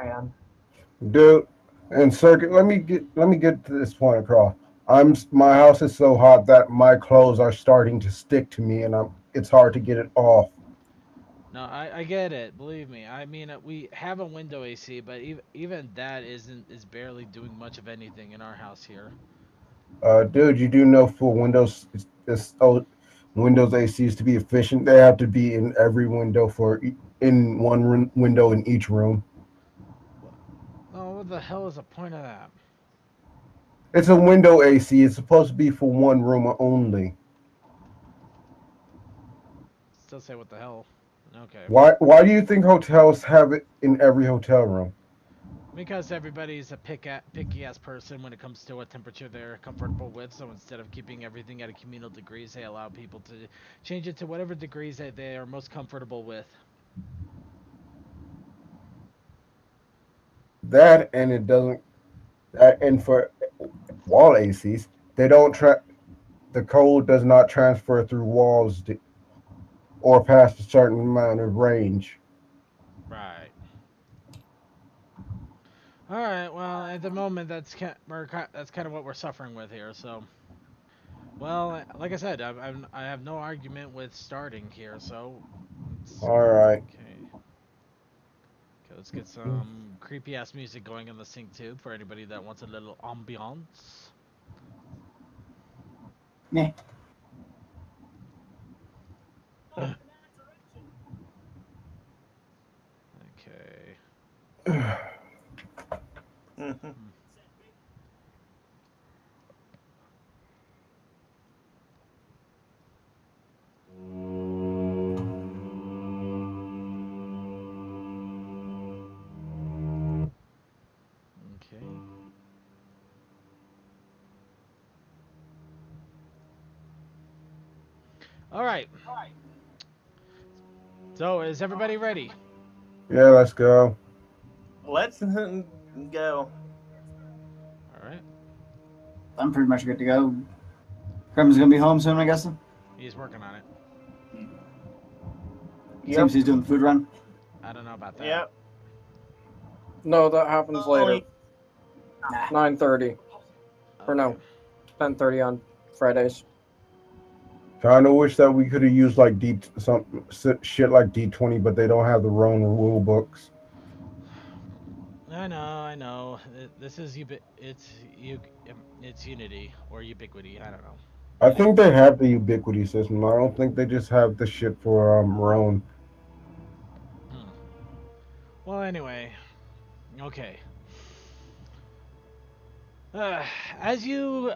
hand. Dude, and circuit. Let me get to this point across. My house is so hot that my clothes are starting to stick to me, and it's hard to get it off. No, I get it. Believe me. I mean, we have a window AC, but even that is barely doing much of anything in our house here. Dude, you do know for Windows ACs to be efficient, they have to be in every window in one window in each room. What? Oh, what the hell is the point of that? It's a window AC. It's supposed to be for one room only. Still say what the hell? Okay. Why do you think hotels have it in every hotel room? Because everybody's a picky ass person when it comes to what temperature they're comfortable with. So instead of keeping everything at a communal degrees, they allow people to change it to whatever degrees that they are most comfortable with. That and it doesn't. And for wall ACs, they don't the cold does not transfer through walls or past a certain amount of range. Right. All right. Well, at the moment, that's kind of what we're suffering with here. So, well, like I said, I have no argument with starting here. So, let's, All right. okay. Okay, let's get some creepy ass music going in the sync tube for anybody that wants a little ambiance. Meh. Okay. Mhm. Hmm. Okay. All right. So, is everybody ready? Yeah, let's go. Let's go. All right. I'm pretty much good to go. Krem's gonna be home soon, I'm guessing. He's working on it. Yep. Seems he's doing the food run. I don't know about that. Yep. No, that happens later. Only 9:30. Or Okay. no, 10:30 on Fridays. Kind of wish that we could have used like shit like D20, but they don't have the Roan rule books. I know. This is it's Unity or Ubiquity. I don't know. I think they have the ubiquity system. I don't think they just have the shit for Roan. Hmm. Well, anyway, okay. Uh, as you,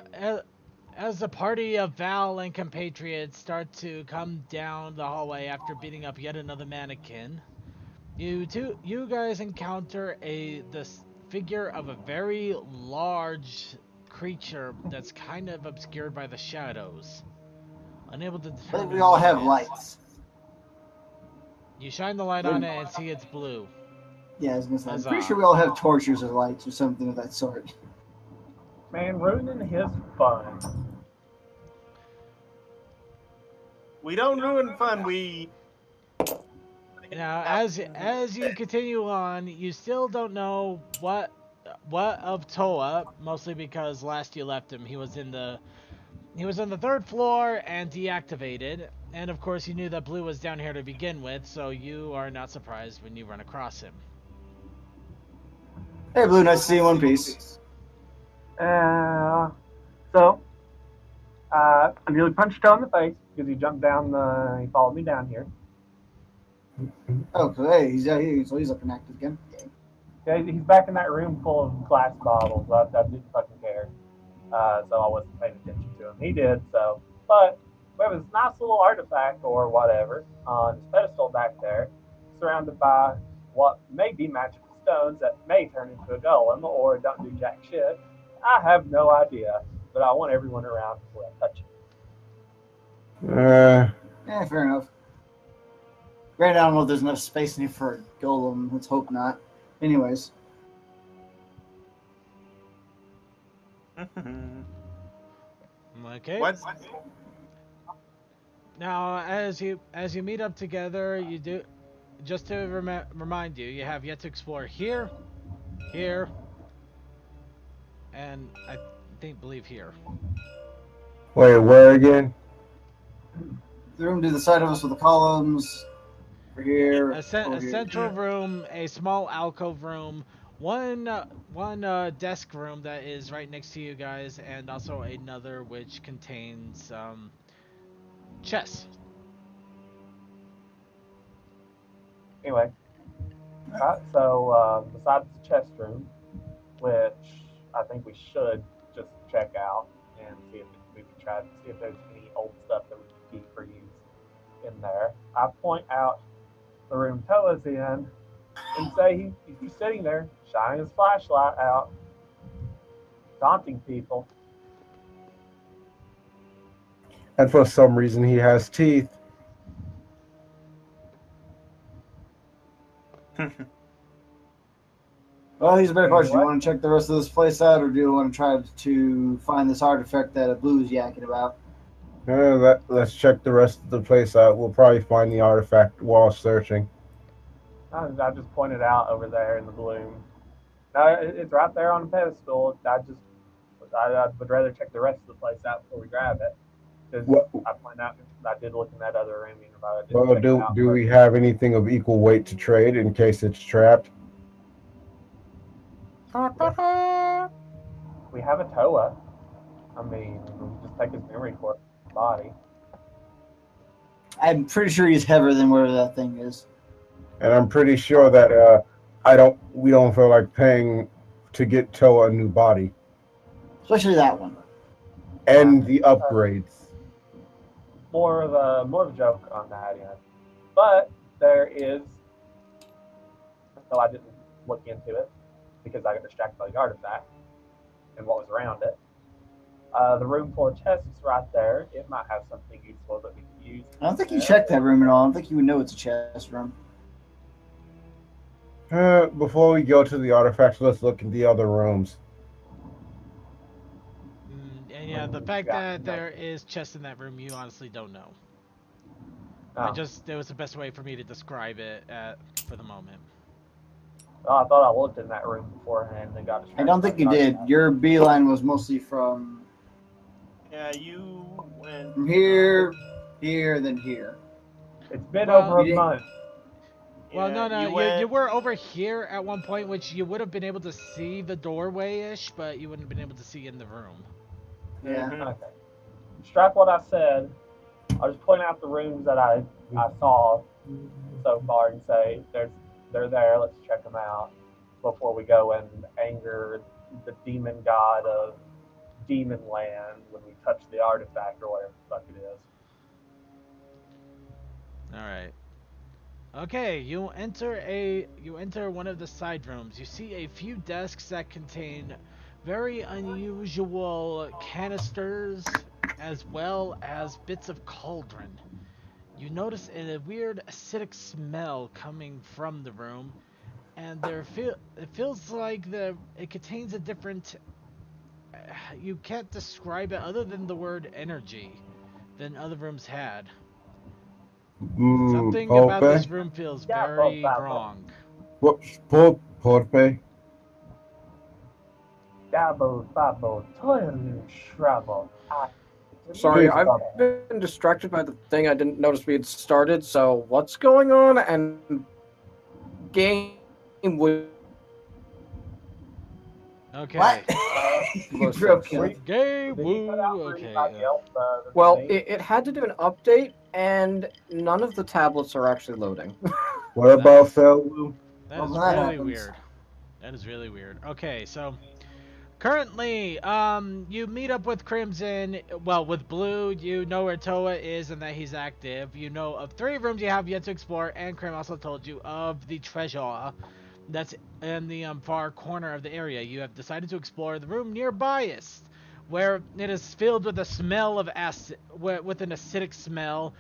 as the party of Val and compatriots start to come down the hallway after beating up yet another mannequin, you guys encounter this figure of a very large creature that's kind of obscured by the shadows. Unable to I think we determine all what it have is. lights. You shine the light on it and see it's blue. Yeah, I was gonna say. I'm pretty sure Huzzah. we all have torches or lights or something of that sort. Man, ruining his fun. we don't ruin fun. We Now, as you continue on, you still don't know what of Toa, mostly because last you left him, he was on the third floor and deactivated, and of course you knew that Blue was down here to begin with, so you are not surprised when you run across him. Hey, Blue, nice to see you in one piece. Uh, so, I nearly punched Joe in the face because he jumped down he followed me down here. Oh, hey, he's up and active again. Okay, he's back in that room full of glass bottles. I didn't fucking care. So I wasn't paying attention to him. He did, so. But we have this nice little artifact or whatever on his pedestal back there, surrounded by what may be magical stones that may turn into a golem or don't do jack shit. I have no idea, but I want everyone around before I touch it. Uh, Yeah, fair enough. Granted, I don't know if there's enough space in here for a golem. Let's hope not. Anyways, Okay. What's Now, as you meet up together, you do just to remind you, you have yet to explore here, here, and I believe here. Wait, where again? The room to the side of us with the columns. Over here. A over here. central room, a small alcove room, one desk room that is right next to you guys, and also another which contains chests. Anyway, so besides the chest room, which I think we should just check out and see if we can try to see if there's any old stuff that we can keep or use in there. I point out the room Toa's in and say he's sitting there shining his flashlight out, taunting people. And for some reason, he has teeth. Well, here's a better question. Do you What? want to check the rest of this place out, or do you want to try to find this artifact that Blue's yakking about? Let's check the rest of the place out. We'll probably find the artifact while searching. I just pointed out over there in the bloom. No, it's right there on the pedestal. I would rather check the rest of the place out before we grab it. Because I point out I did look in that other room about it. Well, do we have anything of equal weight to trade in case it's trapped? We have a Toa. I mean, we just take his memory core body. I'm pretty sure he's heavier than whatever that thing is. And I'm pretty sure that we don't feel like paying to get Toa a new body. Especially that one. And the upgrades. More of a joke on that, yeah. But there is, so I didn't look into it because I got distracted by the artifact and what was around it. The room full of chests is right there. It might have something useful that we could use. I don't think you checked that room at all. I don't think you would know it's a chest room. Before we go to the artifacts, let's look in the other rooms. And yeah, the fact that there is chests in that room, you honestly don't know. Oh. It was the best way for me to describe it for the moment. Oh, I thought I looked in that room beforehand and got distracted. I don't think you did. Your beeline was mostly from Yeah, you went from here, then here. It's been Well, over a month. Well, Yeah, no, you were over here at one point, which you would have been able to see the doorway-ish, but you wouldn't have been able to see in the room. Yeah. Mhm. Okay. Strike what I said. I'll just point out the rooms that I saw so far and say they're there. Let's check them out before we go and anger the demon god of Demon Land when we touch the artifact or whatever the fuck it is. All right. Okay, you enter one of the side rooms. You see a few desks that contain very unusual canisters as well as bits of cauldron. You notice a weird acidic smell coming from the room, and it feels like it contains a different. You can't describe it other than the word energy than other rooms had. Something about this room feels very wrong. Porpe? Dabble, babble, toil and trouble. Sorry, I've been distracted by the thing I didn't notice we had started, so what's going on? And game would... Okay. What? You broke sense. it. Game Did you woo. put out for Okay. anybody else, than Well, me? it had to do an update, and none of the tablets are actually loading. What about Felwu? That is Well, that really happens. weird. That is really weird. Okay, so currently, you meet up with Crimson. Well, with Blue, you know where Toa is and that he's active. You know of 3 rooms you have yet to explore, and Crim also told you of the treasure that's in the far corner of the area. You have decided to explore the room nearbyest, where it is filled with a smell of acid, with an acidic smell.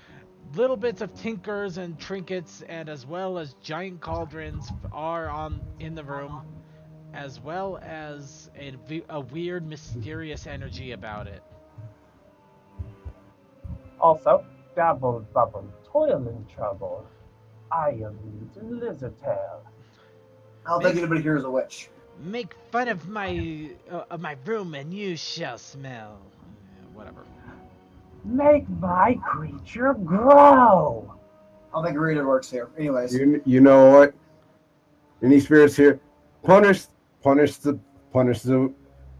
Little bits of tinkers and trinkets, and as well as giant cauldrons are in the room, as well as a weird, mysterious energy about it. Also, dabble, bubble, toil and trouble. I am Lizard Tail. I don't think anybody here is a witch. Make fun of my room and you shall smell. Yeah, whatever. Make my creature grow. I don't think reader works here. Anyways. You know what? Any spirits here? Punish the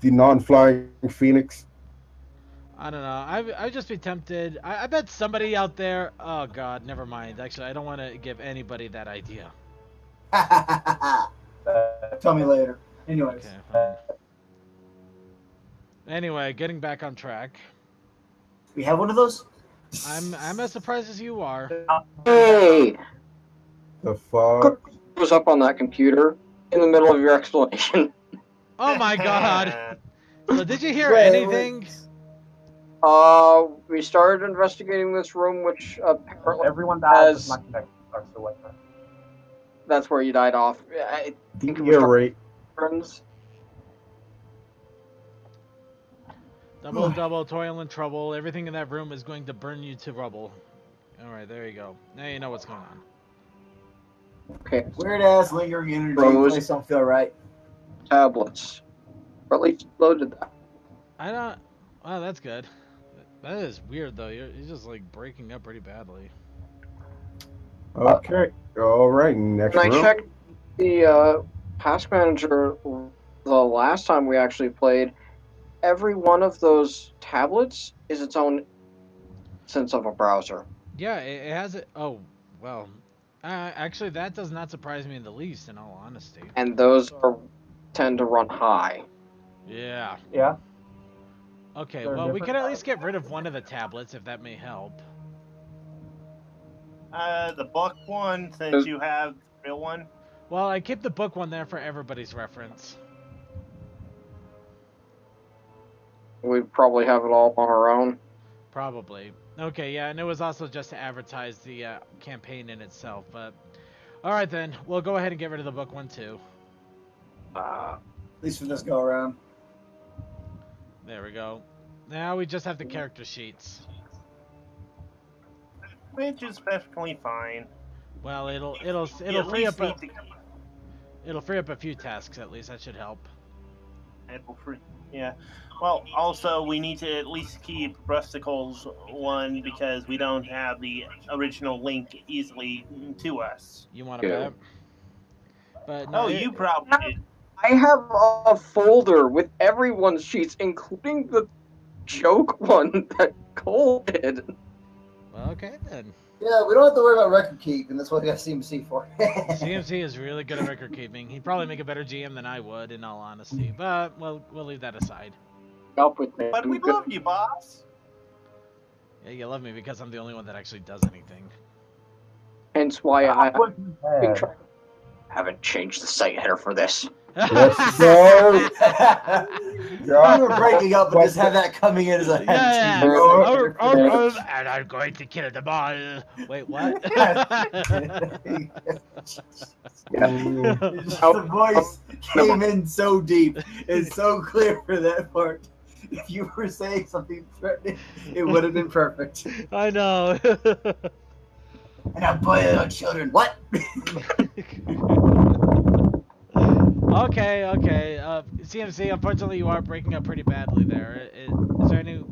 non-flying phoenix. I don't know. I'd just be tempted. I bet somebody out there. Oh God, never mind. Actually, I don't want to give anybody that idea. Tell me later. Anyways. Okay, fine. Anyway, getting back on track. We have one of those? I'm as surprised as you are. Hey! The fuck? Was up on that computer in the middle of your explanation. Oh my God! So did you hear Wait, anything? We started investigating this room, which apparently Everyone dies. As- My connection starts to wake up. that's where you died off. I think it was Yeah, right. friends. Double, toil and trouble. Everything in that room is going to burn you to rubble. Alright, there you go. Now you know what's going on. Okay, Weird ass lingering energy. Rose. Place don't feel right. tablets. Or at least loaded that. I don't... Oh, that's good. That is weird, though. You're just, like, breaking up pretty badly. Okay. All right. Next When I room. checked the Task Manager the last time we actually played, every one of those tablets is its own instance of a browser. Yeah, it has it... Oh, well... actually, that does not surprise me in the least, in all honesty. And those tend to run high. Yeah. Yeah. Okay, They're well, we different could at least get rid of one of the tablets, if that may help. The book one, since you have the real one. Well, I keep the book one there for everybody's reference. We probably have it all on our own. Probably. Okay, yeah, and it was also just to advertise the campaign in itself, but... Alright then, we'll go ahead and get rid of the book one too. At least for this go around. There we go. Now we just have the character sheets. Which is perfectly fine. Well, it'll You free at up least need it'll free up a few tasks at least. That should help. Yeah. Well, also, we need to at least keep Rusticle's one because we don't have the original link easily to us. You want to Yeah. bet? But no, Oh, you probably did. I have a folder with everyone's sheets, including the joke one that Cole did. Well, okay then. Yeah, we don't have to worry about record keep, and that's what we got CMC for. CMC is really good at record keeping. He'd probably make a better GM than I would, in all honesty. But we'll leave that aside. Up with me. But we love you, boss. Yeah, you love me because I'm the only one that actually does anything. Hence why I Bad. haven't changed the site header for this. Let's go. We were breaking up, but just have that coming in as a Yeah, and I'm going to kill them all. Wait, what? The voice came in so deep and so clear for that part. If you were saying something threatening, it would have been perfect. I know. And I'm boiling on children. What? Okay. CMC, unfortunately, you are breaking up pretty badly there. Is there any?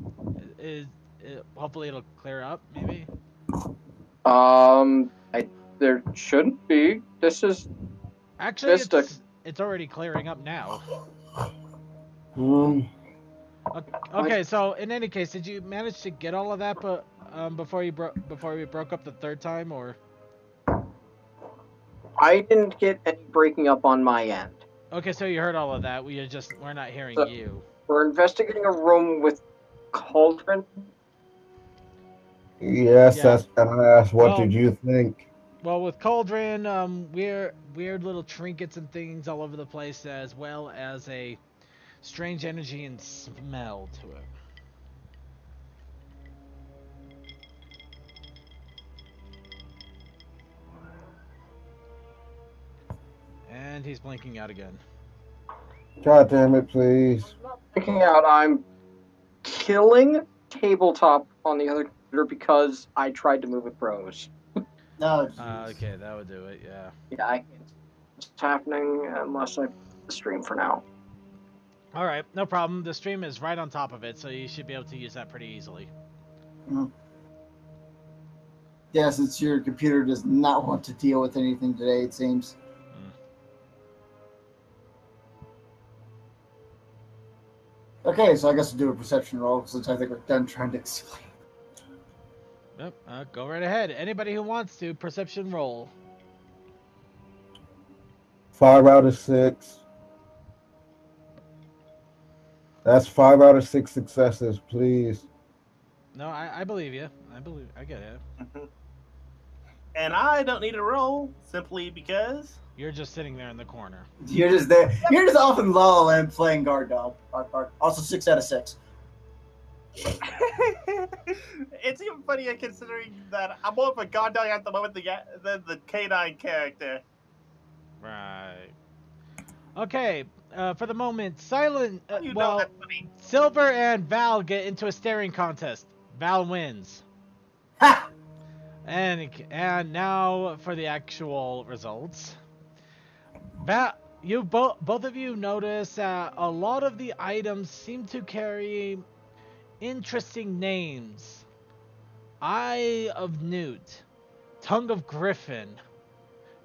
Hopefully, it'll clear up. Maybe. There shouldn't be. This is Actually, Just it's already clearing up now. Um, Okay, so in any case, did you manage to get all of that, but before we broke up the third time, or? I didn't get any breaking up on my end. Okay, so you heard all of that. We're not hearing So- you. We're investigating a room with cauldron. yes, Yeah. and I asked, what Well- did you think? Well, with cauldron, weird little trinkets and things all over the place, as well as a strange energy and smell to it. And he's blinking out again. God damn it, please. Picking out, I'm killing tabletop on the other computer because I tried to move it pros. No. Okay, that would do it. Yeah. Yeah, it's happening unless I the stream for now. All right, no problem. The stream is right on top of it, so you should be able to use that pretty easily. Mhm. Yeah, since your computer does not want to deal with anything today, it seems. Okay, so I guess we'll do a perception roll since I think we're done trying to explain. Yep, go right ahead. Anybody who wants to, perception roll. 5 out of 6. That's 5 out of 6 successes, please. No, I believe you. I get it. And I don't need a roll simply because You're just sitting there in the corner. You're just there. You're just off in La La Land playing guard dog. Also 6 out of 6. it's even funnier considering that I'm more of a god dog at the moment than the canine character. Right. Okay, for the moment, Silent. You know Well, that's funny. Silver and Val get into a staring contest. Val wins. Ha! And now for the actual results. Both of you notice that a lot of the items seem to carry interesting names. Eye of Newt, Tongue of Griffin,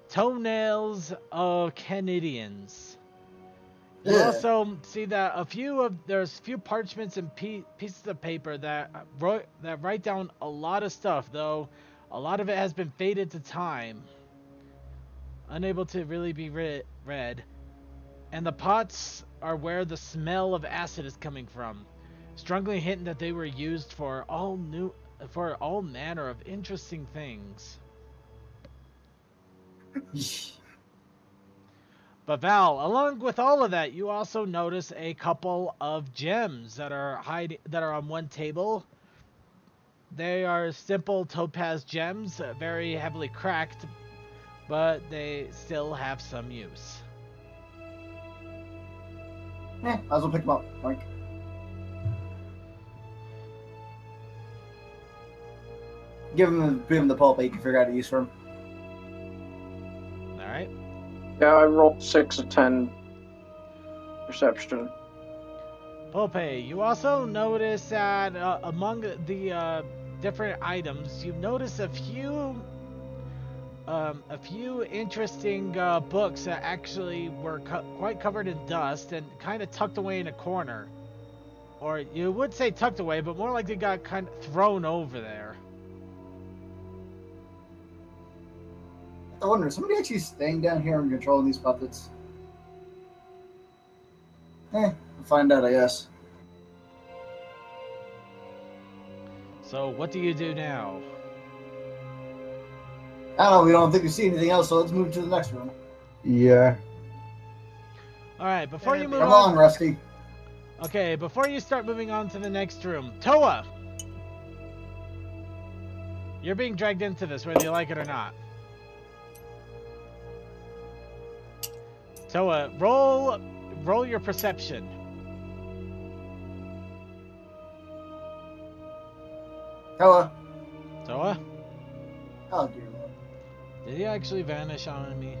Toenails of Canadians. You Yeah. also see that there's few parchments and pieces of paper that write down a lot of stuff, though a lot of it has been faded to time, unable to really be read. And the pots are where the smell of acid is coming from, strongly hinting that they were used for all manner of interesting things. But Val, along with all of that, you also notice a couple of gems that are on one table. They are simple topaz gems, very heavily cracked, but they still have some use. Might as well pick them up. Like, give him the pulp. You can figure out a use for him. All right. Yeah, I rolled 6 of 10 perception. Pope, you also notice that among the different items, you've noticed a few interesting books that actually were quite covered in dust and kind of tucked away in a corner. Or you would say tucked away, but more like they got kind of thrown over there. I wonder, is somebody actually staying down here and controlling these puppets? We'll find out, I guess. So what do you do now? I don't know, we don't think we see anything else, so let's move to the next room. Yeah. All right, before you move Come on. along, Rusty. Okay, before you start moving on to the next room, Toa, you're being dragged into this, whether you like it or not. Toa, roll your perception. Toa. Toa, Oh, dear Lord. did he actually vanish on me?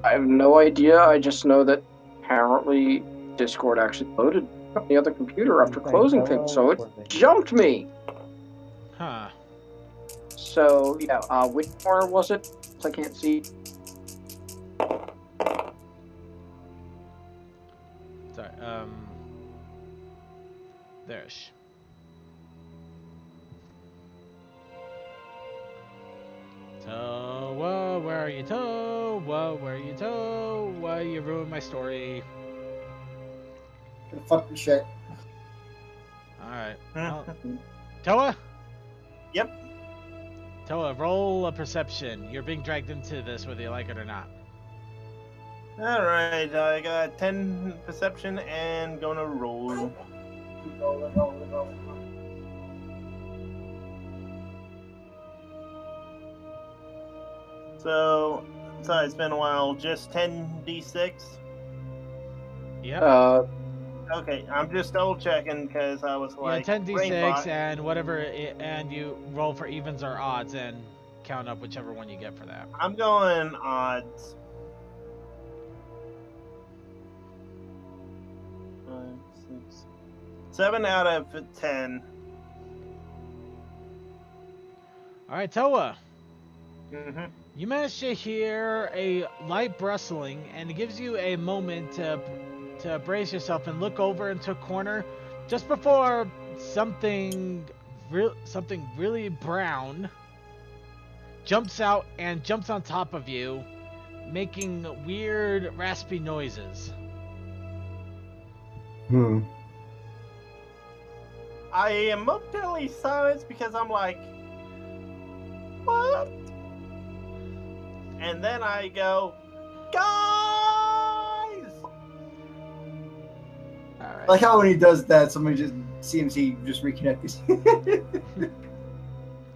I have no idea. I just know that apparently Discord actually loaded on the other computer after closing things, so it jumped me. Huh. So yeah, which corner was it? I can't see. Sorry. There's. Toa, where are you, Toa? Where are you, Toa? You ruined my story. Gonna fuck your shit. Alright. Toa? Yep. Toa, roll a perception. You're being dragged into this whether you like it or not. Alright, I got 10 perception and gonna roll. Roll. So, sorry, it's been a while. Just 10d6? Yep. Okay, I'm just double checking because I was like, yeah, brain 10d6 fart. and whatever, and you roll for evens or odds and count up whichever one you get for that. I'm going odds. 7 out of 10. All right, Toa. Mm-hmm. You manage to hear a light rustling, and it gives you a moment to brace yourself and look over into a corner just before something really brown jumps out and jumps on top of you, making weird raspy noises. I am momentarily silenced because I'm like, what? And then I go, guys! All right. Like how when he does that, somebody just CMC just reconnected.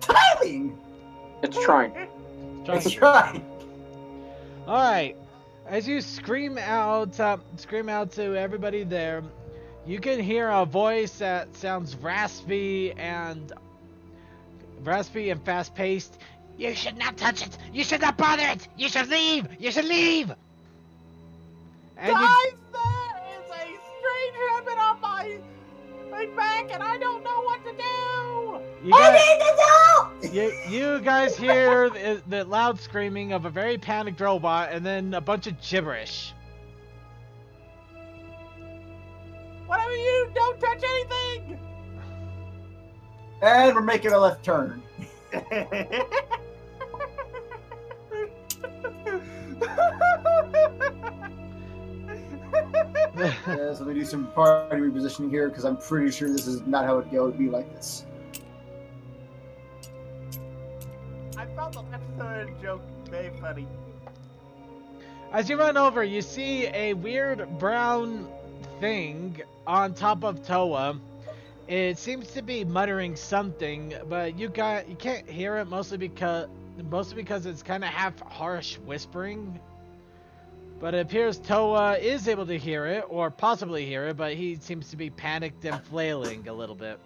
Timing. It's trying. It's trying. All right. As you scream out to everybody there, you can hear a voice that sounds raspy and fast-paced. You should not touch it. You should not bother it. You should leave. You should leave. And Guys, there is a strange habit on my back, and I don't know what to do. you guys hear the loud screaming of a very panicked robot, and then a bunch of gibberish. Whatever you do, don't touch anything. And we're making a left turn. Yeah, so let me do some party repositioning here because I'm pretty sure this is not how it'd go. It'd be like this. I felt the left turn joke very funny. As you run over, you see a weird brown thing on top of Toa. It seems to be muttering something, but you can't hear it, mostly because it's kind of half harsh whispering. But it appears Toa is able to hear it, or possibly hear it, but he seems to be panicked and flailing a little bit.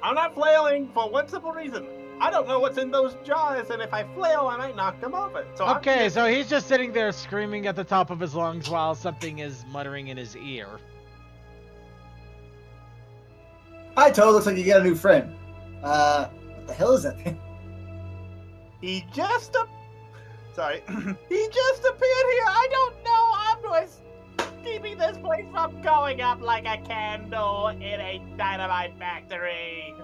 I'm not flailing for one simple reason. I don't know what's in those jars, and if I flail, I might knock them over. So Okay, so he's just sitting there screaming at the top of his lungs while something is muttering in his ear. Hi, Toad. Looks like you got a new friend. What the hell is that thing? He just appeared here. I don't know. I'm just keeping this place from going up like a candle in a dynamite factory.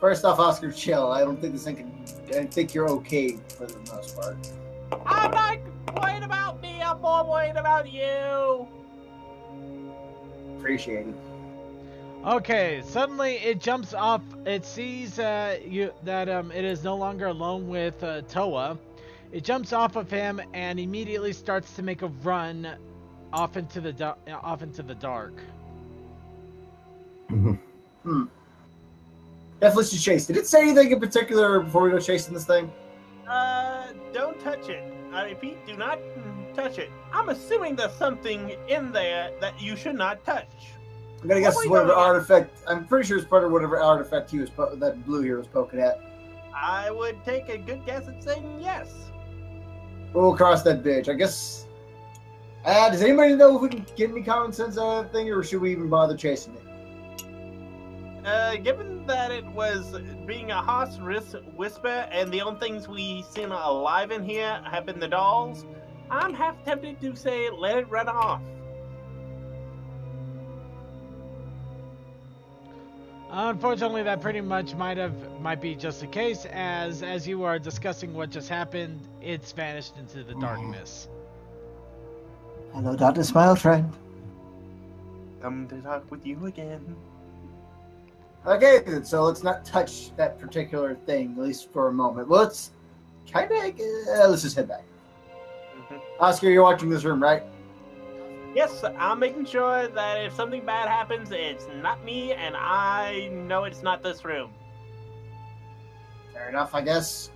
First off, Oscar, chill. I don't think this thing can. I think you're okay for the most part. I'm not worried about me. I'm more worried about you. Appreciate it. Okay, suddenly it jumps off. It sees that it is no longer alone with Toa. It jumps off of him and immediately starts to make a run off into the dark. Definitely should chase. Did it say anything in particular before we go chasing this thing? Don't touch it. I repeat, do not touch it. I'm assuming there's something in there that you should not touch. I'm gonna guess it's whatever artifact. I'm pretty sure it's part of whatever artifact he was that blue here was poking at. I would take a good guess at saying yes. We'll cross that bridge. I guess. Does anybody know if we can get any common sense out of that thing, or should we even bother chasing it? Given that it was being a harsh whisper, and the only things we seen alive in here have been the dolls, I'm half tempted to say let it run off. Unfortunately, that pretty much might be just the case, as you are discussing what just happened, it's vanished into the darkness. Hello, Dr. Smile Friend. Come to talk with you again. Okay, then, so let's not touch that particular thing, at least for a moment. Well, let's kind of, let's just head back. Oscar, you're watching this room, right? Yes, I'm making sure that if something bad happens, it's not me, and I know it's not this room. Fair enough, I guess.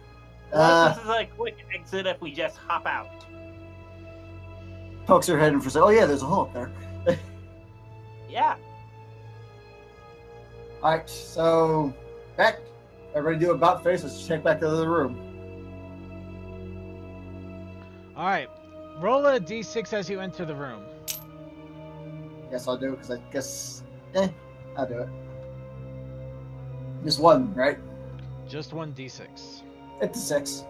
This is a quick exit if we just hop out. Pokes her head in for a second. Oh, yeah, there's a hole up there. Yeah. Alright, so back. Everybody do about face. Let's check back to the other room. Alright, roll a d6 as you enter the room. Guess I'll do it because I guess I'll do it. Just one, right? Just 1d6. It's a 6.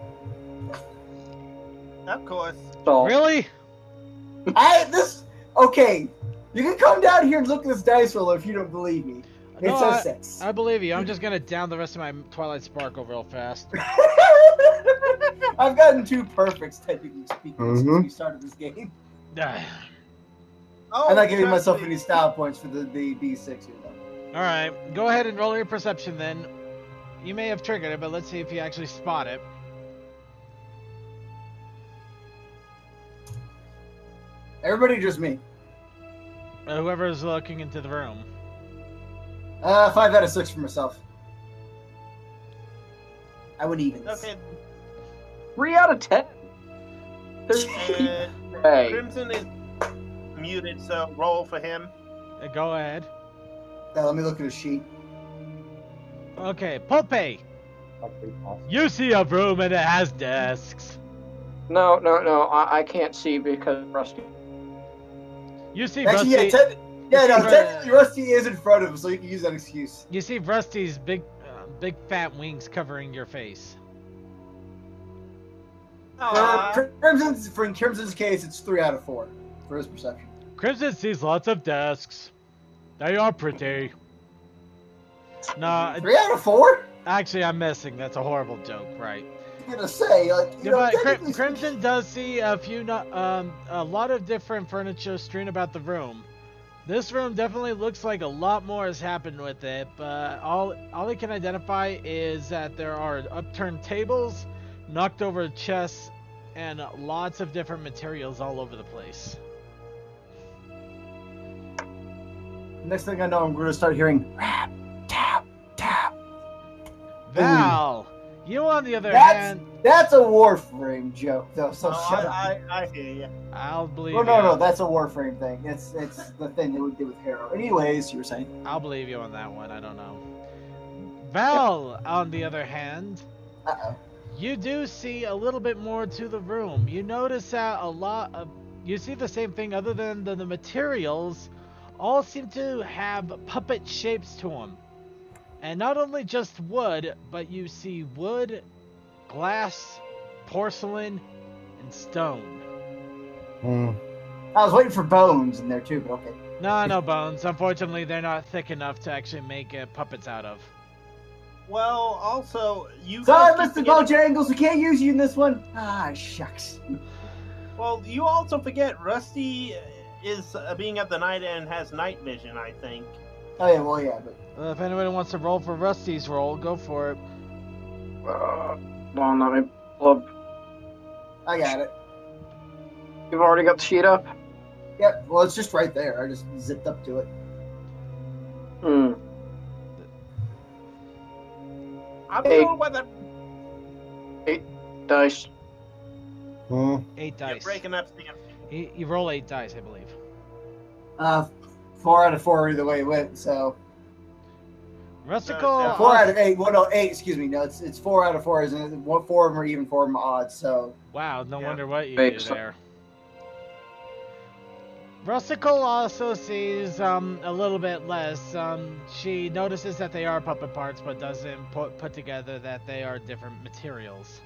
Of course. So, Really? Okay. You can come down here and look at this dice roller if you don't believe me. It No, says 6. I believe you. I'm just gonna down the rest of my Twilight Sparkle real fast. I've gotten 2 perfects, technically speaking, since Mhm. we started this game. Oh, I'm not giving trust myself me. any style points for the D6 here, though. All right, go ahead and roll your perception then. You may have triggered it, but let's see if you actually spot it. Everybody, just me. Whoever's looking into the room. 5 out of 6 for myself. I would even. Okay. 3 out of 10. There's Hey. Crimson is muted, so roll for him. Go ahead. Now, let me look at a sheet. Okay, Pope. You see a room and it has desks. No, I can't see because Rusty. You see Actually, Rusty. technically Rusty is in front of him, so you can use that excuse. You see Rusty's big fat wings covering your face. For Crimson's case, it's 3 out of 4 for his perception. Crimson sees lots of desks. They are pretty. No, 3 out of 4? actually, I'm missing. That's a horrible joke, right? I'm gonna say, like, you know, But technically Crimson does see a lot of different furniture strewn about the room. This room definitely looks like a lot more has happened with it, but all he can identify is that there are upturned tables, knocked over chests, and lots of different materials all over the place. Next thing I know, I'm gonna start hearing rap, tap, tap. Val, you on the other hand, That's a Warframe joke, though. So shut up. I hear you. I'll believe Well, you. no, that's a Warframe thing. It's the thing that we did with Harrow. Anyways, you were saying. I'll believe you on that one. I don't know. Val, on the other hand, you do see a little bit more to the room. You notice that you see the same thing other than the materials all seem to have puppet shapes to them. And not only just wood, but you see wood, glass, porcelain, and stone. I was waiting for bones in there too, but okay. No bones. Unfortunately, they're not thick enough to actually make puppets out of. Well, also, you Sorry, guys keep Mr. forgetting- Bojangles, we can't use you in this one. Ah, shucks. Well, you also forget Rusty is being up the night and has night vision, I think. Oh yeah, well yeah, but If anybody wants to roll for Rusty's roll, go for it. Well, let me pull up. I got it. You've already got the sheet up? Yep. Well, it's just right there. I just zipped up to it. Hmm. I'm Hey. going with it. Dice. 8 You're dice. breaking up the You roll 8 dice, I believe. 4 out of 4 either way it went. So Rustical. 4 out of 8. Well, no, 8. Excuse me. No, it's 4 out of 4, isn't it? 4 of them are even, 4 of them are odd. So Wow, no Yeah. wonder what you Wait, do so- there. Rustical also sees a little bit less. She notices that they are puppet parts, but doesn't put together that they are different materials.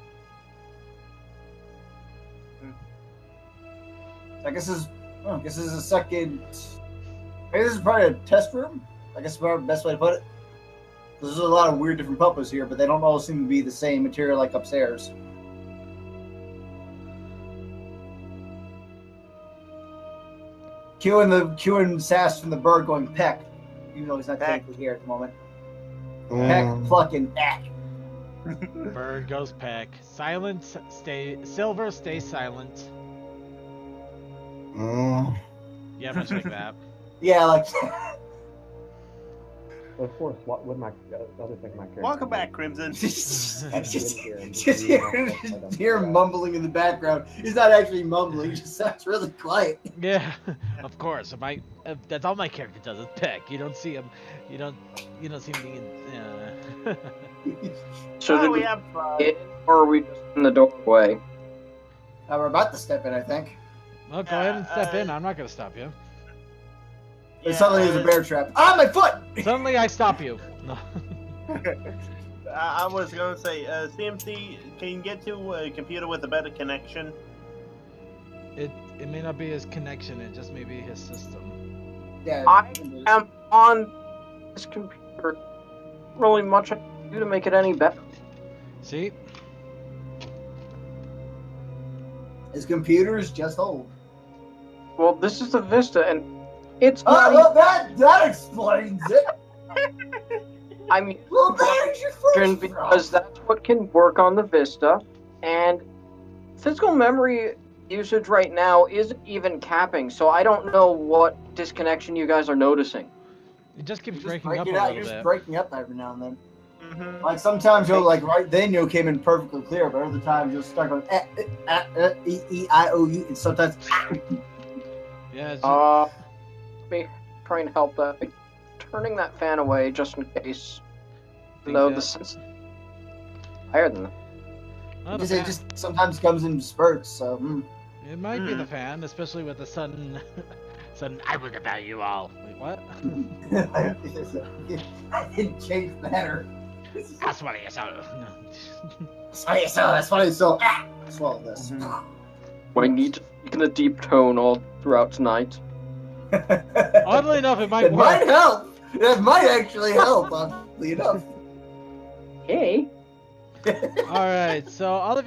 I guess this is a second. Maybe this is probably a test room. I guess is the best way to put it. There's a lot of weird different puppets here, but they don't all seem to be the same material like upstairs. Q and Sass from the bird going peck, even though he's not Peck. technically here at the moment. Peck, plucking, peck. Bird goes peck. Silence, silver, stay silent. Yeah, much like that. Yeah, like. Of course, what would my other thing my character? Welcome back, Crimson. just hear him mumbling in the background. He's not actually mumbling. He just sounds really quiet. Yeah, of course. That's all my character does is peck. You don't see him. You don't see him being. So Oh, did we we have in, or are we just in the doorway? We're about to step in, I think. Well, go ahead and step in. I'm not gonna stop you. But suddenly there's a bear trap. Ah, my foot! Suddenly I stop you. No. I was gonna say, CMC, can you get to a computer with a better connection? It may not be his connection, it just may be his system. Yeah, I am on this computer. Really much I can do to make it any better. See? His computer's just old. Well, this is the Vista, and it's Oh, not well, that explains it. I mean, Well, there's your first because that's what can work on the Vista, and physical memory usage right now isn't even capping, so I don't know what disconnection you guys are noticing. It just keeps Just breaking break up a it out. little You're just bit. breaking up every now and then. Mm-hmm. Like sometimes you'll right then you'll came in perfectly clear, but other times you'll start going E-I-O-U, and sometimes Yeah, it's Let me try and help that by turning that fan away just in case. No, the sense higher than that. not it a fan. just sometimes comes in spurts. So It might be the fan, especially with the sudden I will devour you all. Wait, what? I didn't change matter. That's what I saw. That's funny. So swallow this. We need to speak in a deep tone all throughout tonight. Oddly enough, it might It work. might help. It might actually help. Oddly enough. Hey. All right, so all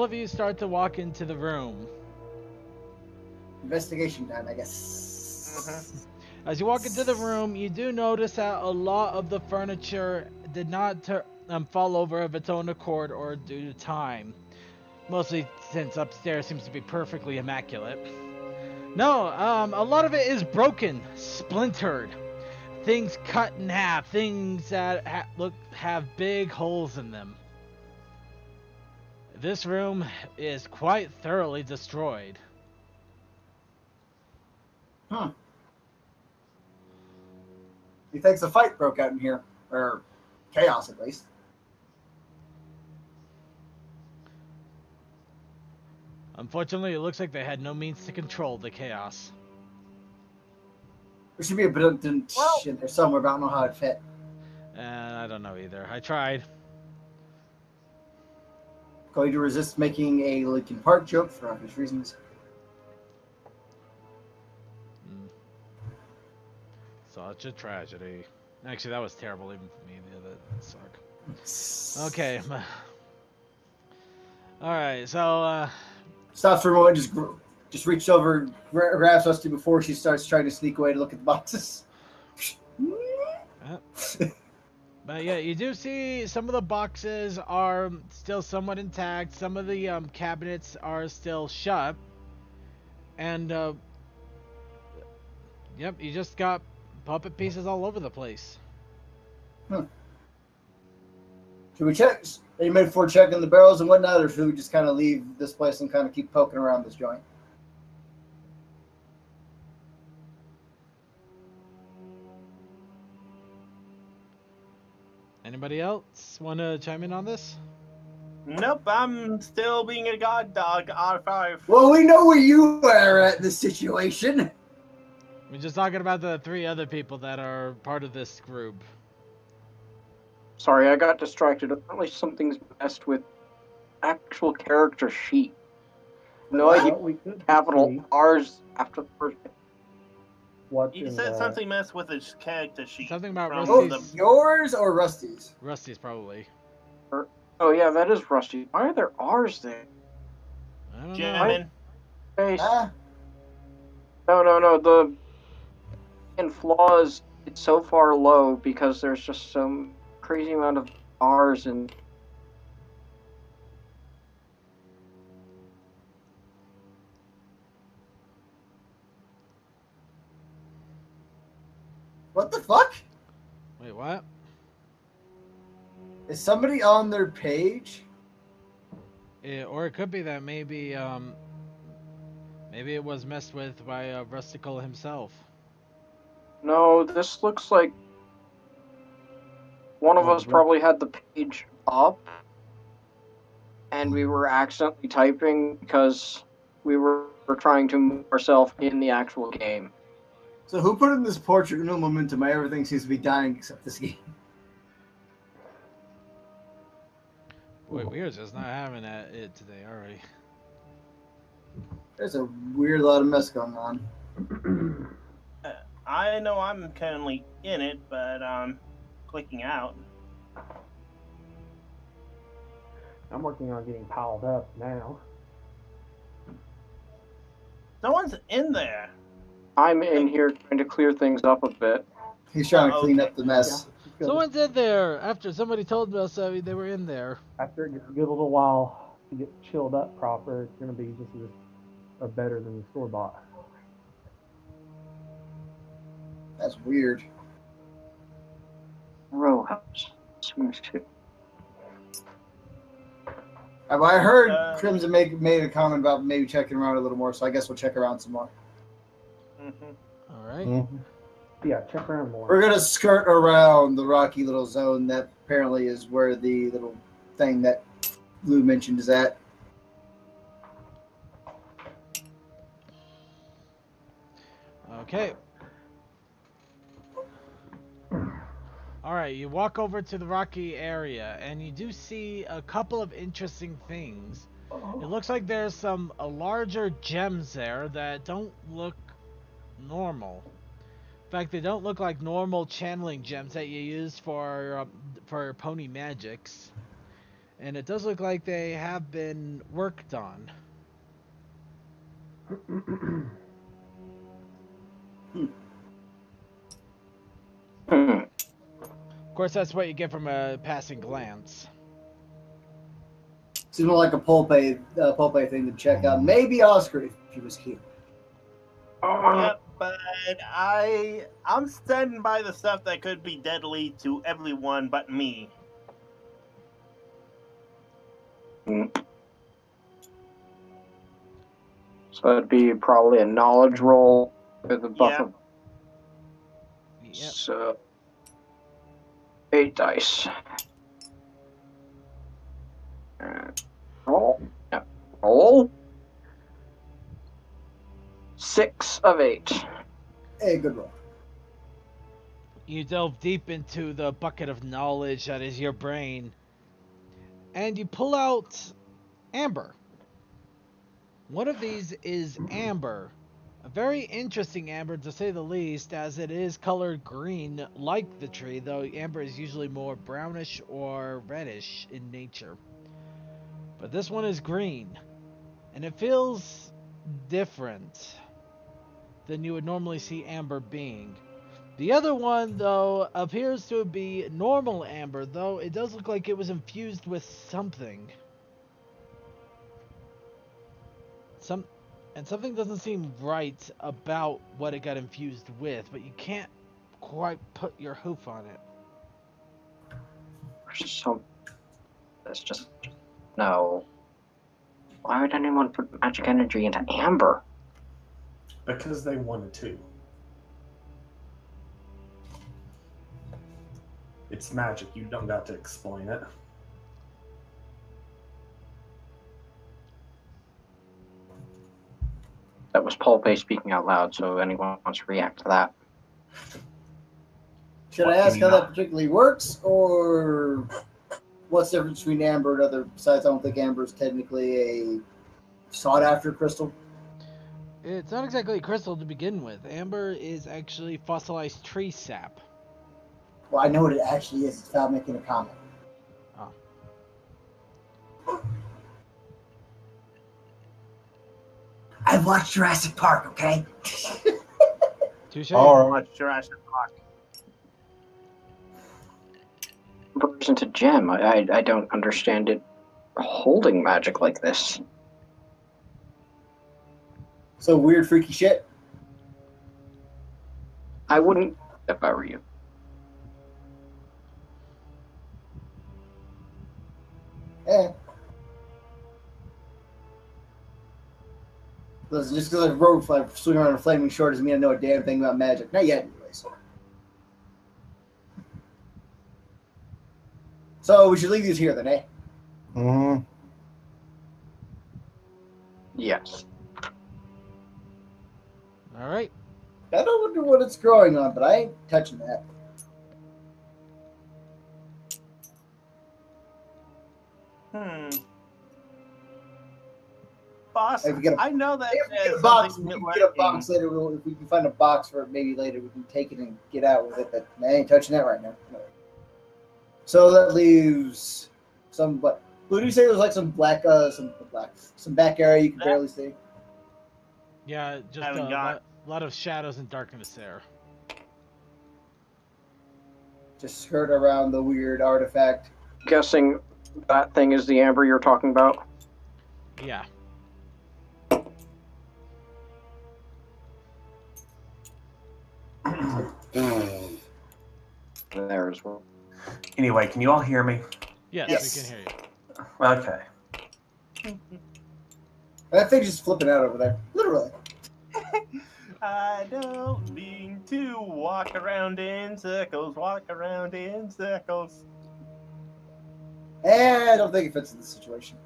of you start to walk into the room. Investigation time, I guess. As you walk into the room, you do notice that a lot of the furniture did not fall over of its own accord or due to time. Mostly since upstairs seems to be perfectly immaculate. No, a lot of it is broken, splintered. Things cut in half, things that have big holes in them. This room is quite thoroughly destroyed. He thinks a fight broke out in here, or chaos at least. Unfortunately, it looks like they had no means to control the chaos. There should be a bit of shit there somewhere, but I don't know how it fit. And I don't know either. I tried. Going to resist making a Linkin Park joke for obvious reasons. Such a tragedy. Actually, that was terrible even for me. That sucked. Okay. Alright, so, Stops for a moment, just reaches over, grabs Rusty before she starts trying to sneak away to look at the boxes. But yeah, you do see some of the boxes are still somewhat intact. Some of the cabinets are still shut. And, yep, you just got puppet pieces all over the place. Should we check? Are you made for checking the barrels and whatnot, or should we just kind of leave this place and kind of keep poking around this joint? Anybody else want to chime in on this? Nope, I'm still being a god dog, R5. Well, we know where you are at in this situation. We're just talking about the 3 other people that are part of this group. Sorry, I got distracted. Apparently something's messed with actual character sheet. No idea. What we could Capital see, R's after the first. what's You in said the- something messed with his character sheet. Something about from Oh, Rusty's. yours or Rusty's? Rusty's probably. Oh yeah, that is Rusty. Why are there R's there? I don't know. German. Hey, Ah, no. The in flaws, it's so far low because there's just some crazy amount of R's and. what the fuck? Wait, what? Is somebody on their page? Or it could be that maybe it was messed with by Rustical himself. No, this looks like one of us probably had the page up, and we were accidentally typing because we were trying to move ourselves in the actual game. So who put in this portrait no momentum? My everything seems to be dying except this game. Wait, we are just not having it today, are we? There's a weird lot of mess going on. I know I'm currently in it, but clicking out. I'm working on getting piled up now. No one's in there. I'm in here trying to clear things up a bit. He's trying to clean okay. up the mess. Yeah, Someone's in there after somebody told us they were in there. after it gets a good little while to get chilled up proper, it's gonna be just as or better than the store bought. That's weird. Row house. Seems to. I heard Crimson made a comment about maybe checking around a little more, so I guess we'll check around some more. All right. Mm-hmm. Yeah, check around more. We're gonna skirt around the rocky little zone that apparently is where the little thing that Lou mentioned is at. Okay. All right, you walk over to the rocky area, and you do see a couple of interesting things. It looks like there's some larger gems there that don't look normal. In fact, they don't look like normal channeling gems that you use for pony magics. And it does look like they have been worked on. Of course, that's what you get from a passing glance. Seems more like a Polpe thing to check out. Maybe Oscar if he was here. Yep, but I'm standing by the stuff that could be deadly to everyone but me. So that'd be probably a knowledge roll with a buff of. Yep. So 8 dice. Roll. Yeah. Roll. 6 of 8. Hey, good roll. You delve deep into the bucket of knowledge that is your brain, and you pull out amber. One of these is amber. A very interesting amber, to say the least, as it is colored green like the tree, though amber is usually more brownish or reddish in nature. But this one is green, and it feels different than you would normally see amber being. The other one, though, appears to be normal amber, though it does look like it was infused with something. Something doesn't seem right about what it got infused with, but you can't quite put your hoof on it. So that's just no. Why would anyone put magic energy into amber? Because they wanted to. It's magic. You don't got to explain it. That was Paul Pay speaking out loud, so anyone wants to react to that. Should I ask how that particularly works, or what's the difference between amber and other? Besides, I don't think amber is technically a sought-after crystal. It's not exactly a crystal to begin with. Amber is actually fossilized tree sap. Well, I know what it actually is. It's without making a comment. Oh. I've watched Jurassic Park, okay? Touche. All right. Watch Jurassic Park. Version to gem. I don't understand it holding magic like this. So weird, freaky shit. I wouldn't if I were you. Yeah. Listen, just because I rode like swinging around a flaming sword doesn't mean I know a damn thing about magic. Not yet, anyways. So we should leave these here then, eh? Mm-hmm. Yes. All right. I don't know what it's growing on, but I ain't touching that. Boss, If we get a- I know that If we get there's a box, something we can get a box lacking. later. If we can find a box for it, maybe later we can take it and get out with it. But I ain't touching that right now. So that leaves some. What did you say? There was like some some back area you can barely see. Yeah, just Haven't got- lot of shadows and darkness there. Just skirt around the weird artifact. Guessing that thing is the amber you're talking about. Yeah. There as well. Anyway, can you all hear me? Yes, Yes. we can hear you. Okay. That thing's just flipping out over there, literally. I don't mean to walk around in circles, And I don't think it fits in this situation.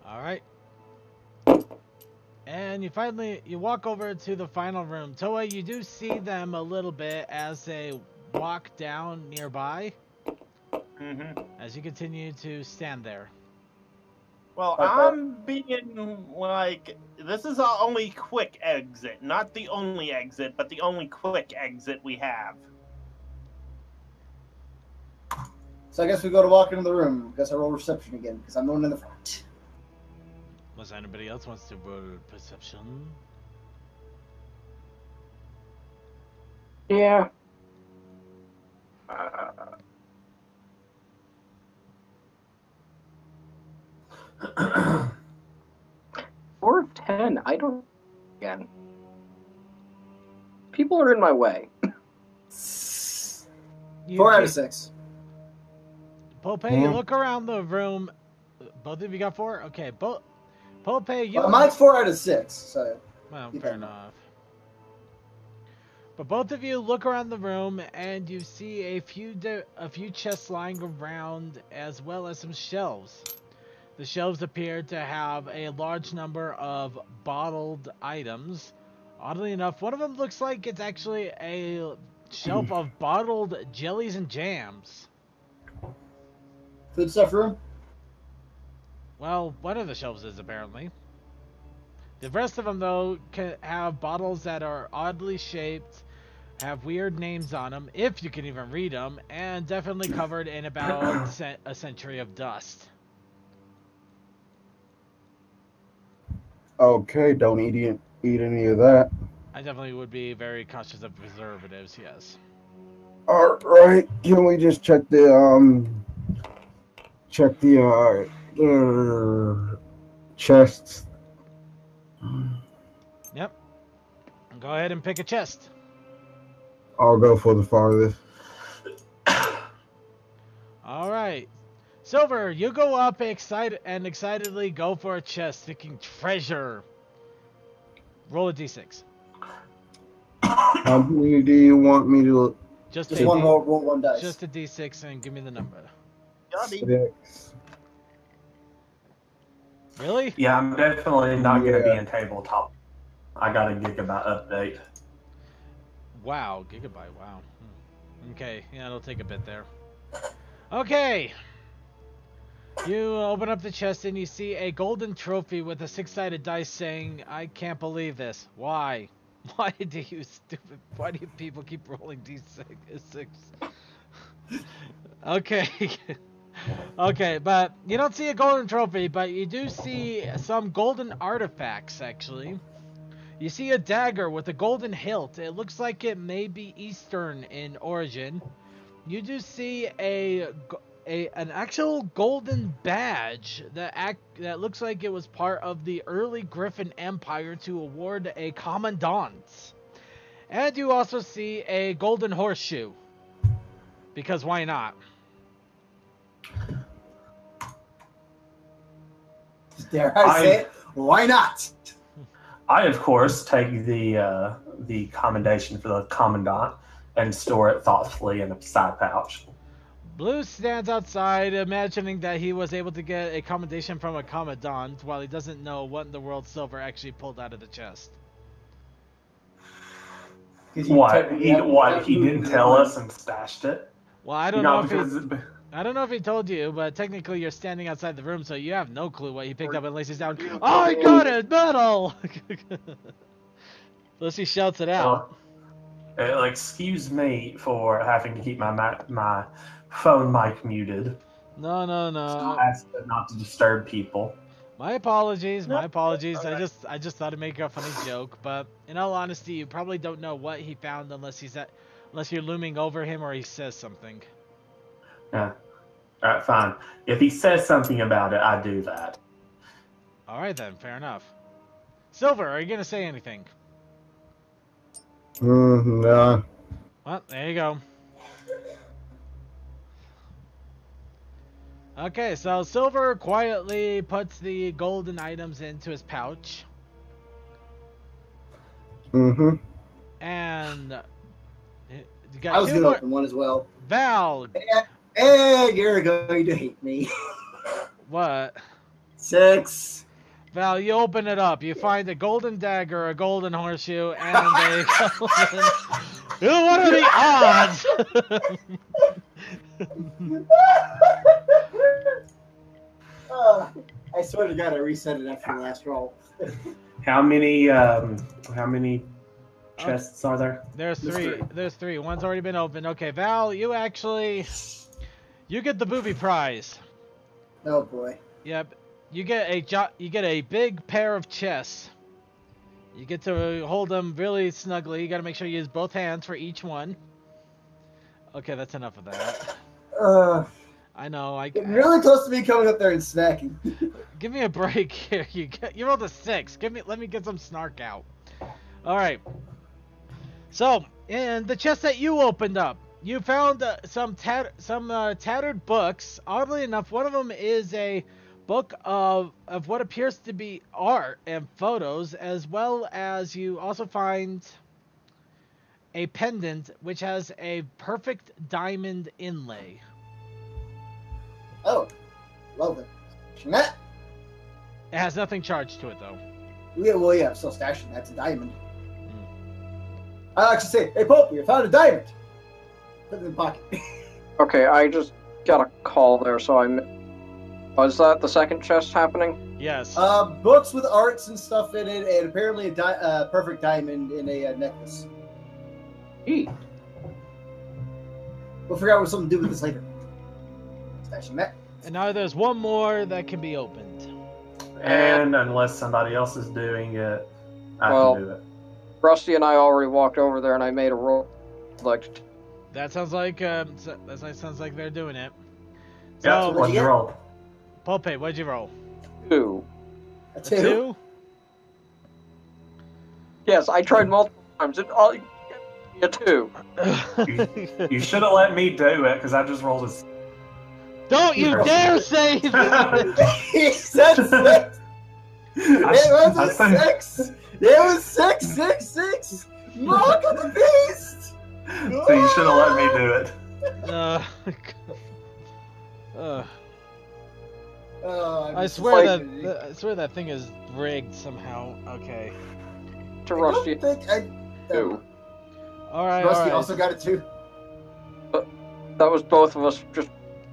All right. And you walk over to the final room. Toa, you do see them a little bit as they walk down nearby. As you continue to stand there. Well, Okay. I'm being like, this is our only quick exit. Not the only exit, but the only quick exit we have. So I guess we go to walk into the room. Guess I roll reception again because I'm the one in the front. Unless anybody else wants to roll perception. Yeah. 4 of 10. I don't. Again. People are in my way. 4 out of 6. Pope, you look around the room. Both of you got 4? Okay, Pope, you. Well, mine's 4 out of 6. So. Well, keep fair that in mind. enough. But both of you look around the room and you see a few chests lying around, as well as some shelves. The shelves appear to have a large number of bottled items. Oddly enough, one of them looks like it's actually a shelf of bottled jellies and jams. Food stuff room? Well, one of the shelves is apparently. The rest of them, though, can have bottles that are oddly shaped, have weird names on them, if you can even read them, and definitely covered in about a century of dust. Okay, don't eat any of that. I definitely would be very cautious of preservatives, yes. All right, can we just check the chests? Yep. Go ahead and pick a chest. I'll go for the farthest. All right. Silver, you go up excitedly go for a chest, thinking treasure. Roll a d6. How many do you want me to? Just roll one dice. Just a d6 and give me the number. Johnny. 6. Really? Yeah, I'm definitely not going to be in tabletop. I got a gigabyte update. Wow, gigabyte, wow. Okay, yeah, it'll take a bit there. Okay. You open up the chest and you see a golden trophy with a 6-sided dice saying, I can't believe this. Why? Why do you people keep rolling d6? Okay. Okay, but you don't see a golden trophy, but you do see some golden artifacts, actually. You see a dagger with a golden hilt. It looks like it may be Eastern in origin. You do see an actual golden badge that looks like it was part of the early Griffin Empire to award a commandant. And you also see a golden horseshoe. Because why not? Dare I say it? Why not? I, of course, take the commendation for the commandant and store it thoughtfully in a side pouch. Blue stands outside, imagining that he was able to get a commendation from a commandant, while he doesn't know what in the world Silver actually pulled out of the chest. What? He didn't tell us and stashed it? Well, I don't know if he told you, but technically you're standing outside the room, so you have no clue what he picked up unless he's down. Oh, I got it, metal! Unless he shouts it out. Excuse me for having to keep my phone mic muted. No. Asked not to disturb people. My apologies. I just thought I'd make a funny joke, but in all honesty, you probably don't know what he found unless you're looming over him or he says something. Yeah. All right, fine. If he says something about it, I do that. All right then, fair enough. Silver, are you gonna say anything? No. Well, there you go. Okay, so Silver quietly puts the golden items into his pouch. Mm-hmm. And you got I was gonna open one as well. Val. Hey, you're going to hate me. What? 6. Val, you open it up. You find a golden dagger, a golden horseshoe, and a golden... What are the odds? I swear to God, I reset it after the last roll. How many chests are there? There's 3. There's 3. One's already been opened. Okay, Val, you get the booby prize. Oh boy. Yep. You get a big pair of chests. You get to hold them really snugly. You got to make sure you use both hands for each one. Okay, that's enough of that. I know. Getting really close to me coming up there and smacking. Give me a break here. You rolled a 6. Let me get some snark out. All right. So, in the chest that you opened up, you found some tattered books. Oddly enough, one of them is a book of what appears to be art and photos, as well as you also find a pendant which has a perfect diamond inlay. Oh, well then. That? It has nothing charged to it though. Yeah, well, yeah, I'm still stashing. That's a diamond. I actually say, hey, Pope, you found a diamond. Put it in the pocket. Okay, I just got a call there, so was that the second chest happening? Yes. Books with arts and stuff in it, and apparently a perfect diamond in a necklace. Eat. We'll figure out what something to do with this later. Stashing that. And now there's one more that can be opened. And unless somebody else is doing it, I can do it. Rusty and I already walked over there, and I made a roll. That sounds like they're doing it. Yeah, So, what'd you roll? Pope, what'd you roll? 2. A 2? Yes, I tried multiple times. It all a 2. You should have let me do it because I just rolled a. Don't you dare say that! He said 6. It was a 6. It was 6. Mark of the beast. So you should have let me do it. I swear that thing is rigged somehow. Okay. To Rusty. Two. All right. Rusty also got it too. But that was both of us just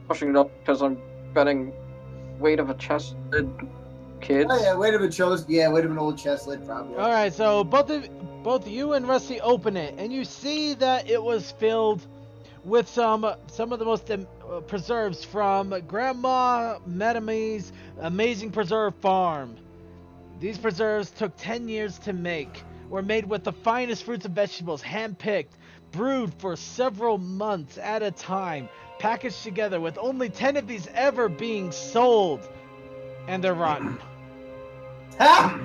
pushing it up because I'm betting weight of a chest lid, kids. Oh yeah, weight of an old chest lid probably. All right, so both you and Rusty open it, and you see that it was filled with some of the most preserves from Grandma Madame's amazing preserve farm. These preserves took 10 years to make, were made with the finest fruits and vegetables, hand-picked, brewed for several months at a time, packaged together with only 10 of these ever being sold, and they're rotten. Ha!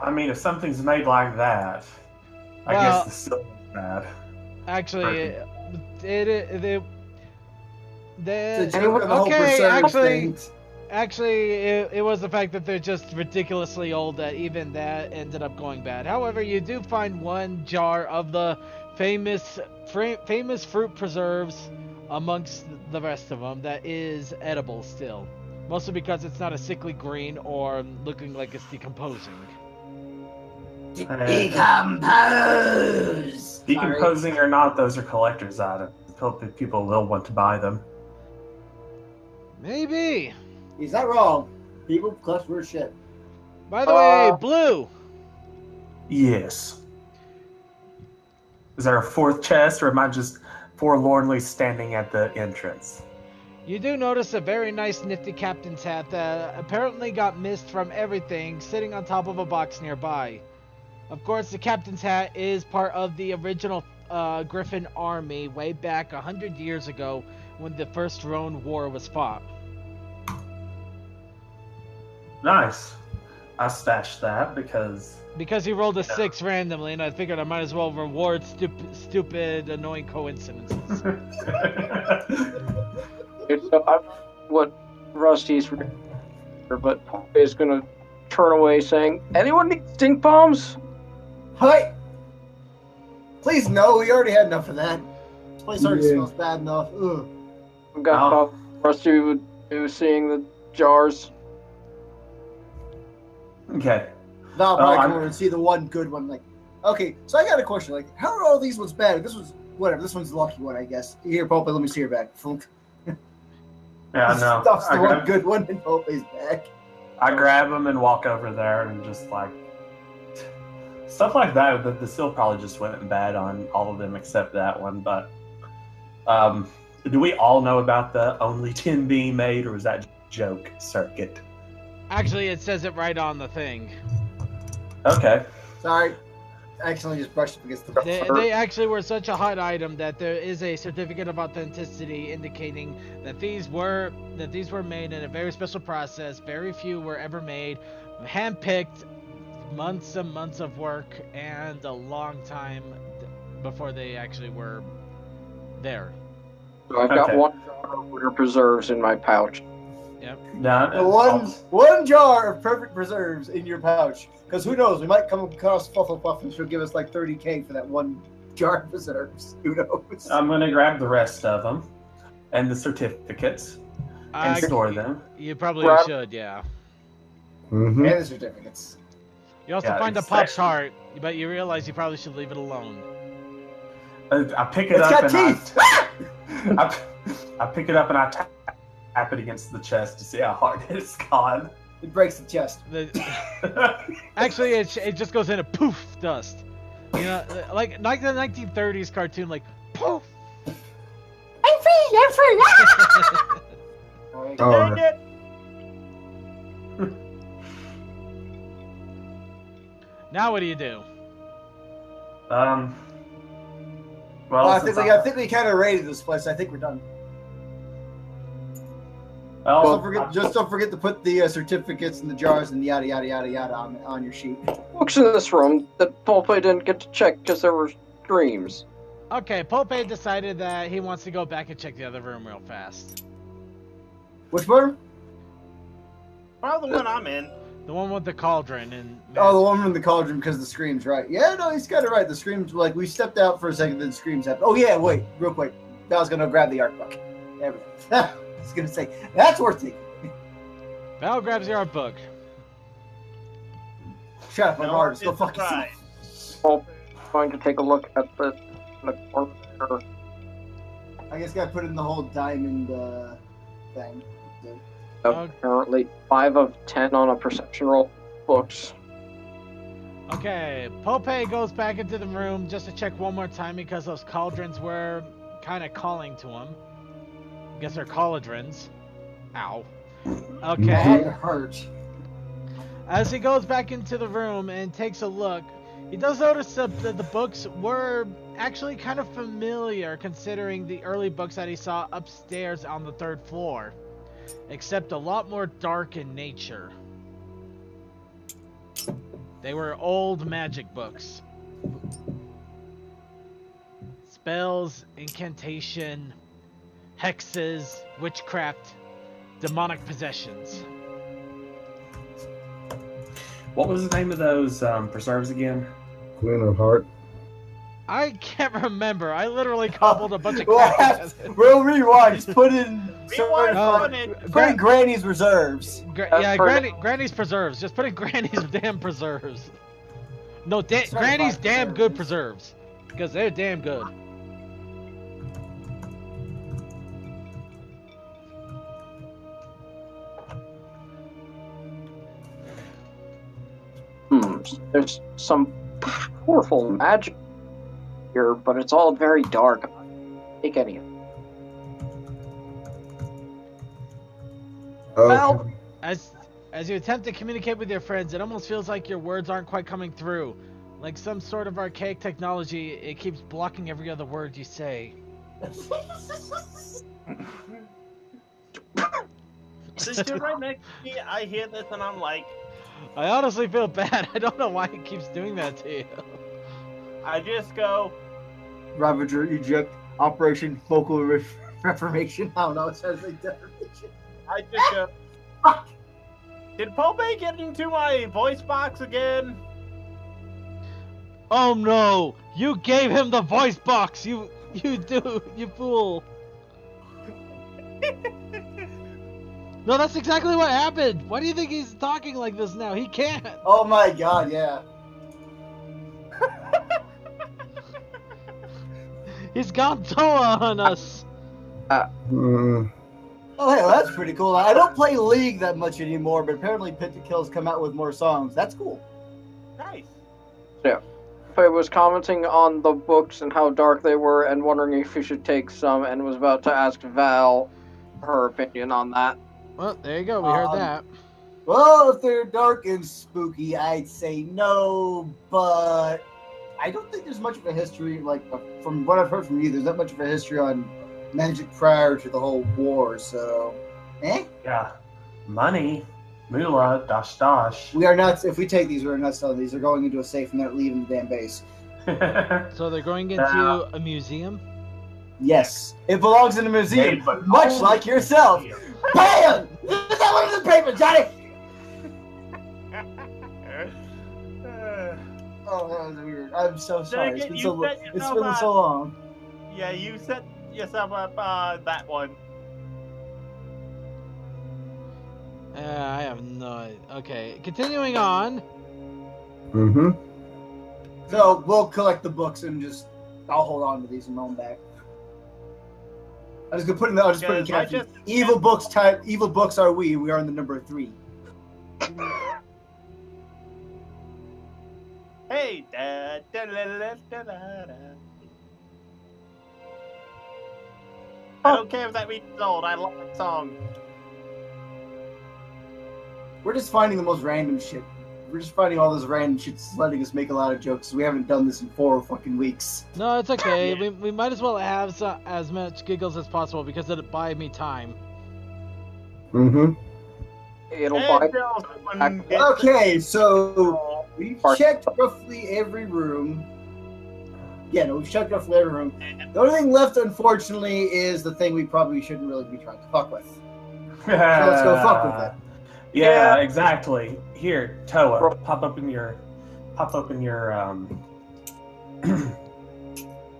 I mean, if something's made like that, I guess the silver's bad. Actually, it was the fact that they're just ridiculously old that even that ended up going bad. However, you do find one jar of the famous fruit preserves amongst the rest of them that is edible still. Mostly because it's not a sickly green or looking like it's decomposing. Decompose! Decomposing or not, those are collector's items. People will want to buy them. Maybe. He's not wrong. People collect weird shit. By the way, Blue. Yes. Is there a fourth chest, or am I just forlornly standing at the entrance? You do notice a very nice nifty captain's hat that apparently got missed from everything sitting on top of a box nearby. Of course, the captain's hat is part of the original Griffin army way back 100 years ago when the first Roan War was fought. Nice. I stashed that because he rolled a 6 randomly, and I figured I might as well reward stupid, annoying coincidences. So what Rusty's, but is gonna turn away, saying, "Anyone need stink bombs?" Hi. Please no. We already had enough of that. This place already smells bad enough. Ugh. We got Rusty was seeing the jars. Okay. Now I'll probably come over and see the one good one. Like, okay, so I got a question. Like, how are all these ones bad? This one's whatever. This one's the lucky one, I guess. Here, Pope, let me see your back. Yeah, no. Stuff's the one good one in Pope's back. I grab them and walk over there and just like stuff like that. The seal probably just went bad on all of them except that one. But do we all know about the only 10 being made, or was that joke circuit? Actually, it says it right on the thing. Okay. Sorry. I accidentally just brushed up against the They actually were such a hot item that there is a certificate of authenticity indicating that these were made in a very special process. Very few were ever made, handpicked, months and months of work, and a long time before they actually were there. So I've got one jar of winter preserves in my pouch. Yep. One jar of perfect preserves in your pouch. Because who knows, we might come across Flufflepuff and she'll give us like 30k for that one jar of preserves. Who knows? I'm going to grab the rest of them and the certificates and store them. You probably should, yeah. Mm-hmm. And the certificates. You also find a Pop-Tart, but you realize you probably should leave it alone. I pick it up and I pick it up and I tap it against the chest to see how hard it's gone. It breaks the chest. Actually, it just goes into poof dust. You know, like the 1930s cartoon, like poof. I'm free. Oh. Now what do you do? Well, I think we kind of raided this place. I think we're done. Well, Don't forget to put the certificates and the jars and yada yada yada yada on your sheet. Books in this room that Pope didn't get to check because there were dreams. Okay, Pope decided that he wants to go back and check the other room real fast. Which room? Probably the one I'm in. The one with the cauldron and. Oh, the one from the cauldron because of the screams, right? Yeah, no, he's kind of right. The screams, like we stepped out for a second, then the screams happened. Oh yeah, wait, real quick. I was gonna grab the art book. I was gonna say that's worth taking. Val grabs the art book. Shut up, I'm hard. Go fuck yourself. Pope going to take a look at the corner. I guess gotta put in the whole diamond thing. Apparently 5 of 10 on a perception roll. Books. Okay, Pope goes back into the room just to check one more time because those cauldrons were kind of calling to him. I guess they're cauldrons. Ow. Okay. That hurt. As he goes back into the room and takes a look, he does notice that the books were actually kind of familiar considering the early books that he saw upstairs on the 3rd floor, except a lot more dark in nature. They were old magic books. Spells, incantation, hexes, witchcraft, demonic possessions. What was the name of those preserves again? Queen of Heart. I can't remember. I literally cobbled a bunch of crap together. We'll rewind. Just put in. Rewind Oh, on it. Put in Granny's reserves. Yeah, for Granny's preserves. Just put in Granny's damn preserves. No, Certified Granny's damn good preserves. preserves. Because they're damn good. There's some powerful magic here, but it's all very dark. Take any of it. Okay. As you attempt to communicate with your friends, it almost feels like your words aren't quite coming through. Like some sort of archaic technology, it keeps blocking every other word you say. Since you're right next to me, I hear this and I'm like, I honestly feel bad. I don't know why it keeps doing that to you. I just go, Ravager eject Operation Vocal Reformation. I don't know. It sounds like deformation. I just go, Fuck. did Pope get into my voice box again? Oh no! You gave him the voice box! You fool! No, that's exactly what happened! Why do you think he's talking like this now? He can't! Oh my god, yeah. He's gone Toa on us! Mm. Oh, hey, well, that's pretty cool. I don't play League that much anymore, but apparently Pit to Kill's come out with more songs. That's cool. Nice. I was commenting on the books and how dark they were and wondering if you should take some and was about to ask Val her opinion on that. Well, there you go, we heard that. Well, if they're dark and spooky, I'd say no, but I don't think there's much of a history, like, from what I've heard from you, there's not much of a history on magic prior to the whole war, so, Yeah. Money. Moolah. Dosh. We are not, if we take these, we're not selling these. They're going into a safe and they're leaving the damn base. So they're going into a museum? Yes, it belongs in a museum, Hey, but much only like yourself. museum. BAM! Put that one in the paper, Johnny! Oh, that was weird. I'm so sorry. It's been so long. Yeah, you set yourself up that one. I have no idea. Okay, continuing on. Mm-hmm. So we'll collect the books and I'll hold on to these and roll them back. I'm just gonna put in I'll just put in caption. Evil books are we. We are in the number 3. Hey, da, da, da, da, da, da, da. I don't care if that means old. I love that song. We're just finding the most random shit. We're just finding all this random shit, just letting us make a lot of jokes. We haven't done this in 4 fucking weeks. No, it's okay. We might as well have as much giggles as possible because it'll buy me time. Mm-hmm. It'll buy. Okay, so we've checked roughly every room. Yeah, no, we've checked roughly every room. The only thing left, unfortunately, is the thing we probably shouldn't really be trying to fuck with. So let's go fuck with it. Yeah, exactly. Here, Toa, pop open your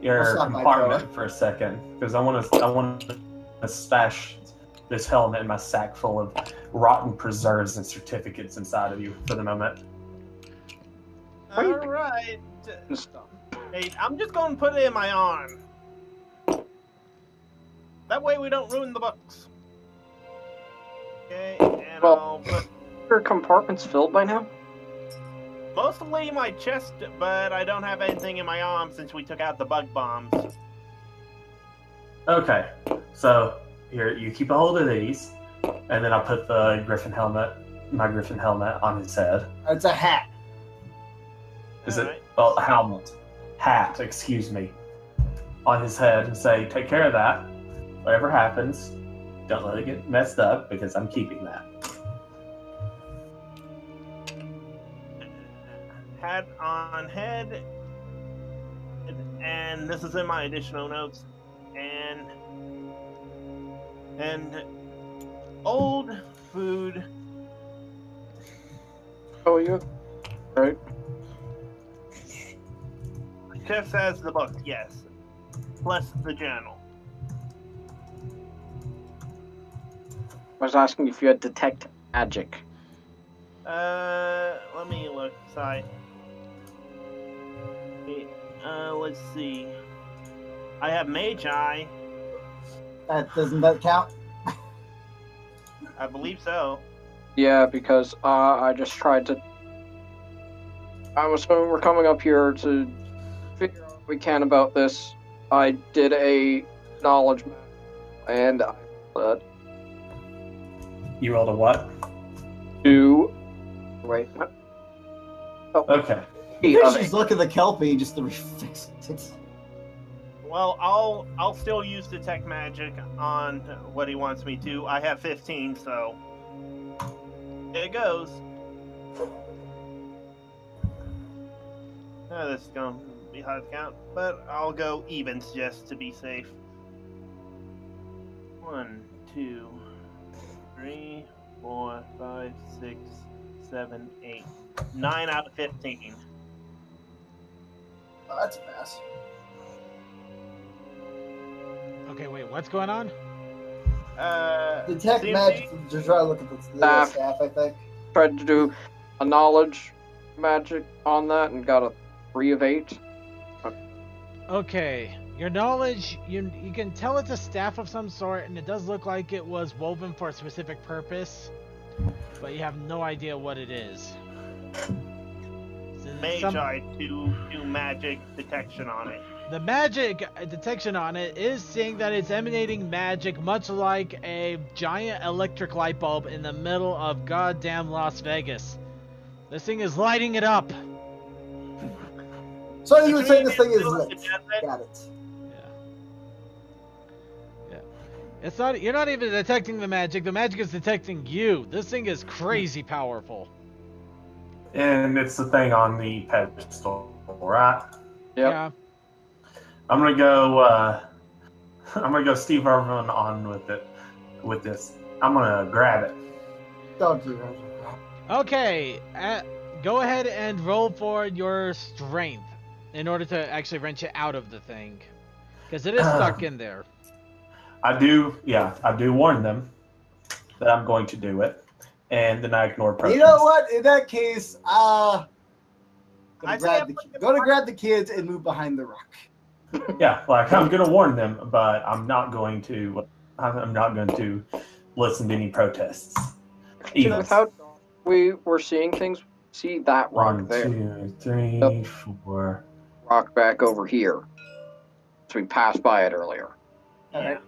your compartment for a second, because I want to stash this helmet in my sack full of rotten preserves and certificates inside of you for the moment. All right. Hey, I'm just going to put it in my arm. That way we don't ruin the books. Okay, and I'll put... Your compartment's filled by now? Mostly my chest, but I don't have anything in my arm since we took out the bug bombs. Okay, so here, you keep a hold of these, and then I'll put my griffin helmet on his head. It's a hat. Is it? Well, helmet. Hat, excuse me. On his head and say, take care of that. Whatever happens, don't let it get messed up because I'm keeping that. Hat on head. And this is in my additional notes. And old food. Oh, you right? just as the book, yes. Plus the journal. I was asking if you had detect magic. Let me look. Sorry. Okay, let's see. I have Magi. Doesn't that count? I believe so. Yeah, because I just tried to. I'm assuming we're coming up here to figure out what we can about this. I did a knowledge map, and I rolled You rolled a what? two. Wait. Oh, Okay. Just look at the Kelpie just to fix it. Well, I'll still use detect magic on what he wants me to. I have 15, so there it goes. This is going to be hard to count, but I'll go evens just to be safe. 1, 2, 3, 4, 5, 6, 7, 8, 9 out of 15. Oh, that's a pass. Okay, wait, what's going on? Detect CMC? magic. Just try to look at the Staff. staff, I think. tried to do a knowledge magic on that and got a 3 of 8. Okay, your knowledge, you can tell it's a staff of some sort, and it does look like it was woven for a specific purpose, but you have no idea what it is. Magi to do magic detection on it. The magic detection on it is saying that it's emanating magic, much like a giant electric light bulb in the middle of goddamn Las Vegas. This thing is lighting it up. So you would say this thing is lit. Got it. Yeah. It's not. You're not even detecting the magic. The magic is detecting you. This thing is crazy powerful. And it's the thing on the pedestal, right? Yep. Yeah. I'm gonna go. I'm gonna go Steve Irwin on with it. With this, I'm gonna grab it. Don't do that. Okay. Go ahead and roll for your strength in order to actually wrench it out of the thing, because it is stuck in there. I do warn them that I'm going to do it, and then I ignore protest. You know what? In that case, I say go to grab the kids and move behind the rock. Yeah, like I'm going to warn them, but I'm not going to. I'm not going to listen to any protests. Even. Without we were seeing things, see that rock 1, there. 2, 3, Yep. 4. Rock back over here. So we passed by it earlier. Alright.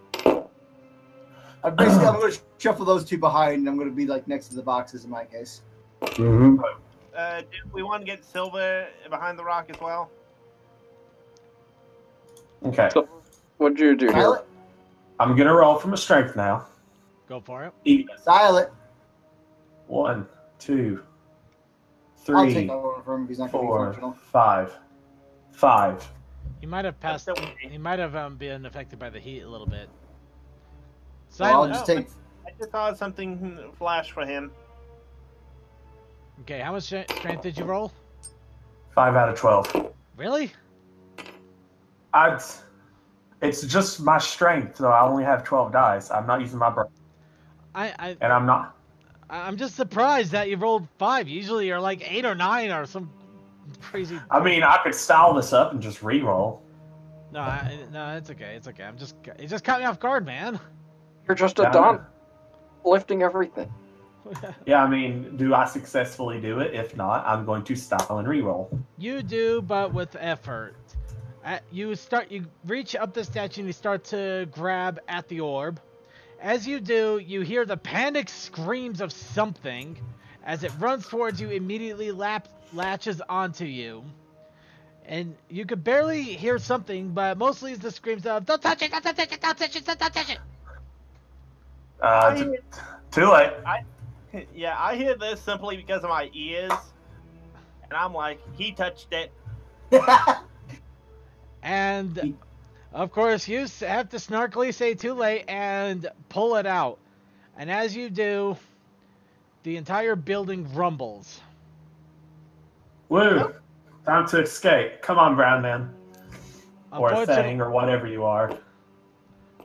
I'm going to shuffle those two behind, and I'm going to be like next to the boxes in my case. Mm-hmm. Do we want to get Silver behind the rock as well? Okay, So, what'd you do here? Silent. I'm going to roll from a strength now. Go for it. Even. Silent. 1, 2, I'll take 3, over from him if he's not going to be 4, functional. 5. 5. He might have passed. That's okay. He might have been affected by the heat a little bit. So I'll Silent. just take. I just saw something flash for him. Okay, how much strength did you roll? 5 out of 12. Really? It's just my strength, so I only have 12 dice. I'm not using my brain, and I'm not. I'm just surprised that you rolled 5. Usually you're like 8 or 9 or some crazy. I mean, I could style this up and just re-roll. No, it's okay. It's okay. It just caught me off guard, man. You're just a Yeah, Don lifting everything. Yeah. I mean, do I successfully do it? If not, I'm going to style and re-roll. You do, but with effort. You reach up the statue and you start to grab at the orb. As you do, you hear the panic screams of something. As it runs towards you, immediately latches onto you. And you could barely hear something, but mostly it's the screams of, "Don't touch it! Don't touch it! Don't touch it! Don't touch it!" Too late. Yeah, I hear this simply because of my ears, and I'm like, he touched it. And, of course, you have to snarkily say "too late" and pull it out. And as you do, the entire building rumbles. Woo! Time to escape. Come on, Brown Man. or thing or whatever you are.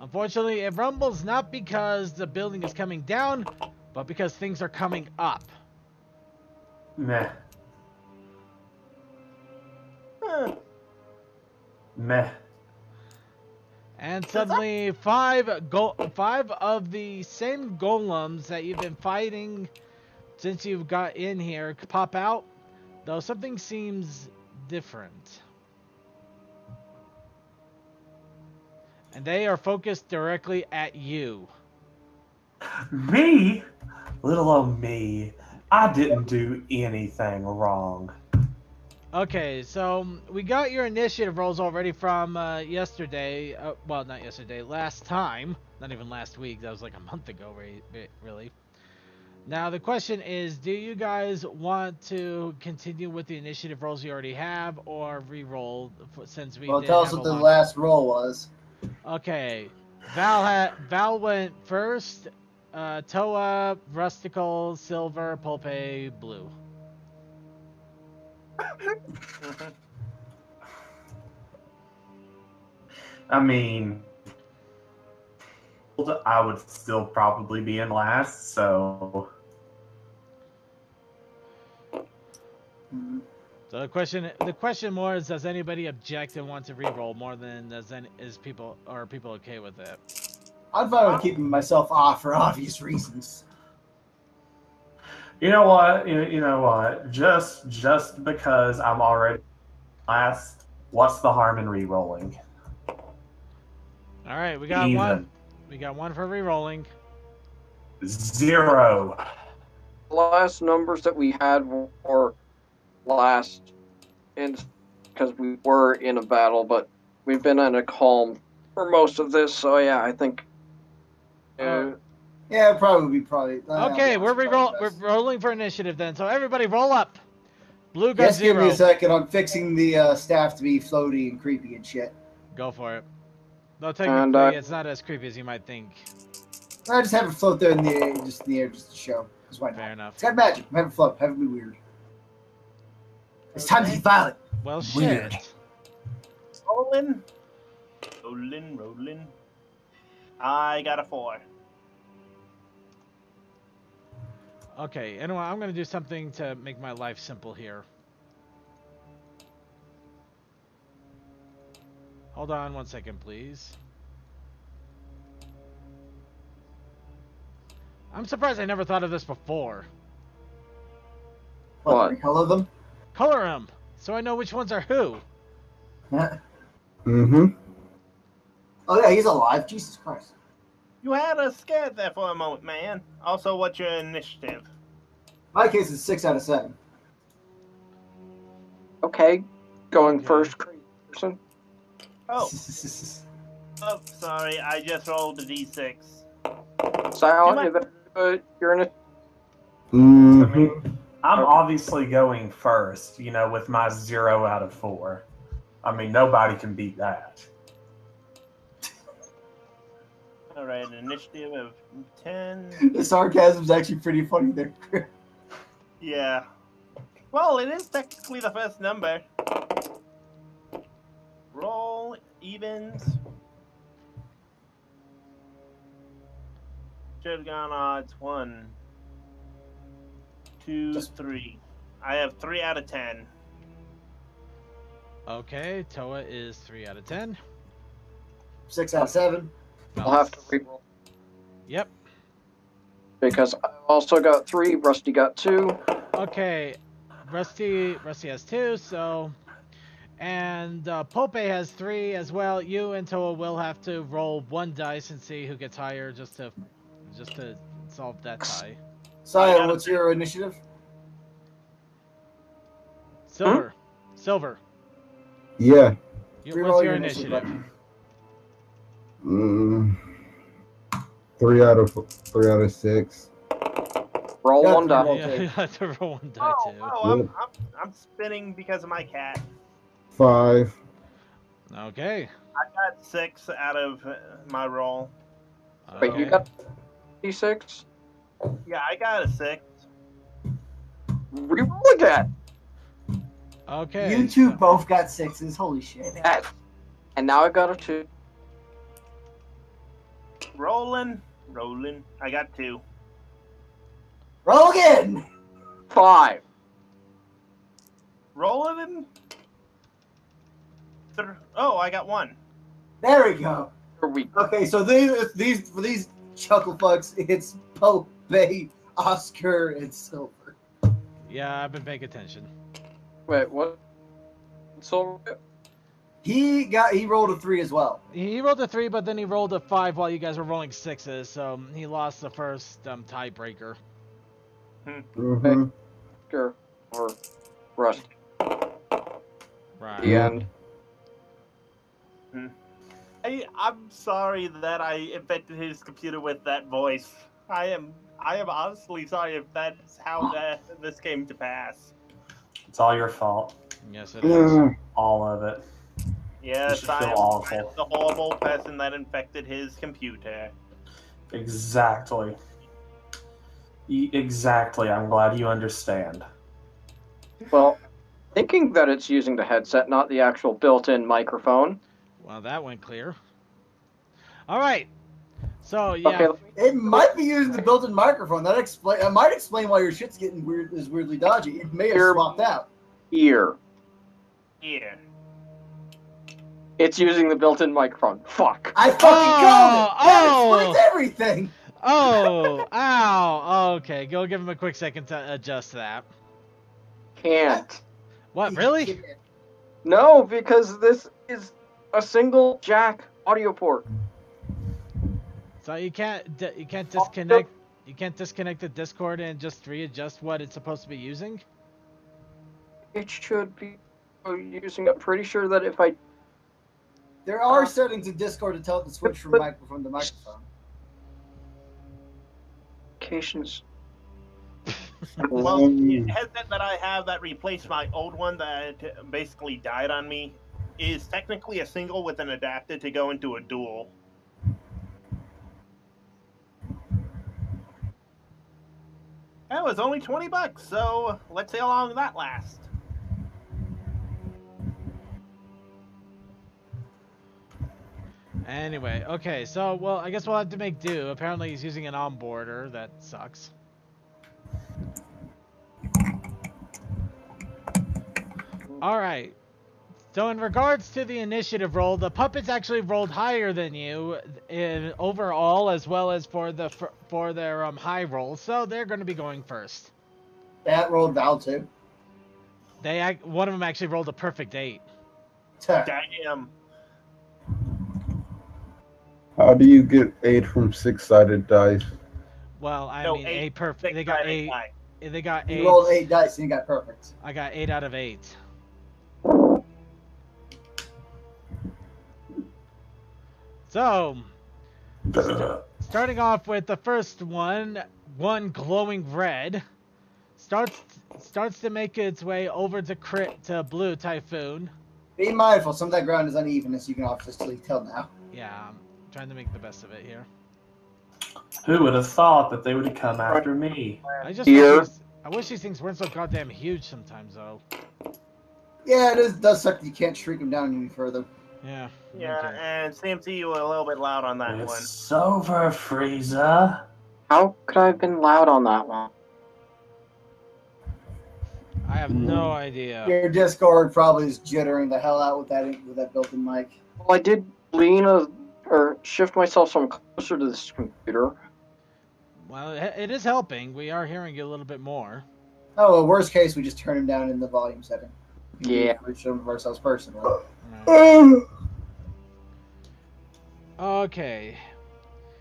Unfortunately, it rumbles not because the building is coming down, but because things are coming up. Meh. Huh. Meh. And suddenly, five of the same golems that you've been fighting since you got in here pop out, though something seems different. And they are focused directly at you. Me? Little old me. I didn't do anything wrong. Okay, so we got your initiative rolls already from yesterday. Well, not yesterday, last time. Not even last week. That was like a month ago, really. Now, the question is, do you guys want to continue with the initiative rolls you already have, or re-roll since we did tell us have what a the long... last roll was. Okay, Val went first. Toa, Rustical, Silver, Pulpe, Blue. I mean, I would still probably be in last, so... So the question more is, does anybody object and want to re-roll more than are people okay with it? I'm fine with keeping myself off for obvious reasons. You know what? You know what? Just because I'm already last, what's the harm in re-rolling? All right, we got one. We got one for re-rolling. 0. The last numbers that we had were last, because we were in a battle, but we've been in a calm for most of this. So yeah, I think. Yeah, probably. Okay, we're rolling for initiative then. So everybody, roll up. Blue got Just 0. give me a second. I'm fixing the staff to be floaty and creepy and shit. Go for it. Though technically, it's not as creepy as you might think. I just have it float there in the air, just to show. Why not? Fair enough. It's got magic. Have it float. Have it be weird. It's time to be violent. Well, Weird. shit. Rolling. I got a 4. Okay, anyway, I'm going to do something to make my life simple here. Hold on 1 second, please. I'm surprised I never thought of this before. What? Recolor them? Color them, so I know which ones are who. Mm-hmm. Oh yeah, he's alive. Jesus Christ. You had us scared there for a moment, man. Also, what's your initiative? My case is 6 out of 7. Okay, going first, crazy person. Oh. Oh, sorry. I just rolled a d6. Silent, you're in it. Mm-hmm. I mean, I'm obviously going first, with my 0 out of 4. I mean, nobody can beat that. All right, an initiative of 10. The sarcasm's actually pretty funny there. Yeah. Well, it is technically the first number. Roll evens. Should have gone odds. 1, 2, 3. I have 3 out of 10. Okay, Toa is 3 out of 10. 6 out of 7. I'll have to reroll. Yep. Because I also got 3, Rusty got 2. Okay, Rusty has 2, so... And Pope has 3 as well. You and Toa will have to roll 1 dice and see who gets higher just to solve that tie. Saya, what's your initiative? Silver. Silver. Yeah. What's your initiative? 3 out of 6. Roll Yeah, 1 die. Yeah, you have to roll 1 die too. I'm spinning because of my cat. 5. Okay. I got 6 out of my roll. Wait, you got D6? Yeah, I got a 6. Reroll again. Okay. You two both got 6s. Holy shit. That And now I got a 2. Rolling. I got 2. Roll again. 5. Rolling. Oh, I got 1. There we go. Here we go. Okay, so these for these chuckle fucks, it's Pope, Bay, Oscar, and Silver. Yeah, I've been paying attention. Wait, what? So He rolled a 3 as well. He rolled a 3, but then he rolled a 5 while you guys were rolling 6s, so he lost the first tiebreaker. Mhm. sure. Or Rust. Right. The end. I'm sorry that I infected his computer with that voice. I am honestly sorry if that's how this came to pass. It's all your fault. Yes, it is. All of it. Yes, should I feel am awful. the horrible person that infected his computer. Exactly. Exactly. I'm glad you understand. Well, thinking that it's using the headset, not the actual built-in microphone. Well, that went clear. All right. So yeah, Okay, It might be using the built-in microphone. That might explain why your shit's getting weirdly dodgy. It may have Here- swapped out. ear. Here. It's using the built-in microphone. Fuck. I fucking called it. That Oh! explains everything. oh, ow. Okay, go give him a quick second to adjust that. Can't. What? Really? No, because this is a single jack audio port. So you can't disconnect. You can't disconnect the Discord and just readjust what it's supposed to be using. It should be using. I'm pretty sure that if I There are settings in Discord to tell it to switch from microphone to microphone. applications. Well, the headset that I have that replaced my old one that basically died on me is technically a single with an adapter to go into a dual. That was only $20, so let's see how long that lasts. Anyway, okay, so, well, I guess we'll have to make do. Apparently he's using an onboarder. That sucks. Alright. So in regards to the initiative roll, the puppets actually rolled higher than you in overall, as well as for their high rolls, so they're going to be going first. That rolled Val too. One of them actually rolled a perfect 8. Damn. How do you get 8 from 6-sided dice? Well, I No, mean, 8 a perfect. They got 8. They got 8. You rolled 8 dice and you got perfect. I got 8 out of 8. So, starting off with the first one glowing red, starts to make its way over to Blue Typhoon. Be mindful, some of that ground is uneven, as you can obviously tell now. Yeah, I'm trying to make the best of it here. Who would have thought that they would come after me? I wish these things weren't so goddamn huge sometimes, though. Yeah, it does suck that you can't shrink them down any further. Yeah. Yeah, okay. and CMC, you were a little bit loud on that one. It's over, Frieza. How could I have been loud on that one? I have no idea. Your Discord probably is jittering the hell out with that built-in mic. Well, I did or shift myself some closer to this computer. Well, it is helping. We are hearing you a little bit more. Oh, well, worst case, we just turn him down in the volume setting. Yeah. We show him ourselves personally. Right. Okay.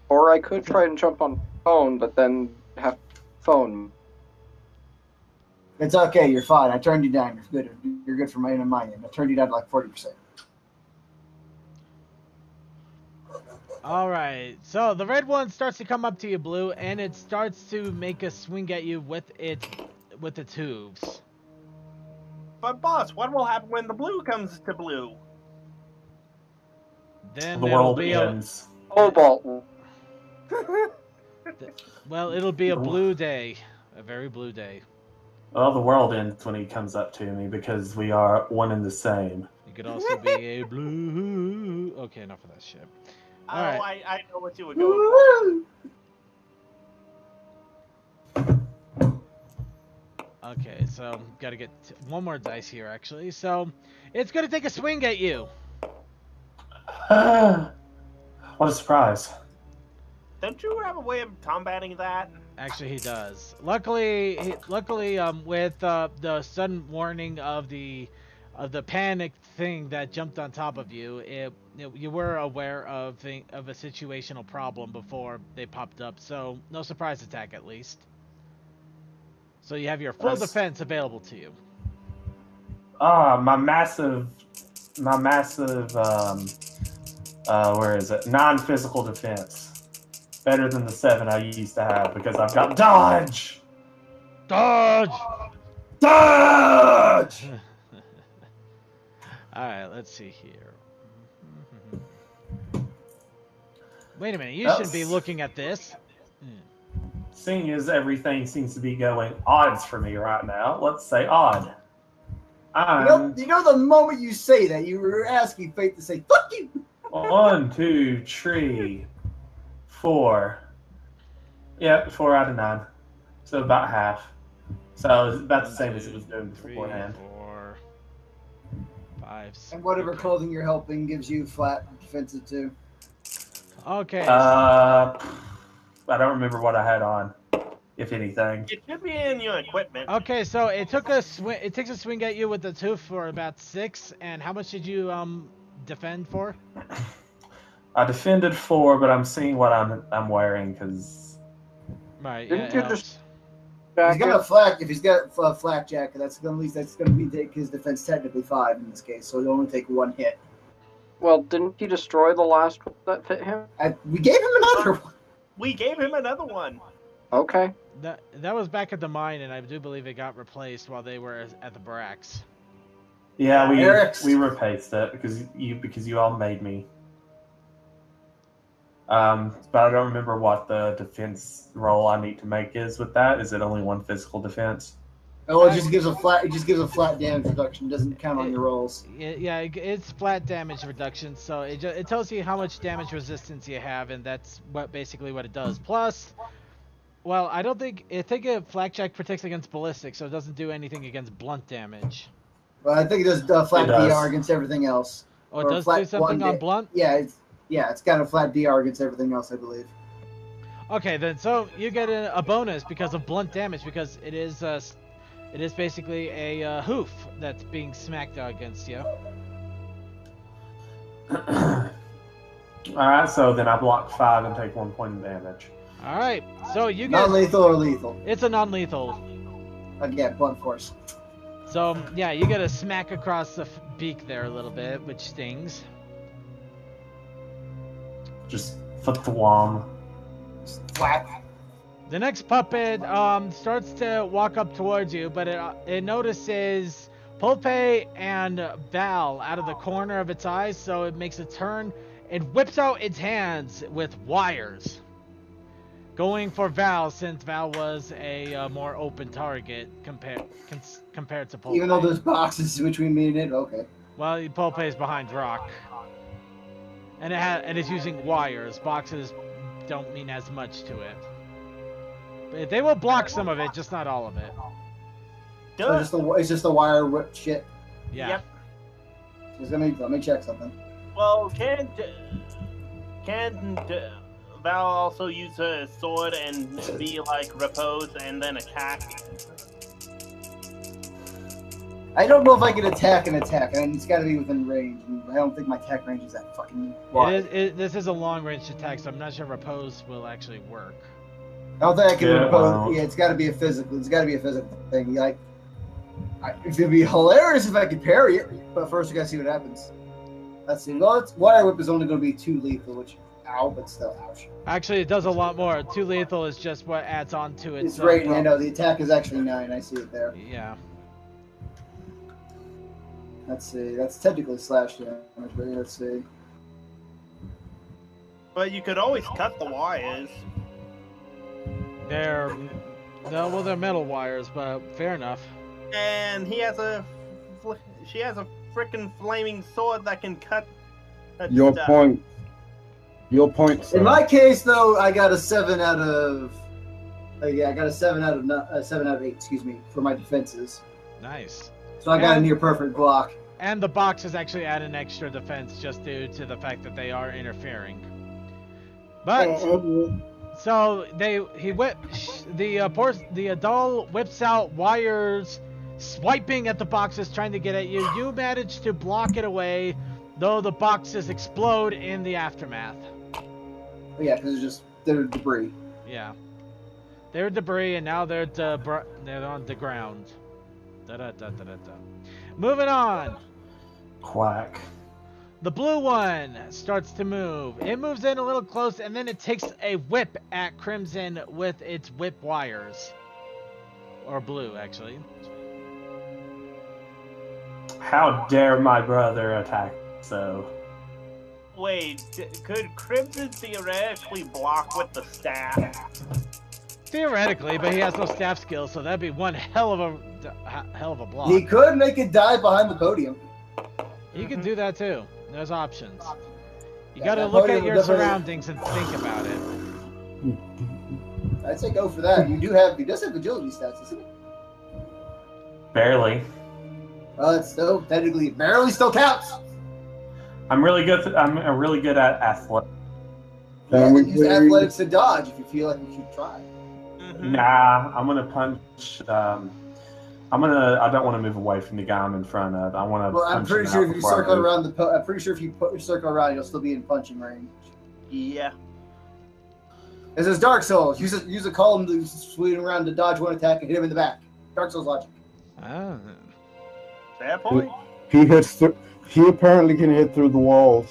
Or I could try and jump on phone, but then have phone. It's okay, you're fine. I turned you down. You're good. You're good for my end. I turned you down to like 40%. All right. So the red one starts to come up to you, Blue, and it starts to make a swing at you with the tubes. But boss, what will happen when the blue comes to blue? Then The it'll world be ends. Cobalt. it'll be a blue day, a very blue day. Well, the world ends when he comes up to me because we are one and the same. You could also be a blue. Okay, enough of that shit. Oh, Alright. I know what you were going for. Okay, so gotta get one more dice here, actually. So, it's gonna take a swing at you. What a surprise. Don't you have a way of combating that? Actually, he does. Luckily, with the sudden warning of the panic thing that jumped on top of you, you were aware of a situational problem before they popped up. So, no surprise attack, at least. So you have your full defense available to you. My massive, where is it? Non-physical defense. Better than the 7 I used to have because I've got dodge! Dodge! Dodge! Alright, let's see here. Wait a minute, you shouldn't be looking at this. Seeing as everything seems to be going odds for me right now, let's say odd. You know the moment you say that, you were asking fate to say, fuck you! 1, 2, 3, 4. Yeah, 4 out of 9. So about half. So it's about the same as it was doing beforehand. 4, 5, 6. And whatever clothing you're helping gives you flat defensive too. Okay. I don't remember what I had on, if anything. It should be in your equipment. Okay, so it takes a swing at you with the 2 for about 6. And how much did you defend for? I defended 4, but I'm seeing what I'm wearing because. Right. Didn't Yeah, you just If he's got a flak, if he's got a flak jacket, that's gonna be take his defense technically 5 in this case, so he'll only take 1 hit. Well, didn't he destroy the last one that fit him? We gave him another one. We gave him another one. Okay. That was back at the mine, and I do believe it got replaced while they were at the barracks. Yeah, Eric's. we replaced it because you all made me. But I don't remember what the defense roll I need to make is with that. Is it only 1 physical defense? Oh, it just gives a flat damage reduction. It doesn't count on your rolls. Yeah, it's flat damage reduction, so it tells you how much damage resistance you have, and that's basically what it does. Plus, well, I think a flakjack protects against ballistic, so it doesn't do anything against blunt damage. Well, I think it does flat DR against everything else. Oh, it does do something on blunt? Yeah, it's got a flat DR against everything else, I believe. Okay, then so you get a bonus because of blunt damage, because it is basically a hoof that's being smacked against you. Alright, so then I block 5 and take 1 point of damage. Alright, so you get... Non-lethal or lethal? It's a non-lethal. Again, blunt force. So, yeah, you get a smack across the beak there a little bit, which stings. Just flip the wom. Flat. The next puppet starts to walk up towards you, but it notices Pulpe and Val out of the corner of its eyes, so it makes a turn and whips out its hands with wires. Going for Val, since Val was a more open target compared to Pulpe. Even though there's boxes between me and it, okay. Well, Pulpe is behind rock. And it's using wires. Boxes don't mean as much to it. But they will block some of it, just not all of it. It's just the wire whip shit. Yeah. Yep. Let me check something. Well, can Val also use a sword and be like repose and then attack? I don't know if I can attack and it's got to be within range. And I don't think my attack range is that fucking wide. This is a long-range attack, so I'm not sure repose will actually work. I don't think I can repose. Well. Yeah, it's got to be a physical. It's got to be a physical thing. Like, it's gonna be hilarious if I could parry it, but first we gotta see what happens. Let's see. Well, wire whip is only gonna be 2 lethal, which ow, but still ouch. Actually, it does a lot more. 2 lethal is just what adds on to it. It's right. I know the attack is actually 9. I see it there. Yeah. Let's see. That's technically slash damage, but let's see. But you could always cut the wires. They're metal wires, but fair enough. And she has a freaking flaming sword that can cut. Your stuff. point. Your point, sir. In my case, though, I got a 7 out of. Yeah, I got a 7 out of 8. Excuse me, for my defenses. Nice. So I got a And- near perfect block. And the boxes actually add an extra defense just due to the fact that they are interfering. But so the doll whips out wires, swiping at the boxes, trying to get at you. You manage to block it away, though the boxes explode in the aftermath. Yeah, because they're debris. Yeah, they're debris, and now they're on the ground. Moving on. Quack. The blue one starts to move. It moves in a little close, and then it takes a whip at Crimson with its whip wires. Or blue, actually. How dare my brother attack so? Wait, could Crimson theoretically block with the staff? Theoretically, but he has no staff skills, so that'd be one hell of a block. He could make it dive behind the podium. He can do that too. There's options. You Yeah, gotta that look podium at would your definitely- surroundings and think about it. I'd say go for that. He does have agility stats, doesn't he? Barely. Well, it's still technically barely still counts. I'm really good. I'm really good at athletics. Yeah, Can we use please- athletics to dodge if you feel like you should try. Mhm. Nah, I'm gonna punch. I don't want to move away from the guy I'm in front of. I want to. Well, I'm pretty sure if you circle around I'm pretty sure if you circle around, you'll still be in punching range. Yeah. This is Dark Souls. Use a column to swing around to dodge one attack and hit him in the back. Dark Souls logic. Ah. Fair point. He apparently can hit through the walls.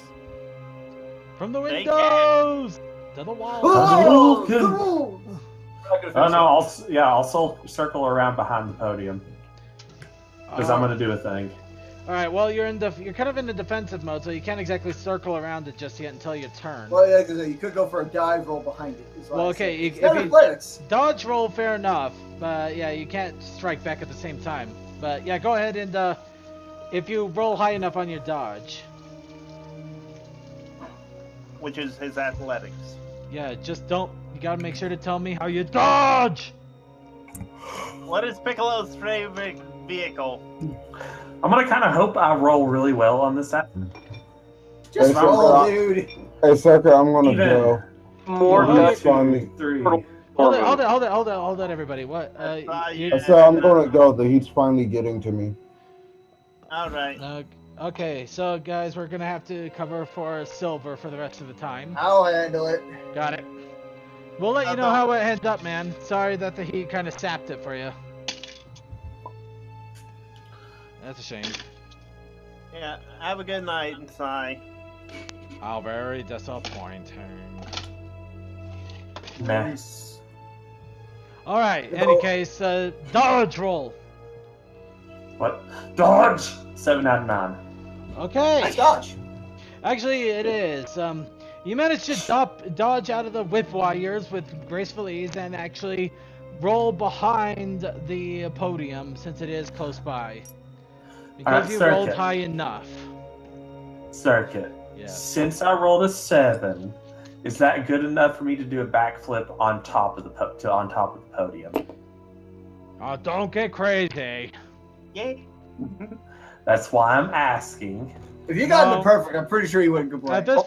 From the They windows to the wall. Oh, good. no! Oh no! I'll circle around behind the podium because I'm gonna do a thing. All right. Well, you're kind of in the defensive mode, so you can't exactly circle around it just yet until your turn. Well, yeah, because you could go for a dive roll behind it. is what Well, I okay, said. if It's not you- athletics. Dodge roll, fair enough, but yeah, you can't strike back at the same time. But yeah, go ahead and if you roll high enough on your dodge, Which is his athletics. yeah, just don't. You gotta make sure to tell me how you dodge. What is Piccolo's favorite vehicle? I'm gonna kind of hope I roll really well on this app. Just Hey, roll, so- dude. Hey, Sucker, I'm gonna Even- go. More Well, death. that's finally. 3. Hold it, everybody. What? Yeah. So I'm gonna go. That he's finally getting to me. All right. Okay, so guys, we're gonna have to cover for silver for the rest of the time. I'll handle it. Got it. We'll let you know how it ends up, man. Sorry that the heat kind of sapped it for you. That's a shame. Yeah. Have a good night, Sai. How very disappointing. Meh. All right. Any case, dodge roll. What? Dodge. 7 out of 9. Okay. Nice dodge. Actually, it is. You managed to dodge out of the whip wires with graceful ease and actually roll behind the podium since it is close by. Because Alright, you circuit. rolled high enough. Circuit. Yeah. Since I rolled a 7, is that good enough for me to do a backflip on top of the podium? Oh, don't get crazy. Yay. That's why I'm asking. If you got No. into perfect, I'm pretty sure you wouldn't complain. At this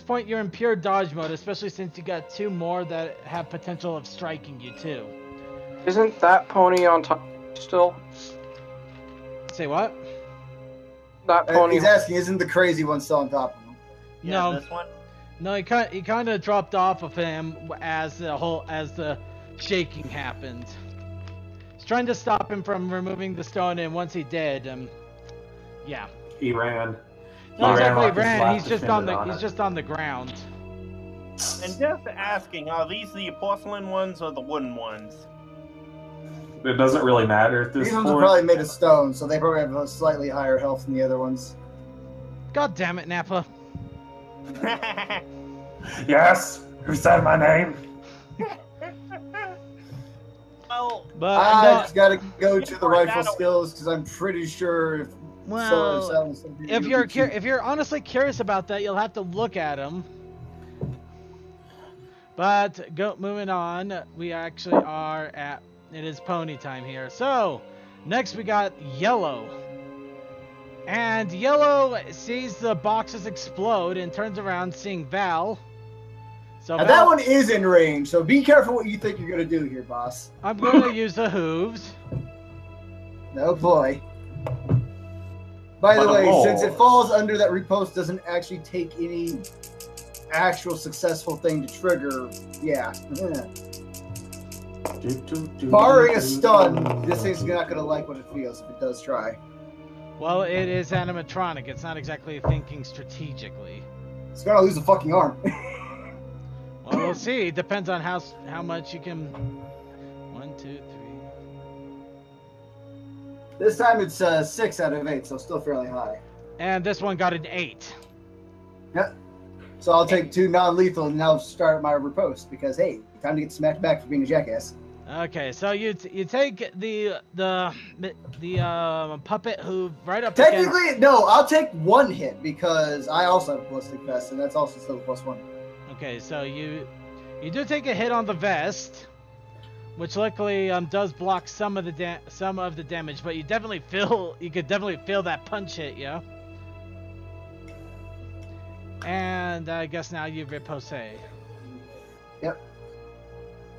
point you're in pure dodge mode, especially since you got 2 more that have potential of striking you too. Isn't that pony on top still? Say what? That pony. He's asking, isn't the crazy one still on top of him? Yeah, No. This one. No, he kind of dropped off of him as the shaking happened. He's trying to stop him from removing the stone, and once he did, yeah. He ran. Not He exactly like his ran. last He's just on defendant the it. just on the ground. And just asking, are these the porcelain ones or the wooden ones? It doesn't really matter at this These ones are point. probably made of stone, so they probably have a slightly higher health than the other ones. God damn it, Nappa. Yes. Who said my name? Well, But I no, just gotta go to the Before rifle that- skills because I'm pretty sure if Well, something if you you're can- if you're honestly curious about that, you'll have to look at them. But moving on, we actually are at it is pony time here. So next we got Yellow, and Yellow sees the boxes explode and turns around, seeing Val. So Now, Val, that one is in range, so be careful what you think you're gonna do here, boss. I'm going to use the hooves. Oh boy. By the But way, roll. since it falls under that repost doesn't actually take any actual successful thing to trigger, yeah. Barring a stun, this thing's not gonna like what it feels if it does try. Well, it is animatronic. It's not exactly thinking strategically. It's gonna lose a fucking arm. Well, we'll see. Depends on how much you can. 1, 2, 3. This time it's 6 out of 8, so still fairly high. And this one got an 8. Yep. So I'll take 2 non-lethal and now start my riposte because hey, time to get smacked back for being a jackass. Okay, so you take the puppet who right up Technically, no, I'll take 1 hit because I also have ballistic vest, and that's also still +1. Okay, so you do take a hit on the vest, which luckily does block some of the damage, but you could definitely feel that punch hit, yeah. And I guess now you repose. Yep.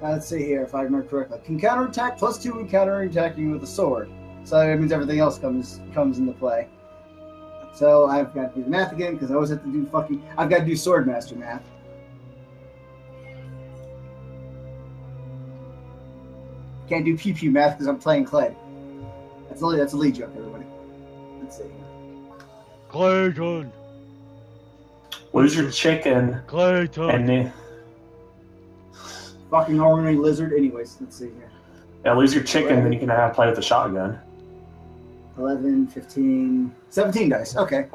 Let's see here if I remember correctly. Can counterattack +2 when counterattacking with a sword. So that means everything else comes into play. So I've got to do math again because I always have to do I've got to do Swordmaster math. Can't do pew math because I'm playing Clegg. That's a lead joke, everybody. Let's see. Clayton. Lose your chicken. Clayton. And then, Fucking ornery lizard. Anyways, let's see here. yeah, lose your chicken, then you can have play with the shotgun. 11, 15, 17 dice. Okay.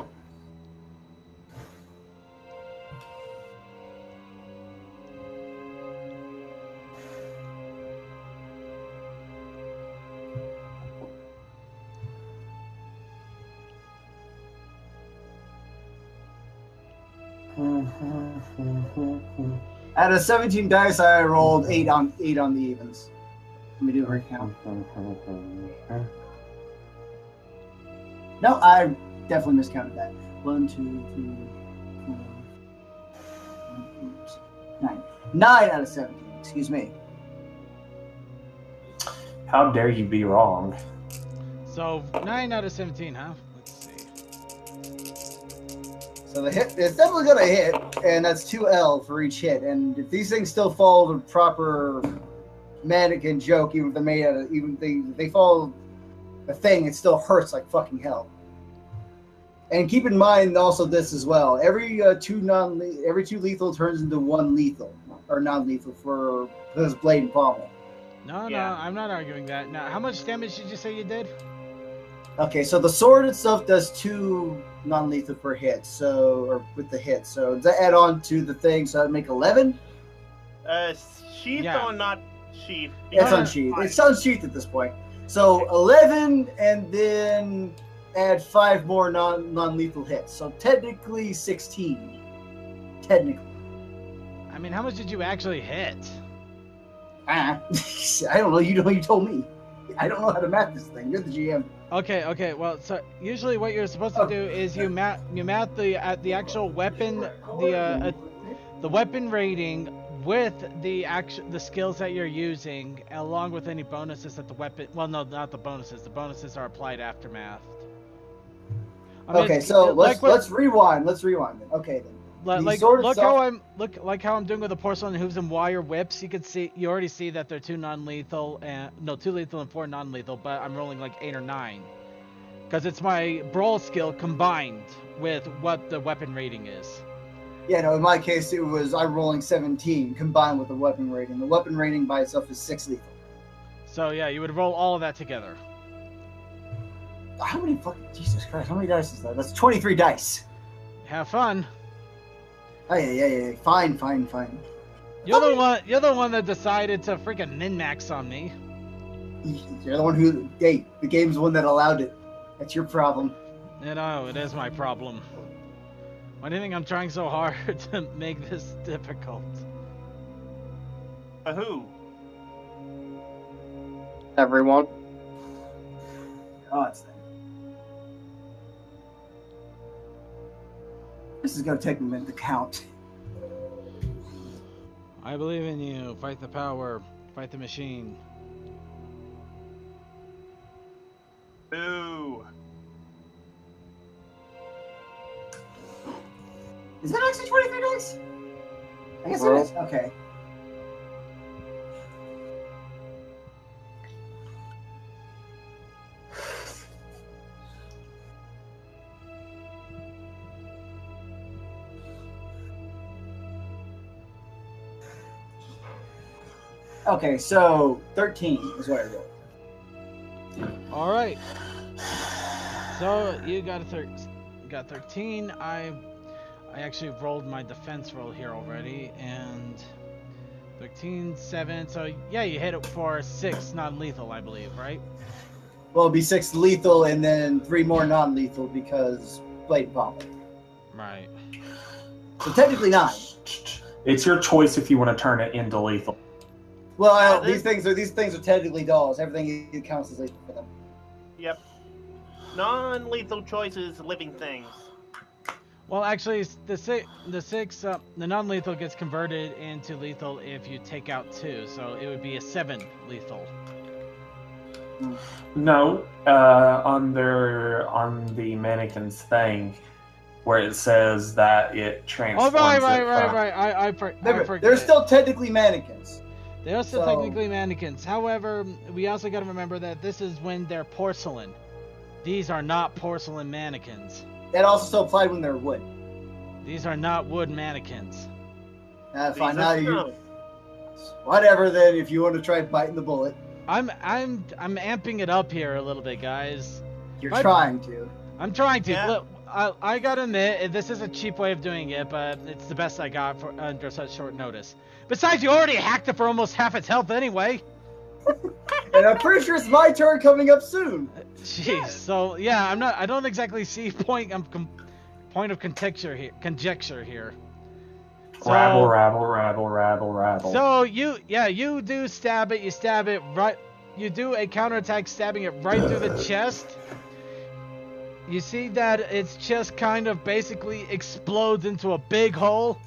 Out of 17 dice, I rolled 8 on the evens. Let me do a recount. No, I definitely miscounted that. 1, 2, 3, 4, 5, 6, 9. 9 out of 17. Excuse me. How dare you be wrong? So 9 out of 17, huh? Let's see. So the hit, it's definitely gonna hit, and that's 2L for each hit. And if these things still follow the proper mannequin joke, even if they're made out of, if they follow the thing, it still hurts like fucking hell. And keep in mind also this as well: every two lethal turns into 1 lethal or non-lethal for this blade and pommel. No, Yeah. I'm not arguing that. Now, how much damage did you say you did? Okay, so the sword itself does 2 non-lethal per hit, or with the hit. So does that add on to the thing? So that'd make 11. Sheath Yeah. or not sheath? Yeah, it's no, unsheathed. It's unsheathed at this point. So 11, and then add 5 more non-lethal hits. So technically 16. Technically. I mean, how much did you actually hit? I don't know. You told me. I don't know how to math this thing. You're the GM. Okay. Well, so usually what you're supposed to do is you math the actual weapon, the weapon rating with the skills that you're using, along with any bonuses that the weapon. Well, no, not the bonuses. The bonuses are applied after math. I mean, Okay, so like let's rewind. Let's rewind then. Okay then. Like sword look itself- how I'm doing with the porcelain hooves and wire whips. You already see that they're 2 non-lethal and 2 lethal and 4 non-lethal, but I'm rolling like 8 or 9 because it's my brawl skill combined with what the weapon rating is. Yeah, no. In my case, I'm rolling 17 combined with the weapon rating. The weapon rating by itself is 6 lethal. So yeah, you would roll all of that together. How many fucking Jesus Christ? How many dice is that? That's 23 dice. Have fun. Oh yeah. Fine. You're the one that decided to freaking min-max on me. You're the one who. Hey, the game's the one that allowed it. That's your problem. You know, it is my problem. Why do you think I'm trying so hard to make this difficult? Who? Everyone. God's thing. This is gonna take a minute to count. I believe in you. Fight the power. Fight the machine. Boo. Is that actually 23 dice? I guess Well. it is. Okay. Okay, so 13 is what I rolled. All right. So you got got 13. I actually rolled my defense roll here already, and 13, 7. So yeah, you hit it for 6 non-lethal, I believe, right? Well, it'd be 6 lethal and then 3 more non-lethal because blade pomp. Right. So technically 9. It's your choice if you want to turn it into lethal. Well, these things are technically dolls. Everything counts as lethal for them. Yep. Non-lethal choices, living things. Well, actually, the non-lethal gets converted into lethal if you take out 2, so it would be a 7 lethal. No, on the mannequin's thing, where it says that it transforms. Oh, right. I forget. They're still technically mannequins. They are still technically mannequins. However, we also got to remember that this is when they're porcelain. These are not porcelain mannequins. That also still applied when they're wood. These are not wood mannequins. Fine. Now you. Whatever then. If you want to try biting the bullet. I'm amping it up here a little bit, guys. You're trying to. I'm trying to. Yeah. Look, I gotta admit, this is a cheap way of doing it, but it's the best I got for under such short notice. Besides, you already hacked it for almost half its health anyway. And I'm pretty sure it's my turn coming up soon. Jeez. So yeah, I don't exactly see point of conjecture here. So, rabble. So you do stab it. You stab it right. You do a counterattack, stabbing it right through the chest. You see that its chest kind of basically explodes into a big hole,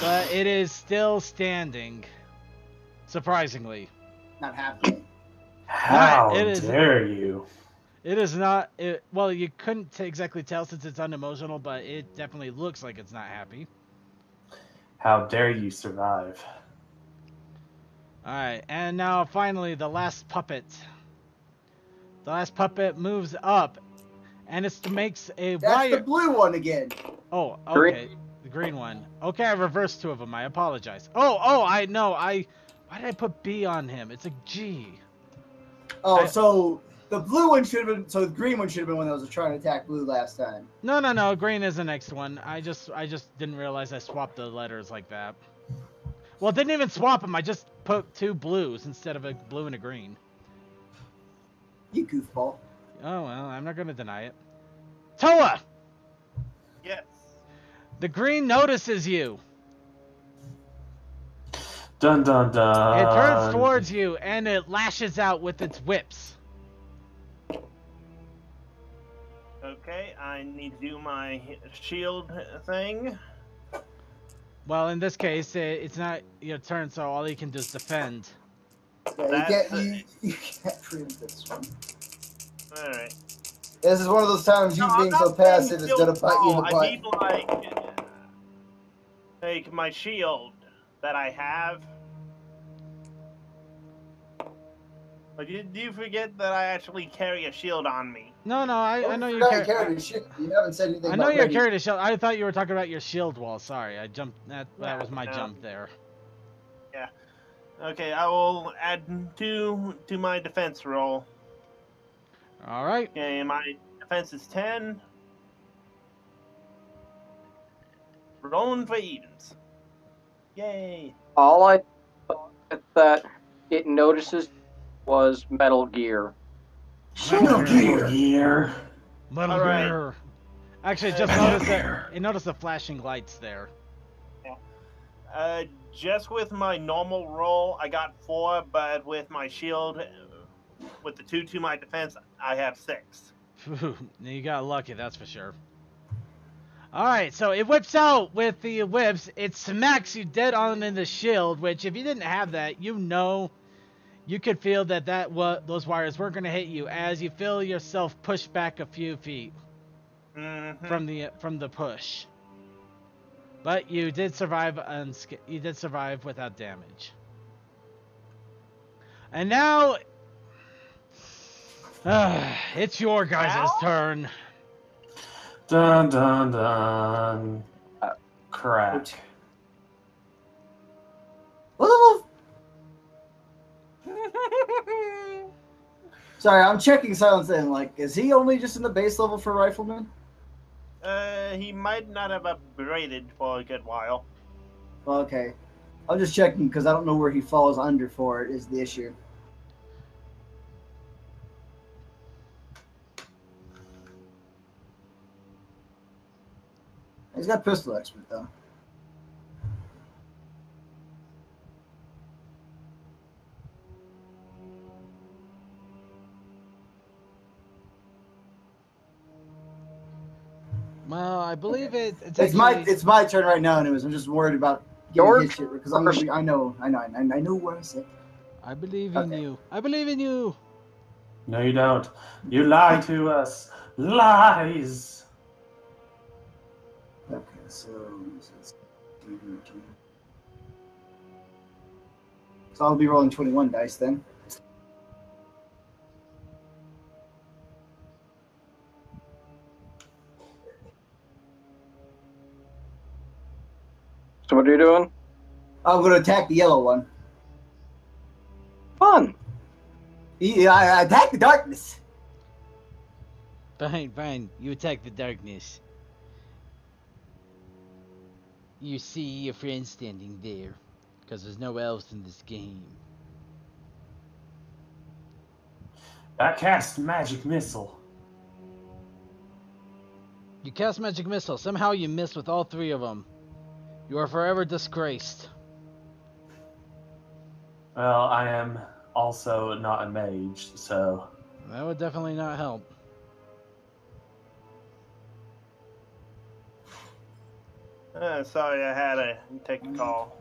but it is still standing. Surprisingly. Not happy. How dare you? It is not. Well, you couldn't exactly tell since it's unemotional, but it definitely looks like it's not happy. How dare you survive? Alright, and now finally the last puppet. The last puppet moves up, and it makes a That's the blue one again. Oh, okay. The green one. Okay, I reversed 2 of them. I apologize. I know. Why did I put B on him? It's a G. Oh, so the blue one should have been. So the green one should have been when I was trying to attack blue last time. No. Green is the next one. I just didn't realize I swapped the letters like that. Well, didn't even swap them. I just put 2 blues instead of a blue and a green. You goofball. Oh well, I'm not gonna deny it. Toa! Yes. The green notices you. Dun dun dun. It turns towards you and it lashes out with its whips. Okay, I need to do my shield thing. Well, in this case, it's not your turn, so all you can do is defend. Yeah, you can't preempt this one. Alright. This is one of those times you being so passive is gonna bite you in the butt. I need like my shield that I have. But do you forget that I actually carry a shield on me? No, I know you carry a shield. You haven't said anything. I know you carried a shield. I thought you were talking about your shield wall. Sorry, I jumped. That was my jump there. Yeah. Okay, I will add 2 to my defense roll. All right. Okay, my defense is 10. Rolling for evens. Yay. All I thought that it notices was Metal Gear. Metal Gear. Metal All right. Gear. Actually, just notice that. You notice the flashing lights there. Just with my normal roll, I got 4, but with my shield, with the 2 to my defense, I have 6. You got lucky, that's for sure. Alright, so it whips out with the whips. It smacks you dead on in the shield, which if you didn't have that, you know you could feel that those wires weren't going to hit you as you feel yourself pushed back a few feet from the push. But you did survive without damage. And now it's your guys' turn. Dun dun dun. Crack. Sorry, I'm checking Silence in. Like, is he only just in the base level for Rifleman? He might not have upgraded for a good while. Okay. I'm just checking because I don't know where he falls under for it is the issue. He's got pistol expert though. Well, I believe it's my turn right now, anyways. I'm just worried about getting his shit because I know what I said. I believe in you. I believe in you. No, you don't. You lie to us. Lies. Okay, so I'll be rolling 21 dice then. So what are you doing? I'm going to attack the yellow one. Fun. Yeah, I attack the darkness. Fine. You attack the darkness. You see your friend standing there, because there's no elves in this game. I cast magic missile. You cast magic missile. Somehow you miss with all 3 of them. You are forever disgraced. Well, I am also not a mage, so... That would definitely not help. Sorry, I had to take a call.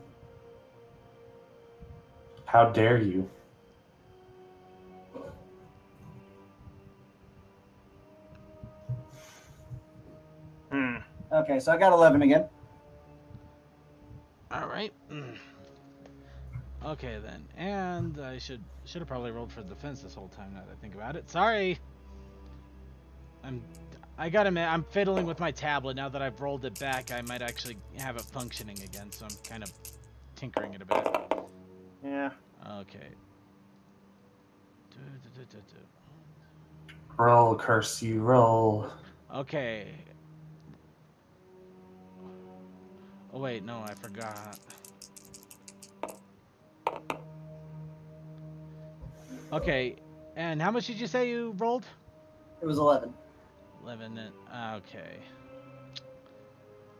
How dare you? Okay, so I got 11 again. Alright. Okay then. And I should have probably rolled for defense this whole time now that I think about it. Sorry! I gotta admit, I'm fiddling with my tablet. Now that I've rolled it back, I might actually have it functioning again, so I'm kind of tinkering it a bit. Yeah. Okay. Roll, curse you, roll. Okay. Oh wait, no, I forgot. Okay, and how much did you say you rolled? It was 11. 11, okay.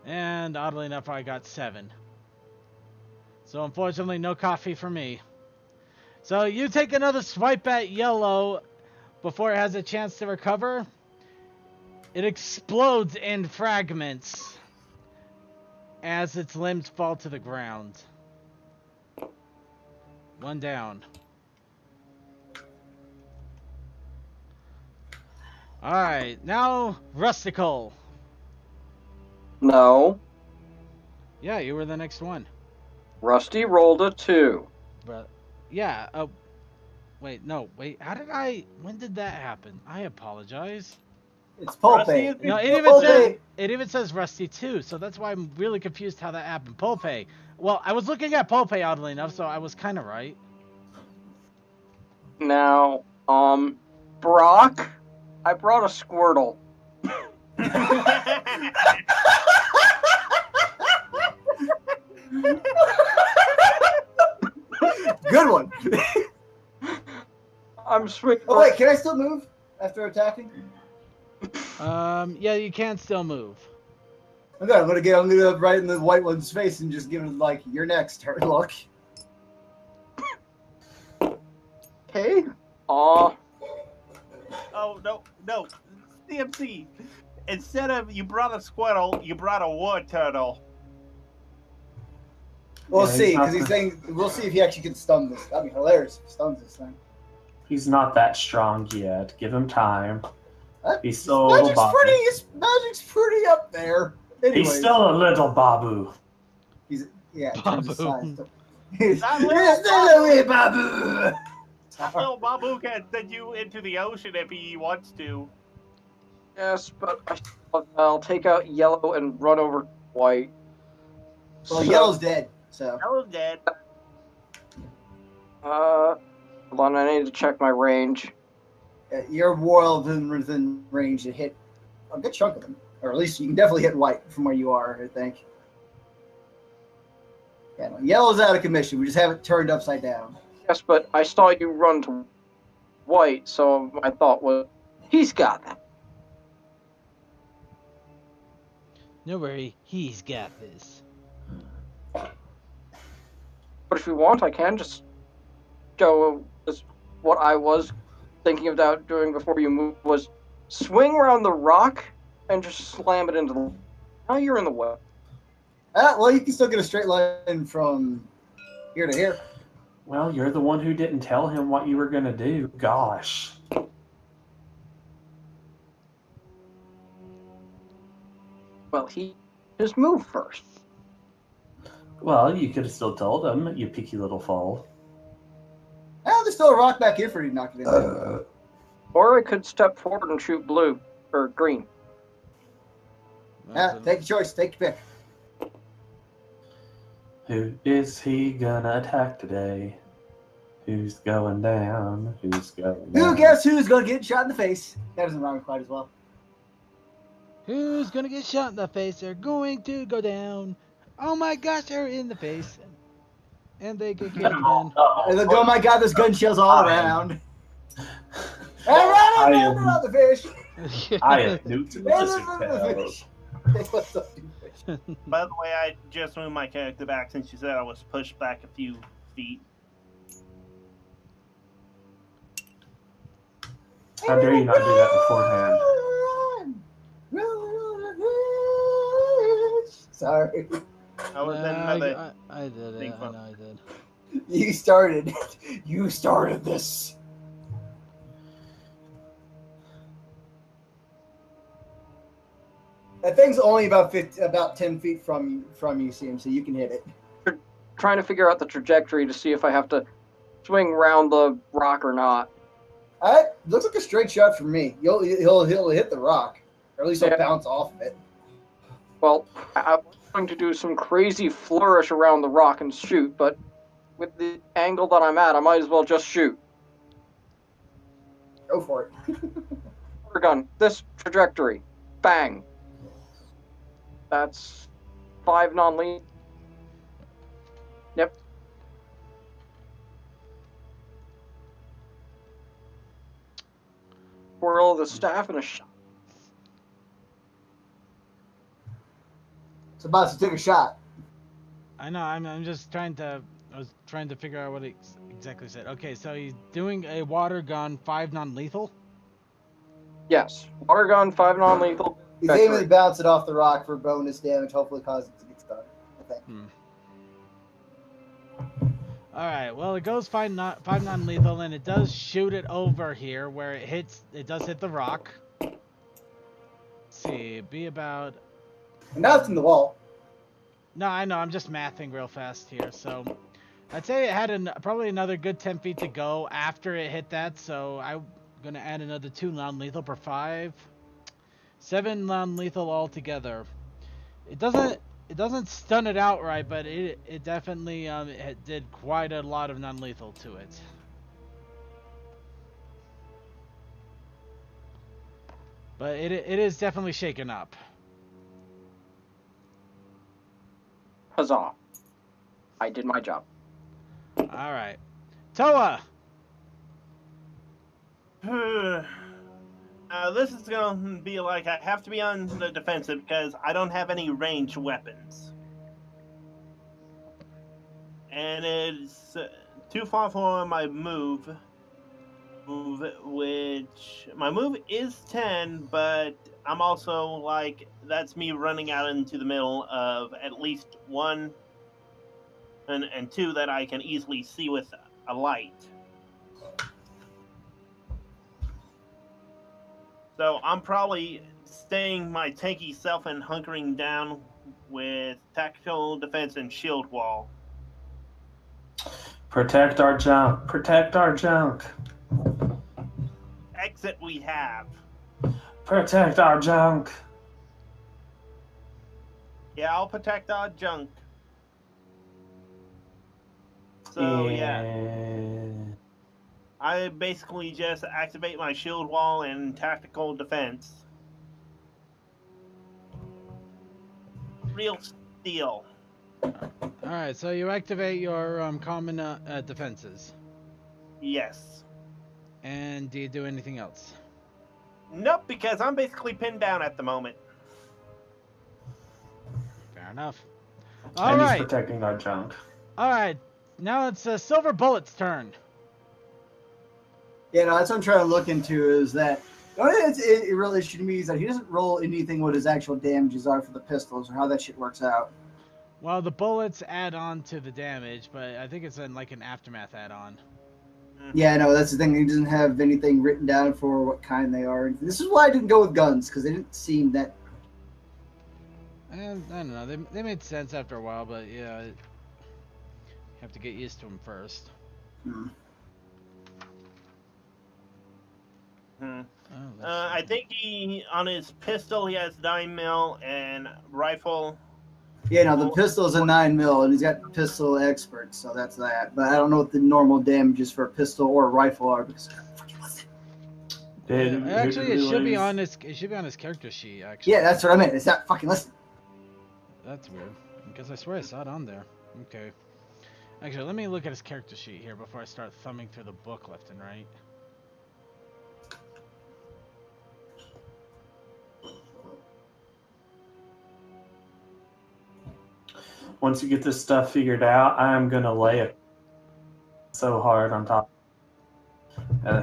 And oddly enough, I got 7. So unfortunately, no coffee for me. So you take another swipe at yellow before it has a chance to recover. It explodes in fragments as its limbs fall to the ground. 1 down. Alright, now Rustical. No. Yeah, you were the next one. Rusty rolled a 2. But yeah, wait, when did that happen? I apologize. It's Pulpe. No, it even says Rusty too, so that's why I'm really confused how that happened. Pulpe. Well, I was looking at Pulpe oddly enough, so I was kind of right. Now, Brock, I brought a Squirtle. Good one. I'm sweet. Oh wait, can I still move after attacking? Yeah, you can still move. Okay, I'm gonna get right in the white one's face and just give it like, "You're next, hard luck." Okay. Aw. Oh no, CMC. Instead of you brought a squirrel, you brought a war turtle. We'll Yeah, see, he's not because he's the- saying we'll see if he actually can stun this. That'd be hilarious if he stuns this thing. He's not that strong yet. Give him time. He's His still a little babu. his magic's pretty up there. Anyways, He's still a little babu. in terms of size. Babu. He's That still little a wee babu. That little Babu can send you into the ocean if he wants to. Yes, but I'll take out yellow and run over white. Well, yellow's dead, so. That was dead. Hold on, I need to check my range. You're well within range to hit a good chunk of them. Or at least you can definitely hit white from where you are, I think. Yeah, no, yellow's out of commission. We just have it turned upside down. Yes, but I saw you run to white, so my thought was, he's got that. No worry, he's got this. But if you want, I can just go as what I was thinking about doing before you moved was swing around the rock and just slam it into the... Now you're in the way. Well, you can still get a straight line from here to here. Well, you're the one who didn't tell him what you were going to do. Gosh. Well, he just moved first. Well, you could have still told him, you picky little fool. There's still a rock back here for you to knock it in. Or I could step forward and shoot blue or green. Take your choice. Take your pick. Who is he gonna attack today? Who's going down? Who's going down? Guess who's gonna get shot in the face? That doesn't rhyme quite as well. Who's gonna get shot in the face? They're going to go down. Oh my gosh, they're in the face. And they get killed again. And they'll go, "Oh my god, there's gun shells all around." Hey, run out the fish! I am new to Run lizard out the tails. fish! What's up, you fish? By the way, I just moved my character back since you said I was pushed back a few feet. How dare you not do that beforehand? Sorry. I was in another. I did it. Big I fun. know I did. You started. You started this. That thing's only about 10 feet from you, CMC. You can hit it. Trying to figure out the trajectory to see if I have to swing around the rock or not. Looks like a straight shot for me. He'll hit the rock, or at least he'll bounce off of it. Well, I was going to do some crazy flourish around the rock and shoot, but with the angle that I'm at, I might as well just shoot. Go for it. Water gun, this trajectory. Bang. That's 5 non-lethal. Yep. Whirl the staff and a shot. So, boss, you took a shot. I know. I'm just trying to. I was trying to figure out what it exactly said. Okay, so he's doing a water gun, 5 non-lethal. Yes. Water gun, 5 non-lethal. He's aiming to bounce it off the rock for bonus damage, hopefully cause it to get stunned. I think. All right. Well, it goes 5 non-lethal, and it does shoot it over here where it hits. It does hit the rock. Let's see, be about. And now it's in the wall. No, I know. I'm just mathing real fast here. So, I'd say it had probably another good 10 feet to go after it hit that. So I'm gonna add another 2 non-lethal per 5. 7 non-lethal altogether. It doesn't stun it outright, but it definitely it did quite a lot of non-lethal to it. But it is definitely shaken up. Huzzah. I did my job. All right, Toa. This is gonna be like I have to be on the defensive because I don't have any ranged weapons. And it's too far for my move, which my move is 10, but I'm also like, that's me running out into the middle of at least 1 and 2 that I can easily see with a light. So I'm probably staying my tanky self and hunkering down with tactical defense and shield wall. Protect our junk. Protect our junk. Exit we have. Protect our junk. Yeah, I'll protect our junk. So yeah. I basically just activate my shield wall and tactical defense. Real steel. Alright, so you activate your common defenses. Yes. And do you do anything else? Nope, because I'm basically pinned down at the moment. Fair enough. And Alright. he's protecting our junk. Alright, now it's Silver Bullet's turn. Yeah, no, that's what I'm trying to look into is that the only thing that's a real issue to me is that he doesn't roll anything what his actual damages are for the pistols or how that shit works out. Well, the bullets add on to the damage, but I think it's like an aftermath add-on. Yeah, no, that's the thing. He doesn't have anything written down for what kind they are. This is why I didn't go with guns, because they didn't seem that... And I don't know, they made sense after a while, but yeah, you have to get used to them first. I think he on his pistol he has 9mm and rifle. Yeah, no, the pistol's a 9mm, and he's got pistol expert, so that's that. But I don't know what the normal damages for a pistol or a rifle are because actually, it should be on his character sheet. Actually, yeah, that's what I meant. It's not fucking listed. That's weird because I swear I saw it on there. Okay, actually, let me look at his character sheet here before I start thumbing through the book left and right. Once you get this stuff figured out, I'm gonna lay it so hard on top.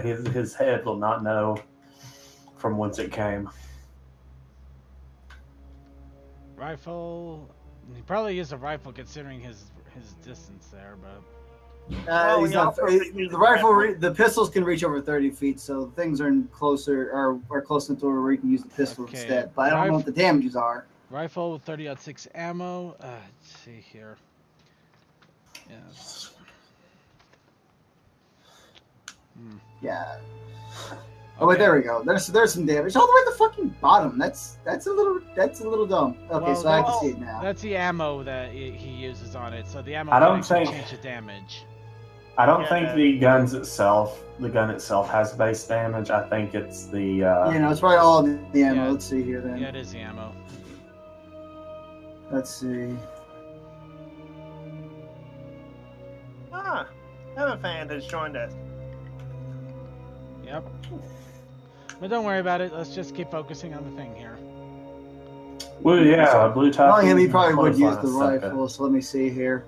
His head will not know from whence it came. Rifle. He probably used a rifle considering his distance there, but. The pistols can reach over 30 feet, so things are closer or close enough to where we can use the pistol instead. But I don't know what the damages are. Rifle with 30-06 ammo. Let's see here. Yeah. Yeah. Oh wait, there we go. There's some damage all the way at the fucking bottom. That's a little dumb. Okay, well, so I can see it now. That's the ammo that he uses on it. So the ammo can change the damage. I don't think the gun itself has base damage. I think it's the. Yeah, no, it's probably all the ammo. Yeah. Let's see here then. Yeah, it is the ammo. Let's see. Another fan has joined us. Yep. But don't worry about it. Let's just keep focusing on the thing here. Well, yeah, blue top. Knowing him, he probably would use the rifle. So let me see here.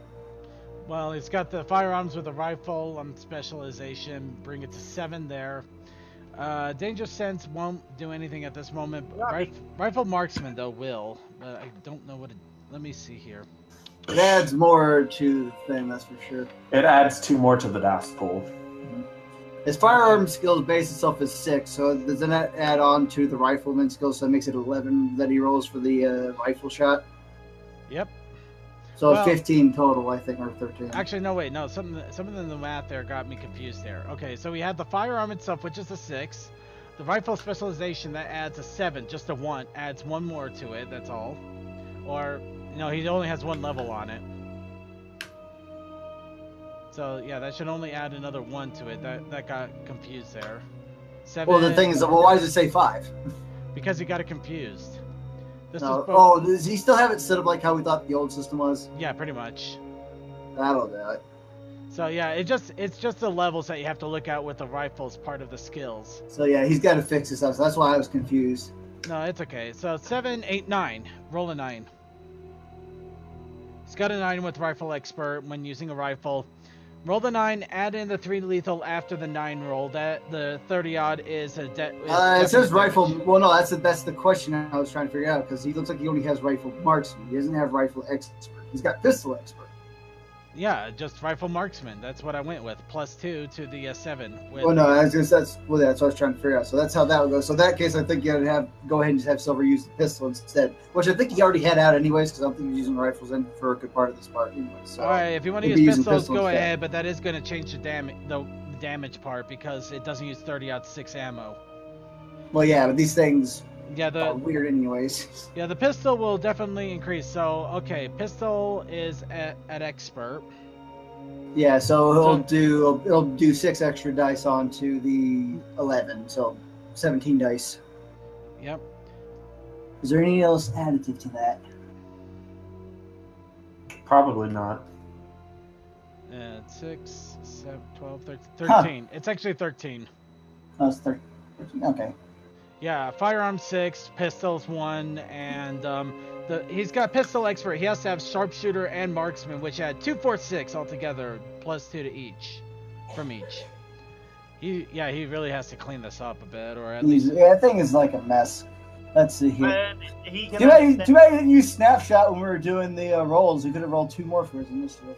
Well, he's got the firearms with a rifle on specialization. Bring it to 7 there. Danger sense won't do anything at this moment. Rifle marksman though will, but I don't know what it. Let me see here. It adds more to the thing, that's for sure. It adds 2 more to the dice pool. His firearm skills base itself is 6, so doesn't that add on to the rifleman skills? So it makes it 11 that he rolls for the rifle shot. Yep. So 15 total, I think, or 13. Actually, no, wait, no. Something in the math there got me confused there. Okay, so we had the firearm itself, which is a 6. The rifle specialization, that adds a 7, just a 1. Adds 1 more to it, that's all. Or, he only has 1 level on it. So, yeah, that should only add another 1 to it. That got confused there. 7. Well, the thing is, why does it say 5? Because he got it confused. Does he still have it set up like how we thought the old system was? Yeah, pretty much. That'll do it. So yeah, it's just the levels that you have to look at with the rifles part of the skills. So yeah, he's got to fix this up. So that's why I was confused. No, it's okay. So 7, 8, 9. Roll a 9. He's got a 9 with rifle expert when using a rifle. Roll the 9, add in the 3 lethal after the 9 roll. That the 30 odd is a it says rifle. Well, no, that's the question I was trying to figure out because he looks like he only has rifle marksman. He doesn't have rifle expert. He's got pistol expert. Yeah, just rifle marksman. That's what I went with. +2 to the 7. Well, no, that's what I was trying to figure out. So that's how that would go. So in that case, I think you gotta go ahead and just have Silver use the pistol instead, which I think he already had out anyways, because I don't think he's using rifles in for a good part of this part anyway. So all right, if you want to use pistols, go ahead, but that is going to change the damage part because it doesn't use 30-06 ammo. Well, yeah, but these things Yeah, are weird anyways. Yeah, the pistol will definitely increase. So, okay, pistol is at expert. Yeah, so it'll do 6 extra dice onto the 11, so 17 dice. Yep. Is there anything else additive to that? Probably not. 6, 7, 12, 13. Huh. It's actually 13. Oh, it's 13. Okay. Yeah, firearm 6, pistols 1, and he's got pistol expert. He has to have sharpshooter and marksman, which add 2, 4, 6 altogether, +2 to each, from each. He really has to clean this up a bit, or at least. Yeah, that thing is like a mess. Let's see here. Too bad he didn't use snapshot when we were doing the rolls. He could have rolled 2 more for his initiative.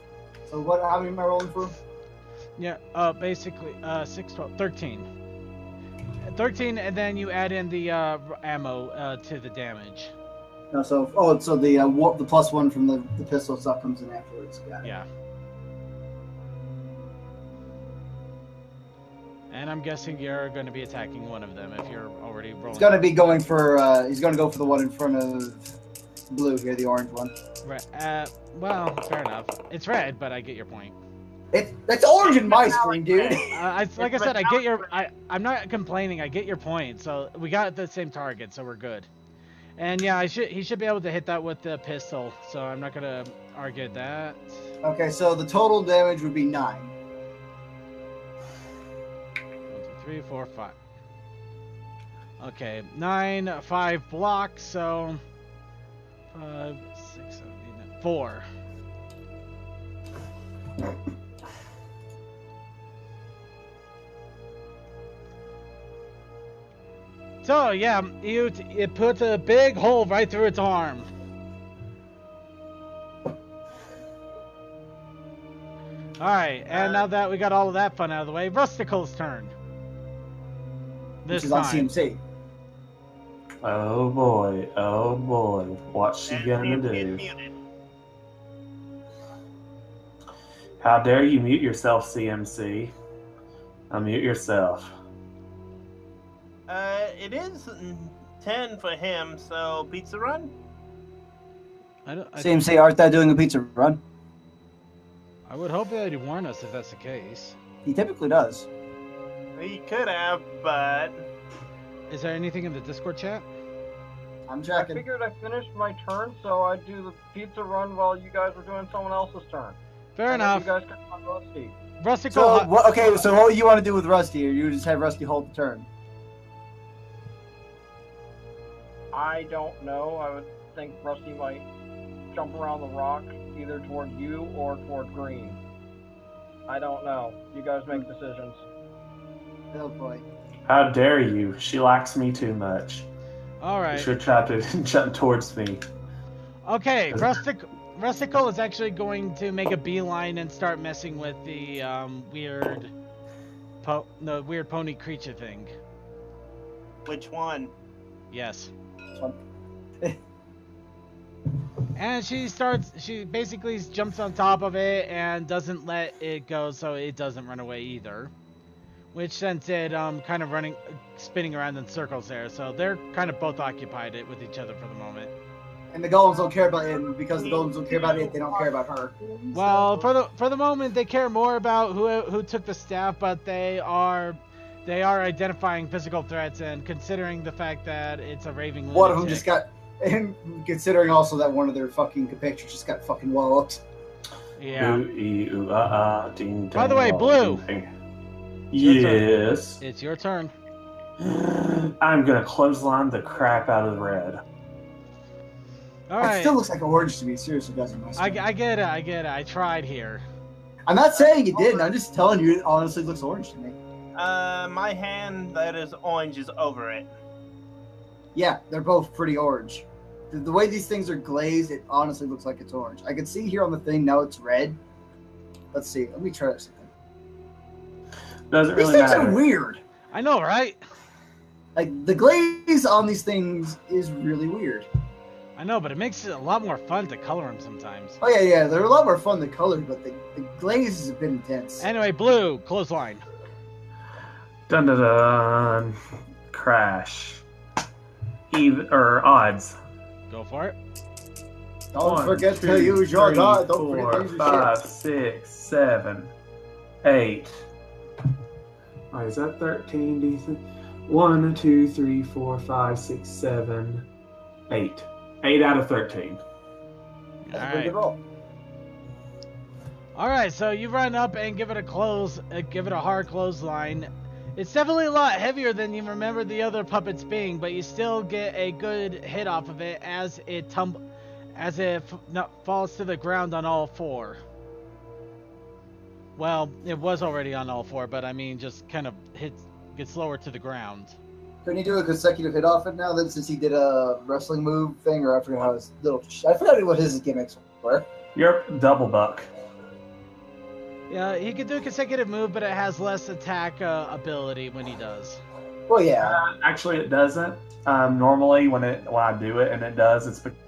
So what? How many am I rolling for? Yeah, basically 6, 12, 13. 13, and then you add in the ammo to the damage. No, so the +1 from the pistol stuff comes in afterwards. Got it. Yeah. And I'm guessing you're going to be attacking one of them if you're already rolling. He's going to be going for. He's going to go for the one in front of blue here, the orange one. Right. Well, fair enough. It's red, but I get your point. That's orange in my screen, dude. Like I said, I get your. I'm not complaining. I get your point. So we got the same target, so we're good. And yeah, he should be able to hit that with the pistol. So I'm not gonna argue that. Okay, so the total damage would be 9. 1, 2, 3, 4, 5. Okay, 9, 5 blocks. So 5, 6, 7, 8, 9, 4. So yeah, it puts a big hole right through its arm. Alright, and now that we got all of that fun out of the way, Rusticle's turn. This is on CMC. Oh boy, what's she gonna do? How dare you mute yourself, CMC? Unmute yourself. It is 10 for him, so pizza run? CMC, aren't they doing a pizza run? I would hope that he'd warn us if that's the case. He typically does. He could have, but... Is there anything in the Discord chat? I'm checking. I figured I finished my turn, so I'd do the pizza run while you guys were doing someone else's turn. Fair enough. You guys can on Rusty. Rusty, so what do you want to do with Rusty, or you just have Rusty hold the turn? I don't know. I would think Rusty might jump around the rock, either toward you or toward Green. I don't know. You guys make decisions. Oh boy. How dare you? She likes me too much. Alright. You should try to jump towards me. Okay, Rusticle is actually going to make a beeline and start messing with the weird pony creature thing. Which one? Yes. And she basically jumps on top of it and doesn't let it go so it doesn't run away either. Which sends it kind of spinning around in circles there. So they're kind of both occupied with each other for the moment. And the golems don't care about it, because the golems don't care about it, they don't care about her. Well, for the moment they care more about who took the staff, but they are identifying physical threats and considering the fact that it's a raving lunatic. One of them just got, and considering also that one of their fucking compatriots just got fucking walloped. Yeah. Ooh, ee, ooh, ding, By the dang, way, dong, Blue. ding, ding. Your turn. Yes. It's your turn. I'm gonna clothesline the crap out of the red. All It right. still looks like orange to me. Seriously, doesn't it? I get it. I tried here. I'm not saying it didn't. I'm just telling you, it honestly looks orange to me. My hand that is orange is over it. Yeah, they're both pretty orange. The way these things are glazed, it honestly looks like it's orange. I can see here on the thing now it's red. Let's see. Let me try this again. Doesn't These really things matter. are weird. I know, right? Like the glaze on these things is really weird. I know, but it makes it a lot more fun to color them sometimes. Oh yeah, they're a lot more fun to color, but the glaze is a bit intense. Anyway, Blue, clothesline. Dun dun dun. Crash. Even or odds. Go for it. Don't 1, forget 2, to use your 3, dot. Don't 4, forget to use your 5, shit. 6, 7, 8. Oh, is that 13 decent? 1, 2, 3, 4, 5, 6, 7, 8. 8 out of 13. That's a pretty good roll. All right, so you run up and give it a hard clothesline. It's definitely a lot heavier than you remember the other puppets being, but you still get a good hit off of it as it falls to the ground on all four. Well, it was already on all four, but I mean, just kind of gets lower to the ground. Couldn't he do a consecutive hit off it now? Then since he did a wrestling move thing, or I forgot how his little. I forgot what his gimmicks were. You're double buck. Yeah, he could do a consecutive move, but it has less attack ability when he does. Well, yeah. Actually, it doesn't. Normally, when I do it and it does, it's because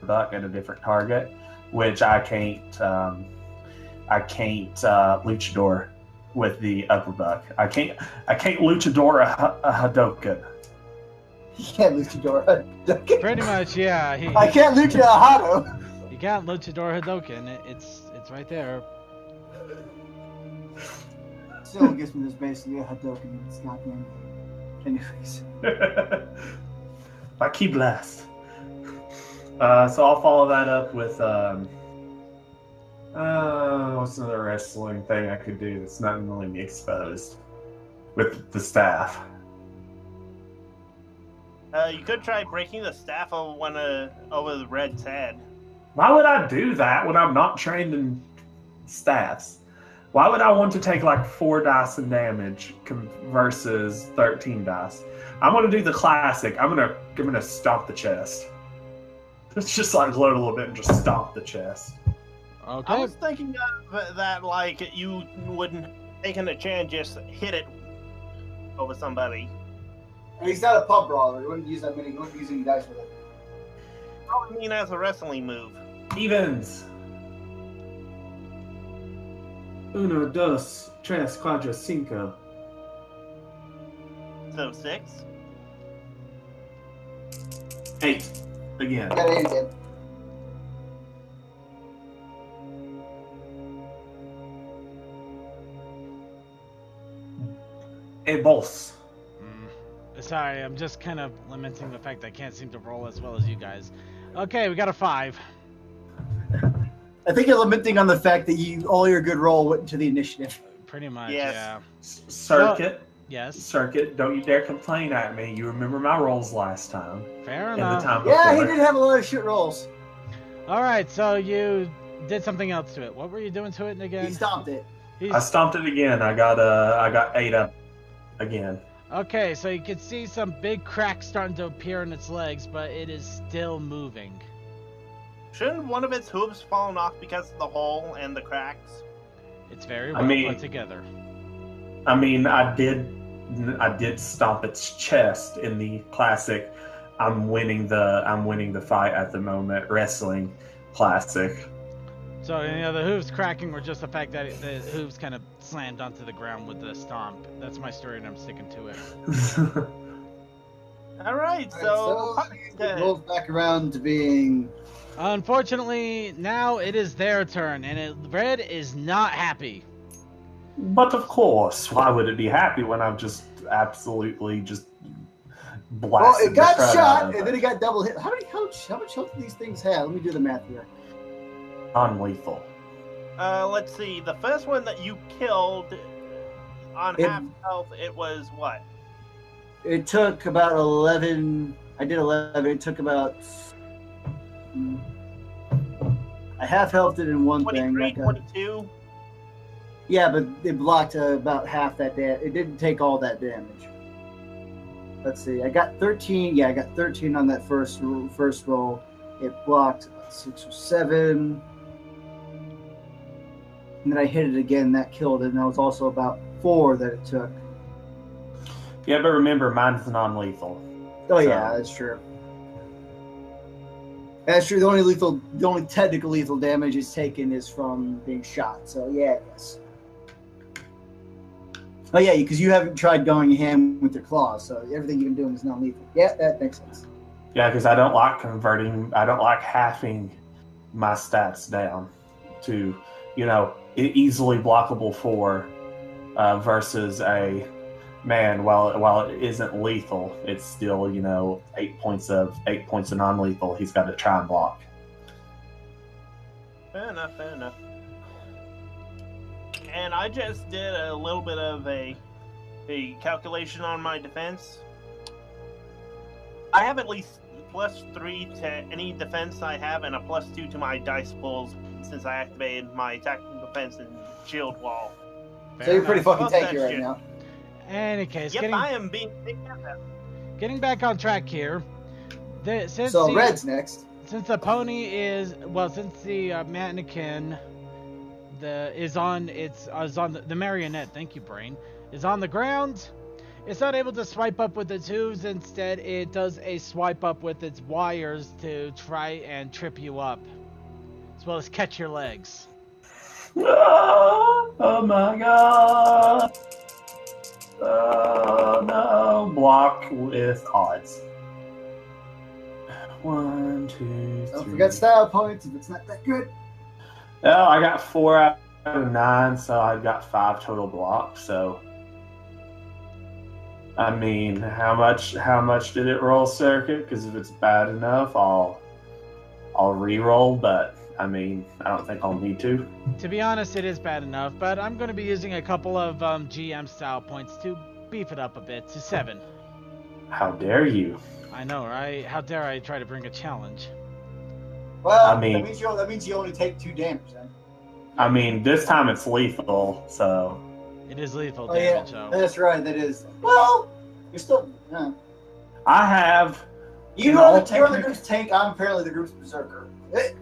buck at a different target, which I can't. I can't luchador with the upper buck. I can't luchador a Hadoken. You can't luchador a Hadoken. Pretty much, yeah. I can't luchador a Hado. You can't luchador Hadoken. It's right there. Still gives me this basically a Hadoken. It's goddamn. Anyways. My key blast. So I'll follow that up with what's another wrestling thing I could do that's not going to let me exposed with the staff. You could try breaking the staff over the red's head. Why would I do that when I'm not trained in staffs? Why would I want to take like 4 dice in damage versus 13 dice? I'm gonna do the classic. I'm gonna stomp the chest. It's just like load a little bit and just stomp the chest. Okay. I was thinking of that, like you wouldn't taking a chance, just hit it over somebody. And he's not a pub brawler. He wouldn't use that many. He wouldn't use any dice with it. I mean, as a wrestling move. Evens. Uno, dos, tres, cuatro, cinco. So 6. 8. Again. Got it again. A boss. Sorry, I'm just kind of lamenting the fact that I can't seem to roll as well as you guys. Okay, we got a 5. I think you're lamenting on the fact that all your good roll went into the initiative. Pretty much, Yes. yeah. Circuit. Yes. Circuit, don't you dare complain at me. You remember my rolls last time. Fair And the enough. time Yeah, he before. did have a lot of shit rolls. All right, so you did something else to it. What were you doing to it He again? stomped it. He's- I stomped it again. I got 8 up again. Okay, so you can see some big cracks starting to appear in its legs, but it is still moving. Shouldn't one of its hooves fallen off because of the hole and the cracks? It's very I well mean- put together. I mean, I did stomp its chest in the classic I'm winning the fight at the moment wrestling classic. So, the hooves cracking were just the fact that the hooves kind of slammed onto the ground with the stomp. That's my story, and I'm sticking to it. All right, so it rolls back around to being. Unfortunately, now it is their turn, and Red is not happy. But of course, why would it be happy when I've just absolutely just Well, blasted it got the crap out shot, of and it? then it got double hit. How much health do these things have? Let me do the math here. Non-lethal. Let's see. The first one that you killed on half health, it was what? It took about 11. I did 11. It took about. I half healthed it in one 23, thing. 22? Yeah, but it blocked about half that damage. It didn't take all that damage. Let's see. I got 13. Yeah, I got 13 on that first roll. It blocked 6 or 7. And then I hit it again. That killed it. And that was also about 4 that it took. Yeah, but remember, mine's non-lethal. Oh, yeah, that's true. That's true. The only technical lethal damage is taken is from being shot. So, yeah, I guess. Oh, yeah, because you haven't tried going ham with your claws, so everything you've been doing is non-lethal. Yeah, that makes sense. Yeah, because I don't like I don't like halving my stats down to, easily blockable 4 versus a, man, while it isn't lethal, it's still, 8 points of non-lethal. He's got to try and block. Fair enough. And I just did a little bit of a calculation on my defense. I have at least +3 to any defense I have, and a +2 to my dice pulls since I activated my tactical defense and shield wall. So you're pretty fucking Fuck that tanky right shit. now. Any case, Yep, I am being taken out of. getting back on track here. So Red's next. Since the pony is since the mannequin is on the marionette. Thank you, brain. Is on the ground. It's not able to swipe up with its hooves. Instead, it does a swipe up with its wires to try and trip you up, as well as catch your legs. Oh my god! Oh no! Block with odds. 1, 2, 3. Don't forget style points if it's not that good. Oh, I got 4 out of 9, so I've got 5 total blocks. So, I mean, how much did it roll, Circuit? Because if it's bad enough, I'll re-roll. But I mean, I don't think I'll need to. To be honest, it is bad enough, but I'm going to be using a couple of GM style points to beef it up a bit to 7. How dare you? I know, right? How dare I try to bring a challenge? Well, I mean- that means you only take 2 damage then. I mean, this time it's lethal, so It is lethal Oh yeah, damage, so. that's right. That is. Well, you're still. I have. You're the group's tank. I'm apparently the group's berserker. Okay.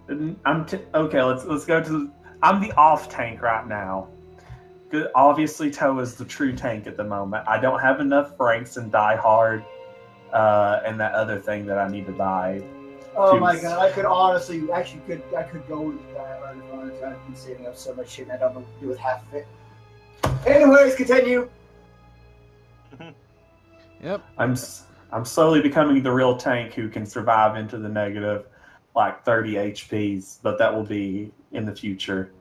Let's go to. I'm the off tank right now. Good. Obviously, Toe is the true tank at the moment. I don't have enough ranks in Die Hard, and that other thing that I need to buy. Oh my god! I could honestly, I could go with that. I've been saving up so much shit, and I don't know what to do with half of it. Anyways, continue. Yep. I'm slowly becoming the real tank who can survive into the negative, like 30 HPs, but that will be in the future.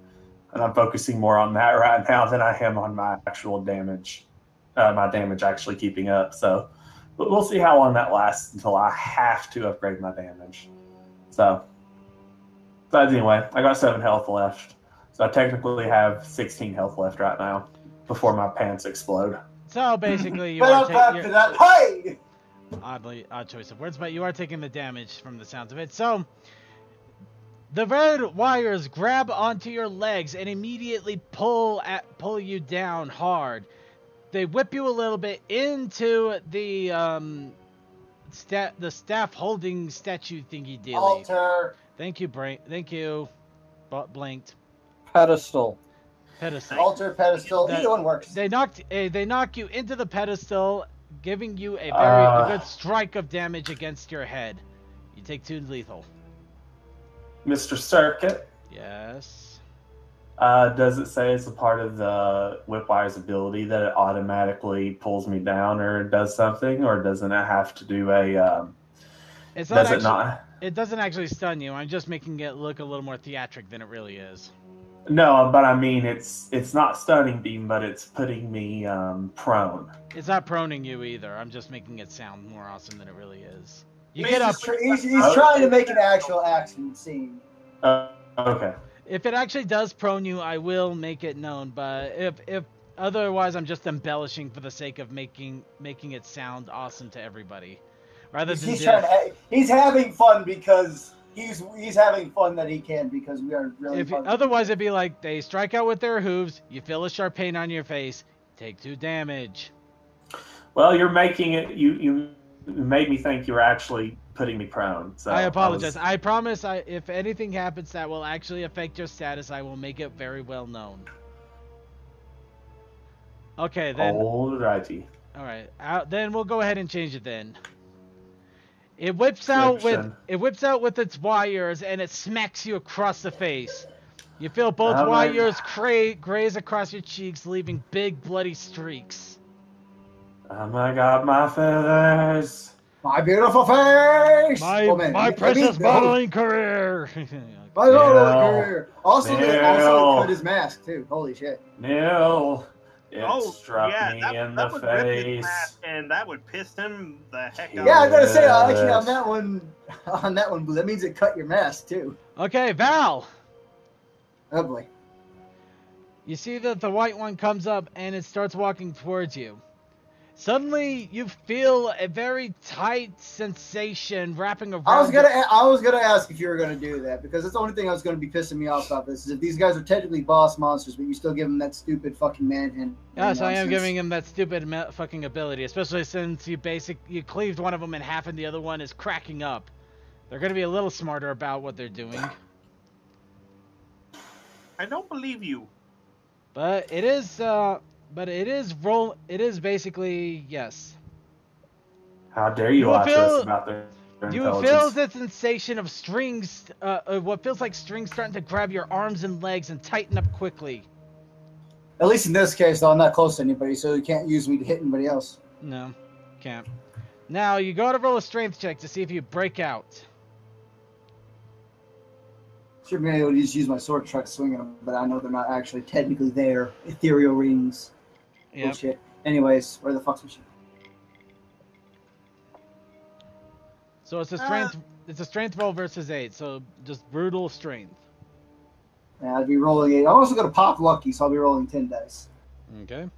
And I'm focusing more on that right now than I am on my actual damage, my damage actually keeping up. So, but we'll see how long that lasts until I have to upgrade my damage. So, but anyway, I got 7 health left. So I technically have 16 health left right now before my pants explode. So basically, you But are up after that, hey! odd choice of words, but you are taking the damage from the sounds of it. So the red wires grab onto your legs and immediately pull you down hard. They whip you a little bit into the staff holding statue thingy dealy. Altar. Thank you, brain. Thank you. Blinked. Pedestal. Pedestal. Altar, pedestal. Either one works. They knock you into the pedestal, giving you a good strike of damage against your head. You take 2 lethal. Mr. Circuit, Yes. does it say it's a part of the Whipwire's ability that it automatically pulls me down or does something, or doesn't it have to do a? It's not does it not? It doesn't actually stun you. I'm just making it look a little more theatric than it really is. No, but I mean it's not stunning beam, but it's putting me prone. It's not proning you either. I'm just making it sound more awesome than it really is. You He's get up. He's trying to make an actual action scene. Okay. If it actually does prone you, I will make it known. But if otherwise, I'm just embellishing for the sake of making it sound awesome to everybody, rather than He's having fun because he's having fun that he can because we are really. Otherwise, it'd be like they strike out with their hooves. You feel a sharp pain on your face. Take 2 damage. Well, you're making it. You made me think you were actually putting me prone. So I apologize. I promise. If anything happens that will actually affect your status, I will make it very well known. Okay, then. Alrighty. All right. Then we'll go ahead and change it. Then. It whips out with its wires and it smacks you across the face. You feel both wires graze across your cheeks, leaving big bloody streaks. Oh my god, my feathers! My beautiful face! My precious modeling career! My modeling career! Also, it cut his mask, too. Holy shit. Neil! It struck me in the face. And that would piss him the heck out. Yeah, I gotta say, actually, on that one, that means it cut your mask, too. Okay, Val! Oh, boy. You see that the white one comes up and it starts walking towards you. Suddenly, you feel a very tight sensation wrapping around. I was gonna ask if you were gonna do that because that's the only thing I was gonna be pissing me off about this is if these guys are technically boss monsters, but you still give them that stupid fucking manhunt. Yes, I am giving him that stupid fucking ability, especially since you cleaved one of them in half and the other one is cracking up. They're gonna be a little smarter about what they're doing. I don't believe you. But it is. It is basically yes. How dare you watch us about their intelligence? You feel the sensation of strings, what feels like strings starting to grab your arms and legs and tighten up quickly. At least in this case, though, I'm not close to anybody, so you can't use me to hit anybody else. No, can't. Now, you go to roll a strength check to see if you break out. Should be able to just use my sword to try to swing at them, but I know they're not actually technically there. Ethereal rings. Yep. Bullshit. Anyways, where the fuck's my shit? So it's a strength. It's a strength roll versus 8. So just brutal strength. Yeah, I'd be rolling 8. I'm also gonna pop lucky, so I'll be rolling 10 dice. Okay.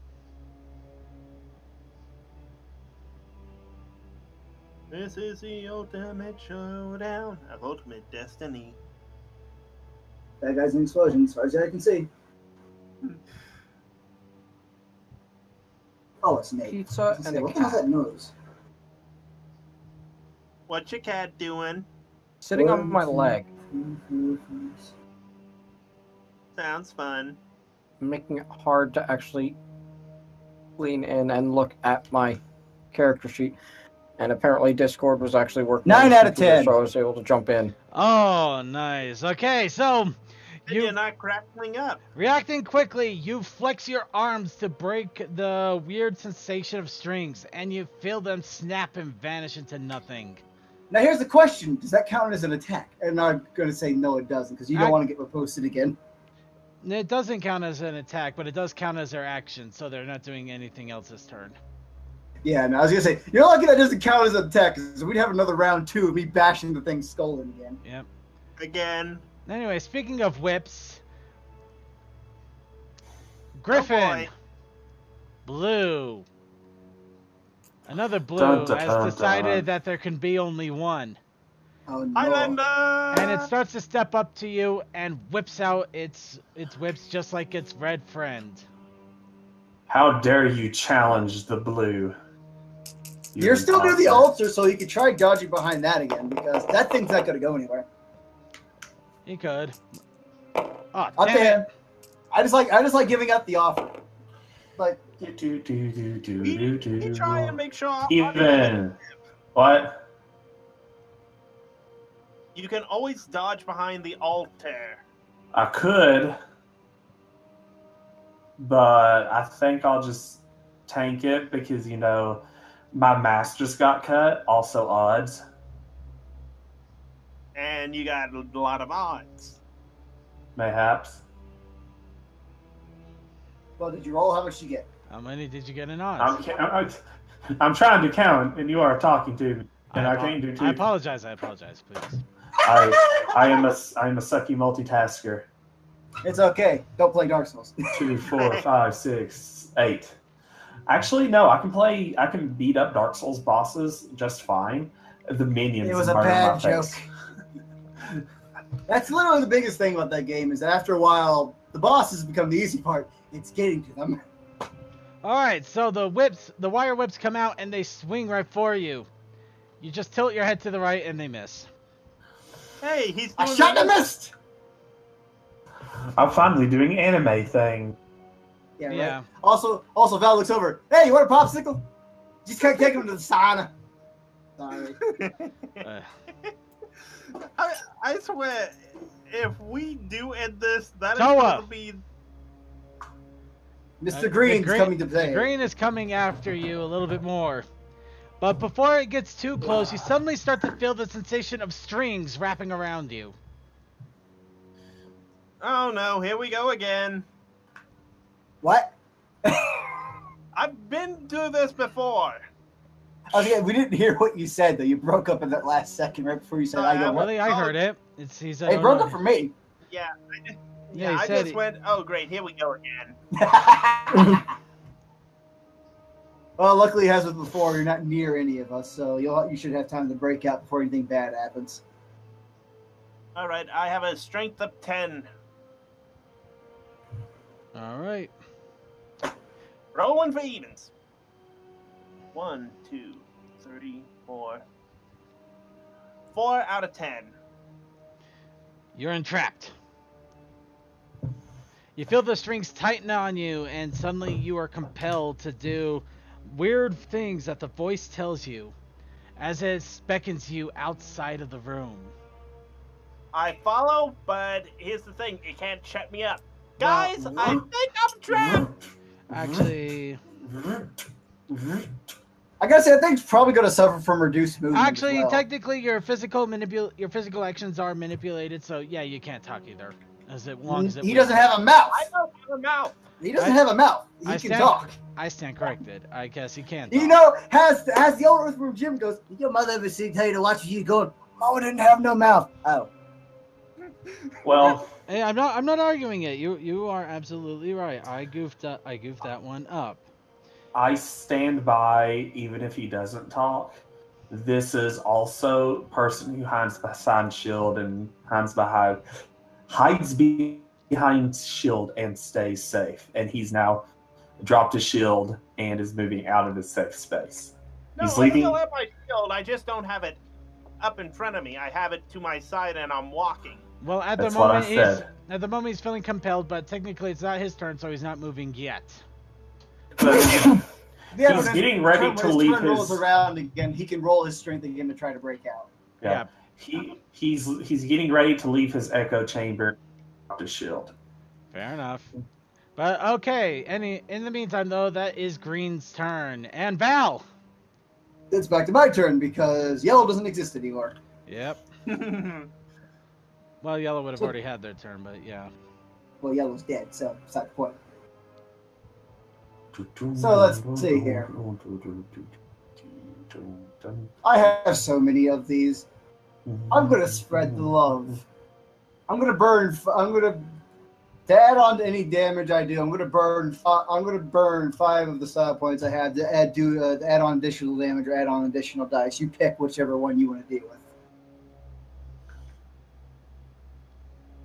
This is the ultimate showdown of ultimate destiny. That guy's an explosion, as far as I can see. Oh, it's Nate. Pizza and a what the hell's that nose? What's your cat doing? Sitting on my leg. Sounds fun. Making it hard to actually lean in and look at my character sheet. And apparently Discord was actually working. 9 out of 10. So I was able to jump in. Oh, nice. Okay, so you're not crackling up. Reacting quickly, you flex your arms to break the weird sensation of strings, and you feel them snap and vanish into nothing. Now here's the question: does that count as an attack? And I'm going to say no, it doesn't, because you don't want to get reposted again. It doesn't count as an attack, but it does count as their action, so they're not doing anything else this turn. Yeah, no, I was going to say, you're lucky that doesn't count as an attack, because we'd have another round 2 of me bashing the thing's skull in again. Yep. Again. Anyway, speaking of whips, Griffin, Blue, another Blue has decided that there can be only one. Oh no! Highlander! And it starts to step up to you and whips out its whips just like its red friend. How dare you challenge the Blue? You're still near the altar, so you could try dodging behind that again, because that thing's not going to go anywhere. He could. Oh, damn. I just like giving up the offer. Like he try and make sure. Even what? You can always dodge behind the altar. I could, but I think I'll just tank it because my mask just got cut. Also odds. And you got a lot of odds. Mayhaps. Well, did you roll? How much did you get? How many did you get in odds? I'm trying to count, and you are talking to me, and I can't do two. I apologize, please. I am a sucky multitasker. It's okay. Don't play Dark Souls. 2, 4, 5, 6, 8. Actually, no. I can beat up Dark Souls bosses just fine. The minions It was a murder bad my joke. face. That's literally the biggest thing about that game is that after a while, the bosses become the easy part. It's getting to them. All right, so the wire whips come out and they swing right for you. You just tilt your head to the right and they miss. Hey, he's I doing shot and missed. I'm finally doing anime thing. Yeah, right. Yeah. Also, Val looks over. Hey, you want a popsicle? Just can't take him to the sauna. Sorry. Uh, I swear, if we do end this, that is Toa. going to be... Mr. Green's coming to play. The green is coming after you a little bit more. But before it gets too close, you suddenly start to feel the sensation of strings wrapping around you. Oh no, here we go again. What? I've been through this before. Okay, we didn't hear what you said though. You broke up in that last second right before you said I don't. Really, I heard it. He said, It broke up for me. Yeah, Yeah, he I said just went, oh great, here we go again. Well, luckily, as with before, you're not near any of us, so you should have time to break out before anything bad happens. All right, I have a strength of 10. All right. Rolling for evens. 1, 2, 3, 4. 4 out of 10. You're entrapped. You feel the strings tighten on you, and suddenly you are compelled to do weird things that the voice tells you as it beckons you outside of the room. I follow, but here's the thing, it can't shut me up. Guys, I think I'm trapped! Actually, I gotta say, I think it's probably gonna suffer from reduced movement. actually, as well. technically, your physical actions are manipulated, so yeah, you can't talk either. As long as he doesn't have a mouth. I don't have a mouth. He doesn't have a mouth. He can talk. I stand corrected. I guess he can't. You know, has the old Earthworm Jim goes, did your mother ever tell you to watch you going, Mama didn't have no mouth. Oh. Well, Hey, I'm not arguing it. You are absolutely right. I goofed that one up. I stand by even if he doesn't talk. This is also person who hides behind shield and hides behind shield and stays safe. And he's now dropped his shield and is moving out of his safe space. No, He's I leaving. still have my shield. I just don't have it up in front of me. I have it to my side and I'm walking. Well, at the That's what I moment said. at the moment he's feeling compelled, but technically it's not his turn, so he's not moving yet. But Yeah, he's but getting ready when to his leave turn rolls his. around again, he can roll his strength again to try to break out. Yeah. He's getting ready to leave his echo chamber. Dropped his shield. Fair enough. But okay, in the meantime though, that is Green's turn. And Val! It's back to my turn because yellow doesn't exist anymore. Yep. Well, yellow would have already had their turn, but yeah. Well, yellow's dead, so it's not the point. So let's see here. I have so many of these. I'm gonna spread the love. I'm gonna to add on to any damage I do. I'm gonna burn 5 of the style points I have to add on additional damage or add on additional dice. You pick whichever one you want to deal with.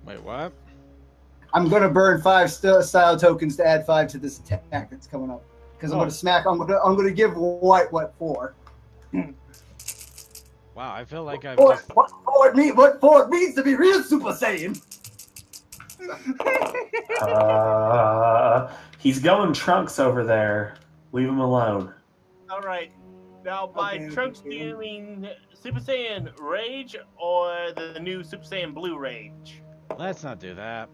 Wait, what? I'm gonna burn 5 style tokens to add 5 to this attack that's coming up because I'm gonna smack. I'm gonna give white what 4. Wow, I feel like I've What just... what 4 means to be real Super Saiyan. He's going Trunks over there. Leave him alone. All right. Now, by Okay, Trunks, okay. do you mean Super Saiyan Rage or the new Super Saiyan Blue Rage? Let's not do that.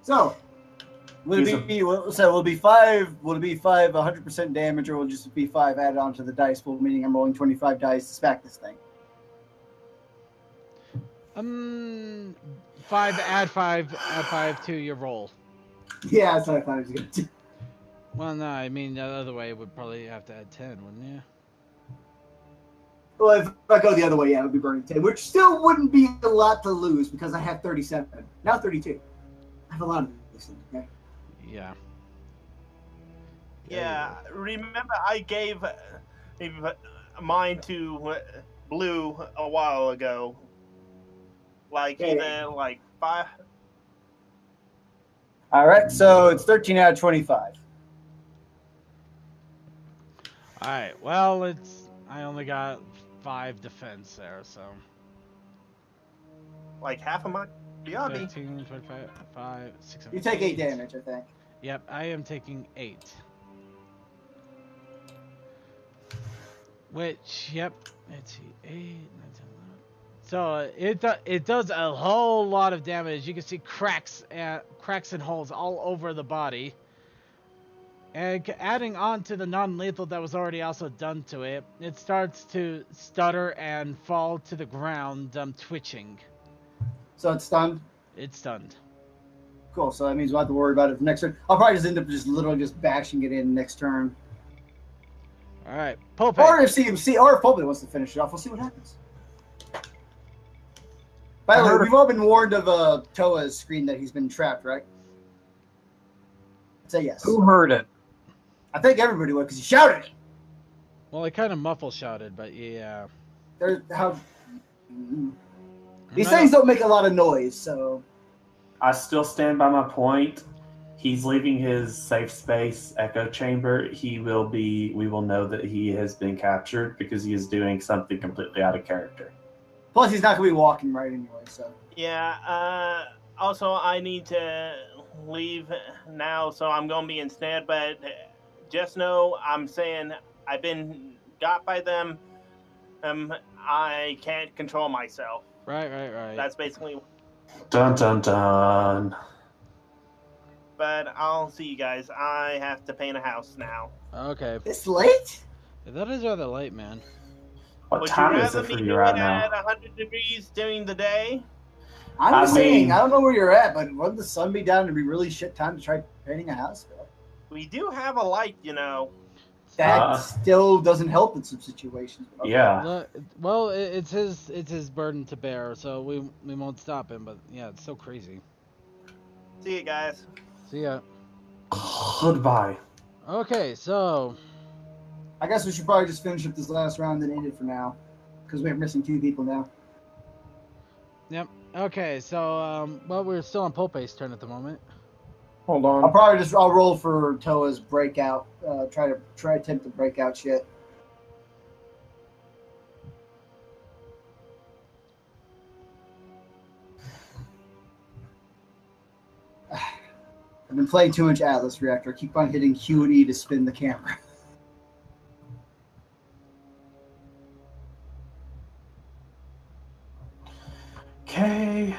So, will it be 5? Will it be 5 100% damage, or will it just be 5 added onto the dice pool, meaning I'm rolling 25 dice to smack this thing? 5, add 5 to your roll. Yeah, that's what I thought I was gonna do. Well, no, I mean the other way would probably have to add 10, wouldn't you? Well, if I go the other way, yeah, it would be burning 10, which still wouldn't be a lot to lose because I have 37. Now 32. I have a lot of these things, okay? Yeah. Yeah, remember I gave mine to Blue a while ago. Like, Okay. even, like, 5... All right, so it's 13 out of 25. Alright, well, I only got 5 defense there, so. Like, half of my Diaby. 15, 25, 5, 6, 7, You take 8 damage, I think. Yep, I am taking 8. Which, yep, let's see, 8, 9, 10, 11. So it does a whole lot of damage. You can see cracks and holes all over the body. And adding on to the non-lethal that was already also done to it, it starts to stutter and fall to the ground, twitching. So it's stunned? It's stunned. Cool, so that means we'll have to worry about it for next turn. I'll probably just end up literally just bashing it in next turn. Alright, Pope. Or if CMC, or if Pope wants to finish it off, we'll see what happens. By the way, we've all been warned of Toa's screen that he's been trapped, right? Say yes. Who heard it? I think everybody would, because he shouted it. Well, I kind of muffle shouted, but yeah. These things don't make a lot of noise, so... I still stand by my point. He's leaving his safe space echo chamber. We will know that he has been captured because he is doing something completely out of character. Plus, he's not going to be walking right anyway, so... Yeah, also, I need to leave now, so I'm going to be instead, but just know I'm saying I've been got by them. I can't control myself. Right. That's basically... Dun, dun, dun. But I'll see you guys. I have to paint a house now. Okay. It's late? Yeah, that is rather late, man. What Would time you is rather it for be you doing right it now? at 100 degrees during the day? I'm I just saying, mean- I don't know where you're at, but wouldn't the sun be down and be really shit time to try painting a house? We do have a light, you know. That still doesn't help in some situations. But okay. Yeah. Well, it's his burden to bear, so we won't stop him. But yeah, it's so crazy. See you guys. See ya. Goodbye. Okay, so I guess we should probably just finish up this last round and end it for now, because we're missing 2 people now. yep. Okay, so well, we're still on Pope's turn at the moment. Hold on. I'll roll for Toa's breakout. Try attempt to break out shit. I've been playing too much Atlas Reactor. I keep on hitting Q and E to spin the camera. Okay.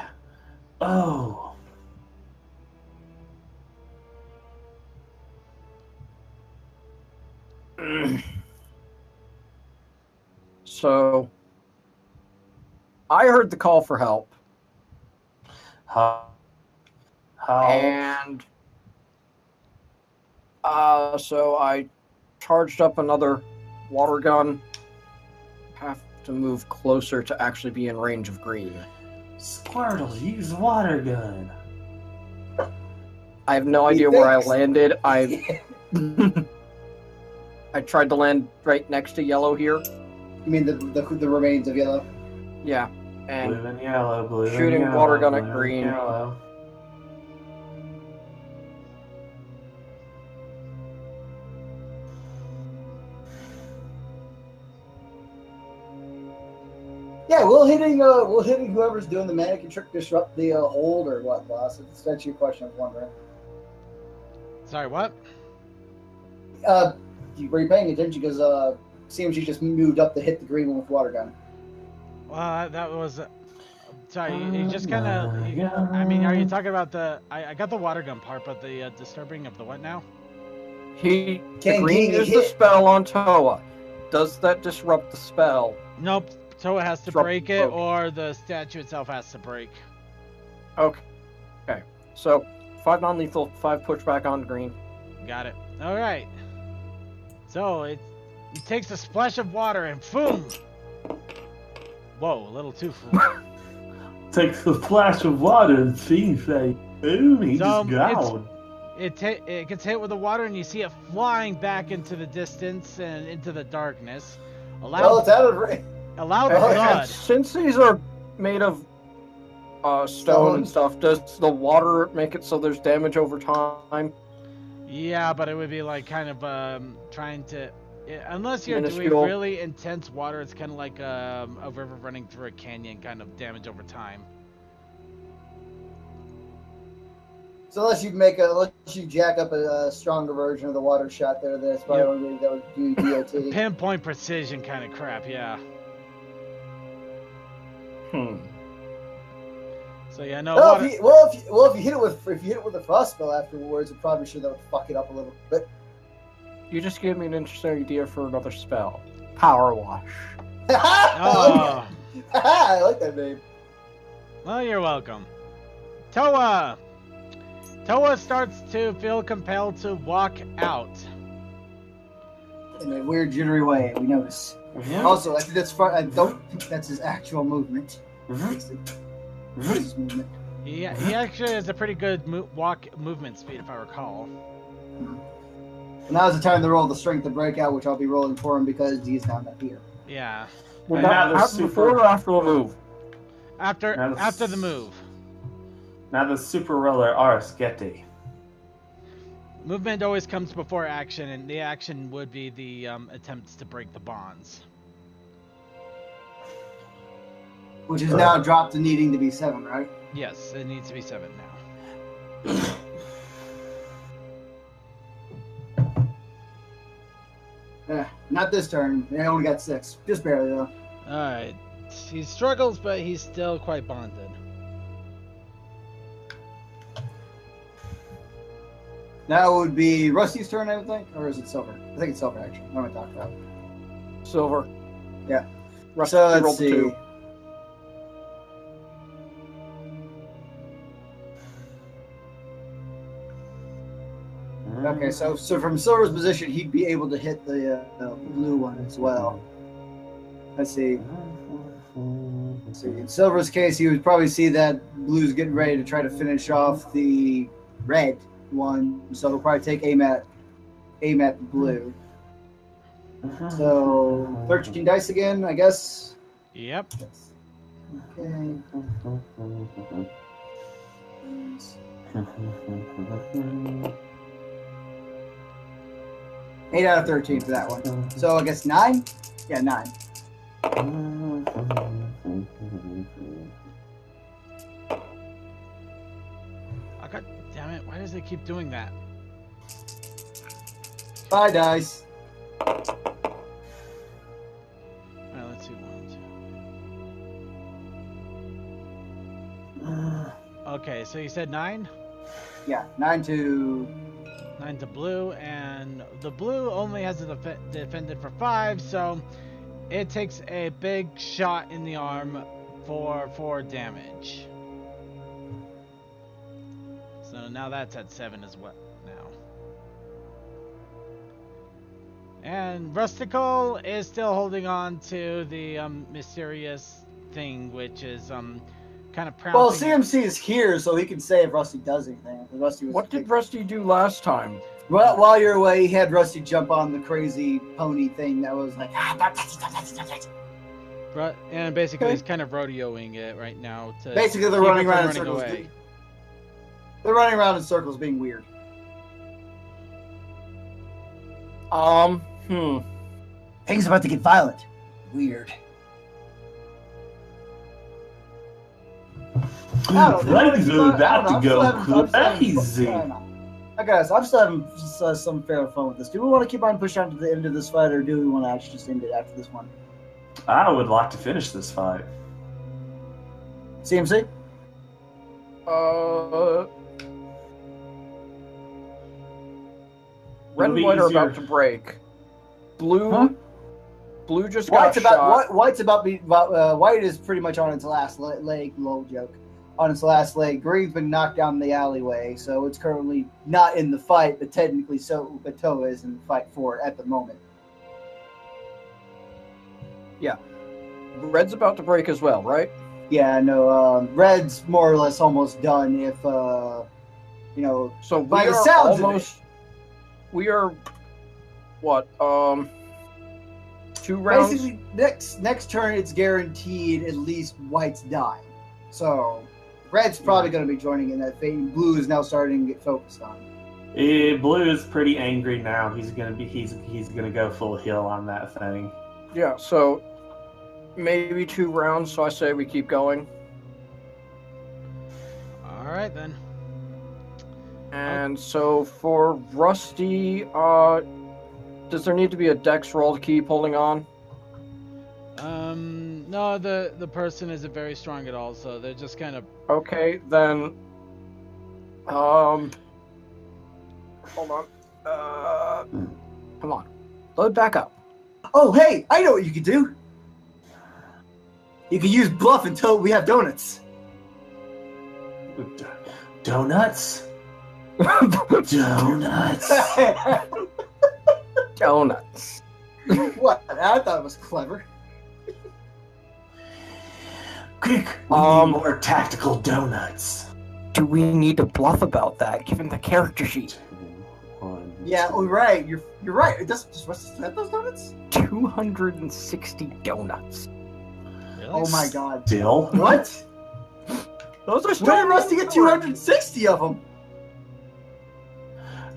Oh. So, I heard the call for help, How? and so I charged up another water gun. Have to move closer to actually be in range of green. Squirtle, use water gun. I have no idea where I landed. I tried to land right next to yellow here. You mean the remains of yellow? Yeah, and Blue and yellow, blue and shooting yellow, water gun at blue and green. Yellow. Yeah, we'll hitting whoever's doing the mannequin trick disrupt the hold or what, boss? If that's your question, I was wondering. Sorry, what? Were you paying attention? Because CMG just moved up to hit the green one with water gun. Well, that was. Sorry, you just kind of. I mean, are you talking about the? I got the water gun part, but the disturbing of the what now? The green used the spell on Toa. Does that disrupt the spell? Nope. Toa has to Disrupt break the it, broken. or the statue itself has to break. Okay. Okay. So 5 non-lethal, 5 pushback on green. Got it. All right. So it takes a splash of water and boom. Whoa, a little too full. Takes a splash of water and sees like, boom, he So, just gone. It gets hit with the water, and you see it flying back into the distance and into the darkness. Well, it's out of range. A loud And thud. since these are made of stone and stuff, does the water make it so there's damage over time? Yeah, but it would be like kind of trying to, unless you're doing Minuscule. really intense water, it's kind of like a river running through a canyon, kind of damage over time. So unless you jack up a stronger version of the water shot there, that's probably the only way that would do DOT. Pinpoint precision kind of crap, yeah. So yeah, no. Well, water... if you hit it with a frost spell afterwards, I'm probably sure that would fuck it up a little bit. You just gave me an interesting idea for another spell. Power Wash. Oh. I like that name. Well, you're welcome. Toa starts to feel compelled to walk out. In a weird jittery way, we notice. Yeah. Also, I think that's far. I don't think that's his actual movement. His movement. He actually has a pretty good movement speed, if I recall. Now is the time to roll the strength to break out, which I'll be rolling for him because he's not up here. Yeah. Would that happen before or after the move? After the move. Now the super roller are sketchy. Movement always comes before action, and the action would be the attempts to break the bonds. Which is now dropped to needing to be 7, right? Yes, it needs to be 7 now. Not this turn. They only got 6. Just barely, though. Alright. He struggles, but he's still quite bonded. Now it would be Rusty's turn, I would think? Or is it Silver? I think it's Silver, actually. What am I talking about? Silver. Yeah. Rusty So let's rolled see. 2. Okay, so from Silver's position, he'd be able to hit the blue one as well. Let's see. In Silver's case, he would probably see that blue's getting ready to try to finish off the red one, so he'll probably take aim at the blue. So 13 dice again, I guess. Yep. Okay. 8 out of 13 for that one. So I guess 9? Yeah, 9. Oh, God damn it. Why does it keep doing that? 5 dice. Alright, let's see. 1, 2. Okay, so you said 9? Yeah, 9 to... 9 to blue, and the blue only has a defended for 5, so it takes a big shot in the arm for 4 damage. So now that's at 7 as well now. And Rustical is still holding on to the mysterious thing, which is kind of pouncing. Well, CMC is here, so he can say if Rusty does anything. What did Rusty do last time? Well, while you're away, he had Rusty jump on the crazy pony thing that was like... And basically he's kind of rodeoing it right now. Basically, they're running around in circles. They're running around in circles being weird. Things about to get violent. Weird. Things are about to go crazy. Guys, I'm still having some fair fun with this. Do we want to keep on pushing on to the end of this fight, or do we want to actually just end it after this one? I would like to finish this fight. CMC? Red and white are about to break. Blue just got shot. White is pretty much on its last leg. Low joke. On its last leg. Green's been knocked down the alleyway, so it's currently not in the fight, but technically so. But Toa is in the fight for it at the moment. Yeah. Red's about to break as well, right? Yeah, no, Red's more or less almost done if, you know, So by we the are sounds of almost. We are. What? 2 rounds. basically, next turn, it's guaranteed at least White's dying. So, Red's probably going to be joining in that fate, and Blue is now starting to get focused on. Blue is pretty angry now. He's gonna go full heal on that thing. Yeah. So maybe 2 rounds. So I say we keep going. All right then. And so for Rusty, does there need to be a dex roll to keep holding on? No, the person isn't very strong at all, so they're just kind of. Okay, then. Hold on. Come on. Load back up. Oh, hey, I know what you could do. You could use bluff until we have donuts. Donuts? Donuts. Donuts. What? I thought it was clever. Quick, we need more tactical donuts. Do we need to bluff about that, given the character sheet? 2, 1, Yeah, oh, right. You're right. Does Rusty have those donuts? 260 donuts. Really? Oh my god. Still? What? Those are Where still did Rusty get 260 of them?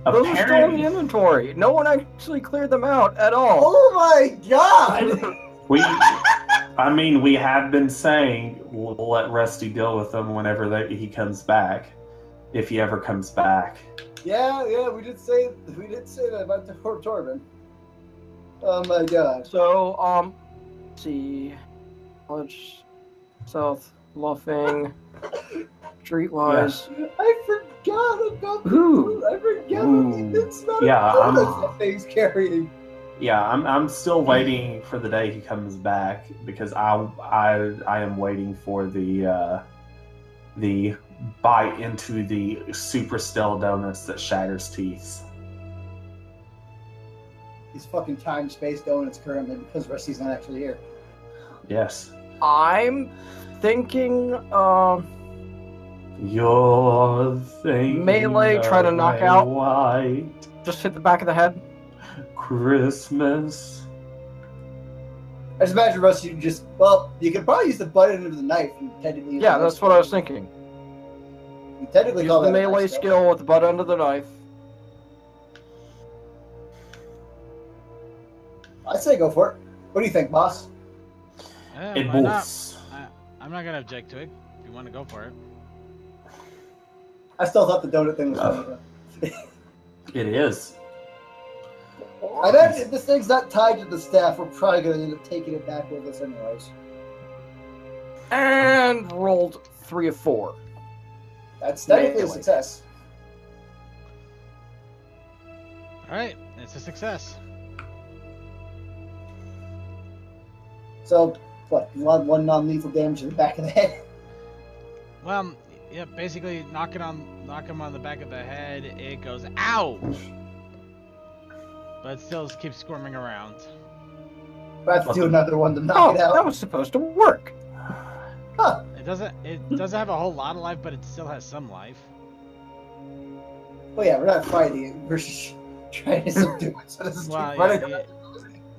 Those are still in the inventory. No one actually cleared them out at all. Oh my god! We have been saying we'll let Rusty deal with them whenever he comes back, if he ever comes back. Yeah, we did say that about the Torben. Oh my god. So, let's see, college, south, bluffing, streetwise. I forgot about Ooh. I forgot Ooh. it's not Yeah, a bonus that thing's carrying. Yeah, I'm still waiting for the day he comes back because I am waiting for the bite into the super stale donuts that shatters teeth. These fucking time-space donuts currently because Rusty's not actually here. Yes. I'm thinking, You're thinking melee, try to knock of a out. white Just hit the back of the head. Christmas. I just imagine Rusty you could probably use the butt end of the knife and technically. Yeah, that's what I was thinking. You technically Use call the that a melee knife skill with the butt end of the knife. I'd say go for it. What do you think, boss? Yeah, It why not? moves. I'm not gonna object to it. If you want to go for it. I still thought the donut thing was funny. It is. I bet if this thing's not tied to the staff, we're probably going to end up taking it back with us anyways. And rolled 3 of 4. That's technically a Melee. success. All right, it's a success. So, what? One non-lethal damage to the back of the head? Well, yeah, basically knock him on the back of the head. It goes ow, but it still keeps squirming around. I have to do another one to knock it out. That was supposed to work. Huh. It doesn't have a whole lot of life, but it still has some life. Well, yeah, we're not fighting it. We're just trying to subdue it. So this is Well, keep running. yeah,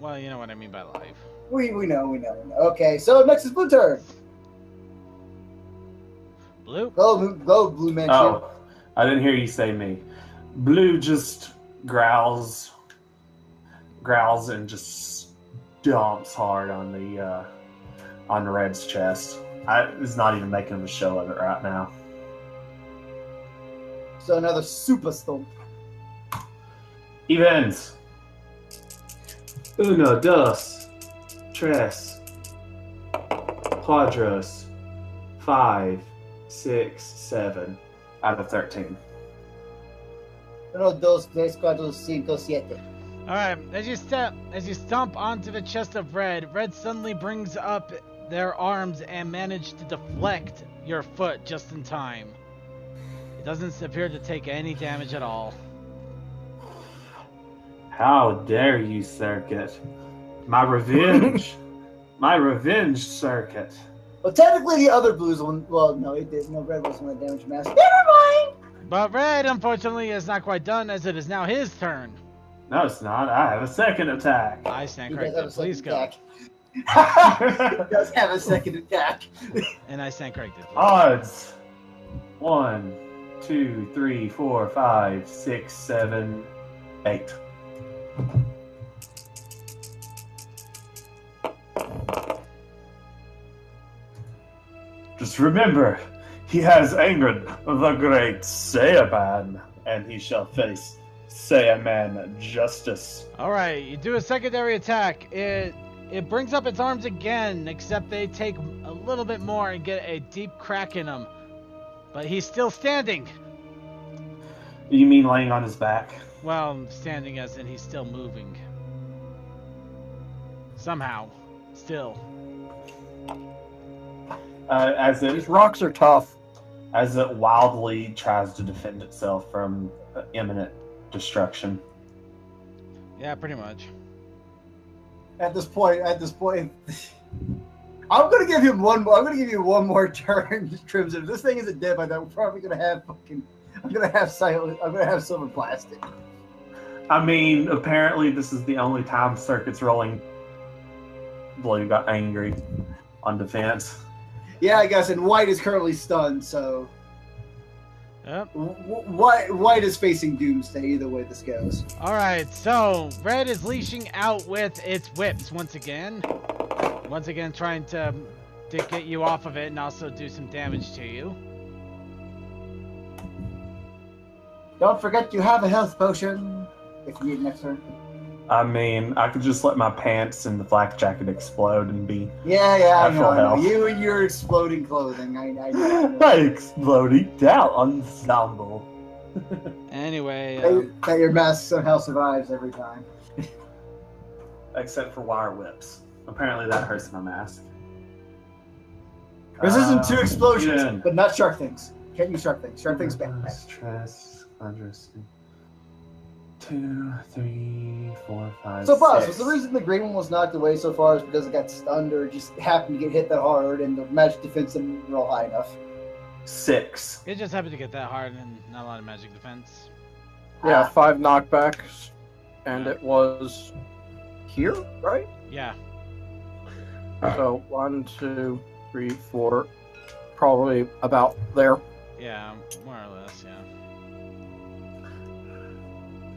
well, you know what I mean by life. We know. Okay, so next is Blue turn. Blue. Go, Blue Man. Oh, I didn't hear you say me. Blue just growls and just stomps hard on the Red's chest. He's not even making a show of it right now. So another super stomp. Events. Uno, dos, tres, cuadros, 5, 6, 7 out of 13. 1, 2, 3, 4, 5, 7. All right, as you stomp onto the chest of Red suddenly brings up their arms and manages to deflect your foot just in time. It doesn't appear to take any damage at all. How dare you, Circuit? My revenge My revenge circuit. Well, technically, the other blue's one. Well, no, it did. No, red wasn't the damage mask. Never mind. But red, unfortunately, is not quite done, as it is now his turn. No, it's not. I have a second attack. I stand He does have corrected. a second Please go. attack. He does have a second attack. And I stand corrected. Please. Odds. 1, 2, 3, 4, 5, 6, 7, 8. Just remember, he has angered the great Saiyaman, and he shall face Saiyaman justice. Alright, you do a secondary attack. It brings up its arms again, except they take a little bit more and get a deep crack in him. But he's still standing. You mean laying on his back? Well, standing as in he's still moving. Somehow. Still. These rocks are tough. As it wildly tries to defend itself from imminent destruction. Yeah, pretty much. At this point, I'm gonna give him one more. I'm gonna give you one more turn, Crimson. If this thing isn't dead by then, we're probably gonna have fucking. I'm gonna have silver plastic. I mean, apparently this is the only time Circuit's rolling. Blue got angry on defense. Yeah, I guess. And white is currently stunned, so. Yep. White is facing doomsday. Either way this goes. Alright, so red is leashing out with its whips once again. Once again, trying to get you off of it and also do some damage to you. Don't forget you have a health potion if you need an extra. I mean, I could just let my pants and the flak jacket explode and be Yeah, at full I know. health. You and your exploding clothing. I know. I exploded down ensemble. Anyway, That your mask somehow survives every time. Except for wire whips. Apparently that hurts my mask. Resistant to explosions, yeah. but not shark things. Can't use shark things. Shark things bad. Stress, understand. 2, 3, 4, 5. So, boss, 6. was the reason the green one was knocked away so far is because it got stunned or just happened to get hit that hard and the magic defense didn't roll high enough? 6. it just happened to get that hard and not a lot of magic defense. Yeah, 5 knockbacks, and it was here, right? Yeah. So 1, 2, 3, 4, probably about there. Yeah, more or less, yeah.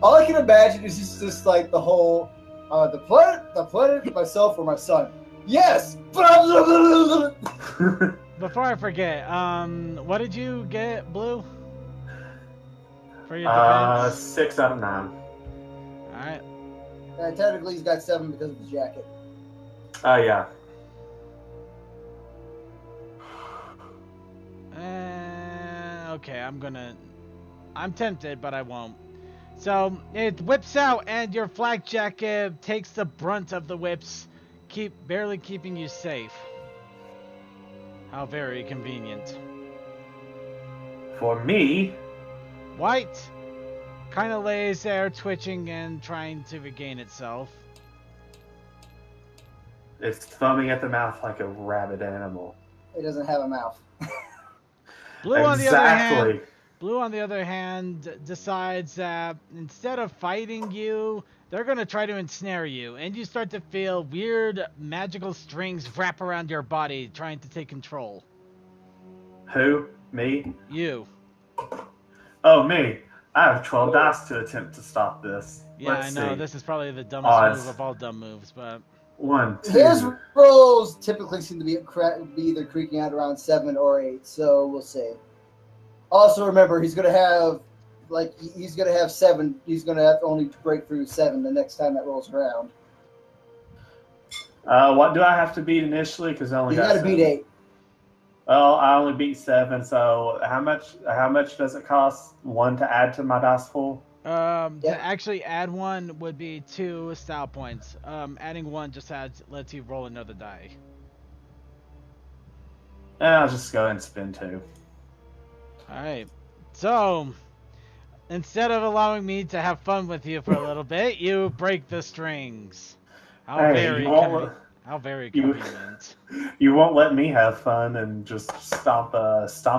All I can imagine is just like the whole, the planet, myself, or my son. Yes! Before I forget, what did you get, Blue? For your defense? 6 out of 9. Alright. Technically, he's got 7 because of his jacket. Oh, yeah. Okay, I'm tempted, but I won't. So, it whips out, and your flak jacket takes the brunt of the whips, barely keeping you safe. How very convenient. For me, White kind of lays there, twitching and trying to regain itself. it's foaming at the mouth like a rabid animal. It doesn't have a mouth. Blue, on the other hand, decides that instead of fighting you, they're going to try to ensnare you, and you start to feel weird magical strings wrap around your body, trying to take control. Who? Me? You. Oh, me. I have 12 dice to attempt to stop this. Yeah, Let's I know, see. this is probably the dumbest Odds. move of all dumb moves, but... 1, 2. His rolls typically seem to be either creaking out around 7 or 8, so we'll see. Also, remember, he's gonna have 7. He's gonna have only to break through 7 the next time that rolls around. What do I have to beat initially? Because I only You got gotta beat 7. 8. Well, I only beat 7. So how much does it cost? 1 to add to my dice pool? To actually add 1 would be 2 style points. Adding 1 just lets you roll another die. I'll just go and spend 2. Alright. So, instead of allowing me to have fun with you for a little bit, you break the strings. How Hey, very How very You- convenient. You won't let me have fun and just stomp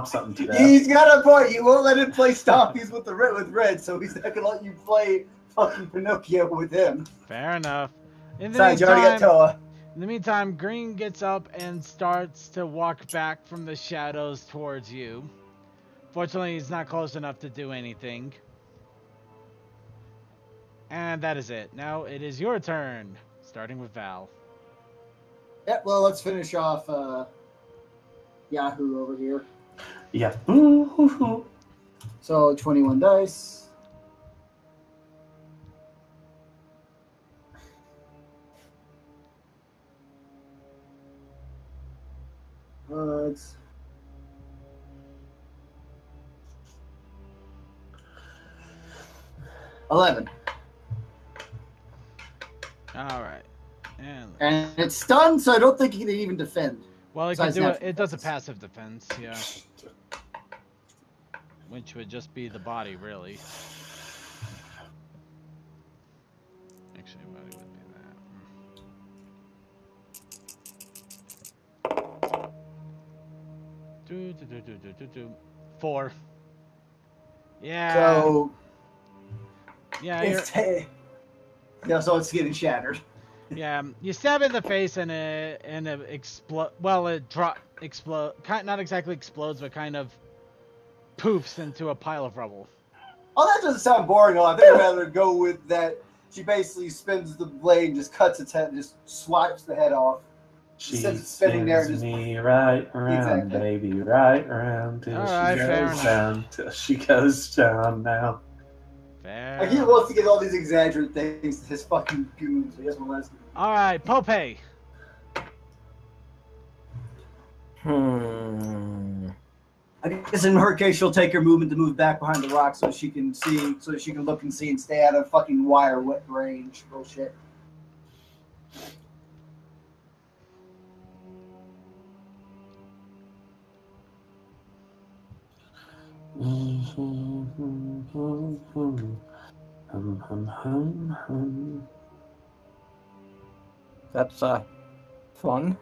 something to death. He's got a point. You won't let him play Stompies with Red, so he's not gonna let you play fucking Pinocchio with him. Fair enough. In the Besides, you already got meantime, Toa. in the meantime, Green gets up and starts to walk back from the shadows towards you. Fortunately, he's not close enough to do anything. And that is it. Now it is your turn, starting with Val. Yeah, well, let's finish off Yahoo over here. Yeah. Ooh. So 21 dice. It's 11. All right. And it's stunned, so I don't think he can even defend. Well, it can Besides do it. natural It does a defense. passive defense, yeah. Which would just be the body, really. Actually, body would be that. 4. Yeah. So Yeah, you're, yeah, so it's getting shattered. yeah. You stab it in the face and it explode. Well, it explode. Not exactly explodes, but kind of poofs into a pile of rubble. Oh, that doesn't sound boring at all. I think I'd rather go with that. She basically spins the blade and just cuts its head and just swipes the head off. She Instead of spinning there and spins just- me right around, Exactly. baby, right around till Alright, she fair goes enough. down. Till she goes down now. Fair. Like he wants to get all these exaggerated things to his fucking goons, so he doesn't want to. All right, Pope. I guess in her case, she'll take her movement to move back behind the rock so she can see, so that she can look and see and stay out of fucking wire wet range. Bullshit. That's fun.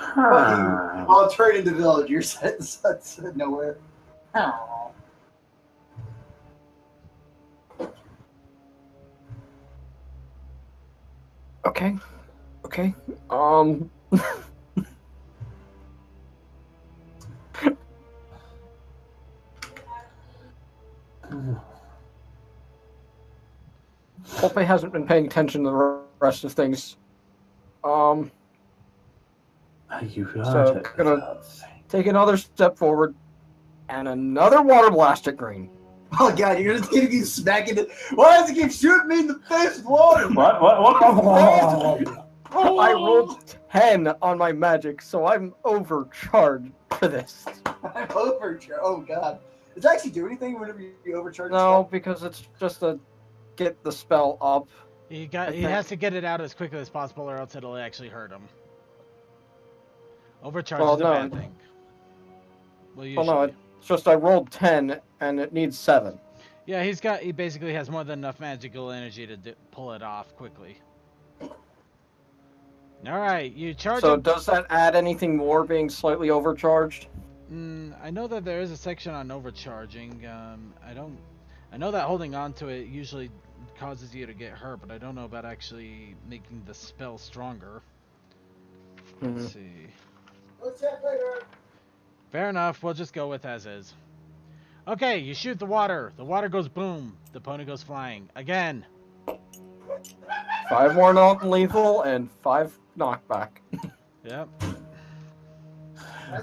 I'll turn into villagers. That's nowhere. Okay. Okay. Pope hasn't been paying attention to the rest of things. You got So, it. gonna take another step forward and another water blast at Green. Oh god, you're just gonna keep smacking it. Why does he keep shooting me in the face with water? What? I rolled 10 on my magic, so I'm overcharged for this. I'm overcharged. Oh god. Does it actually do anything whenever you overcharge? No, because it's just to get the spell up. He has to get it out as quickly as possible, or else it'll actually hurt him. Overcharge Well, is a no. bad thing. Well, usually. Well, no, it's just I rolled 10 and it needs 7. Yeah, he basically has more than enough magical energy to pull it off quickly. All right, you charge. So does that add anything more being slightly overcharged? I know that there is a section on overcharging. I know that holding on to it usually causes you to get hurt, but I don't know about actually making the spell stronger. Let's see. Let's check later. Fair enough. We'll just go with as is. Okay, you shoot the water. The water goes boom. The pony goes flying again. 5 more non-lethal and 5 knockback. Yep.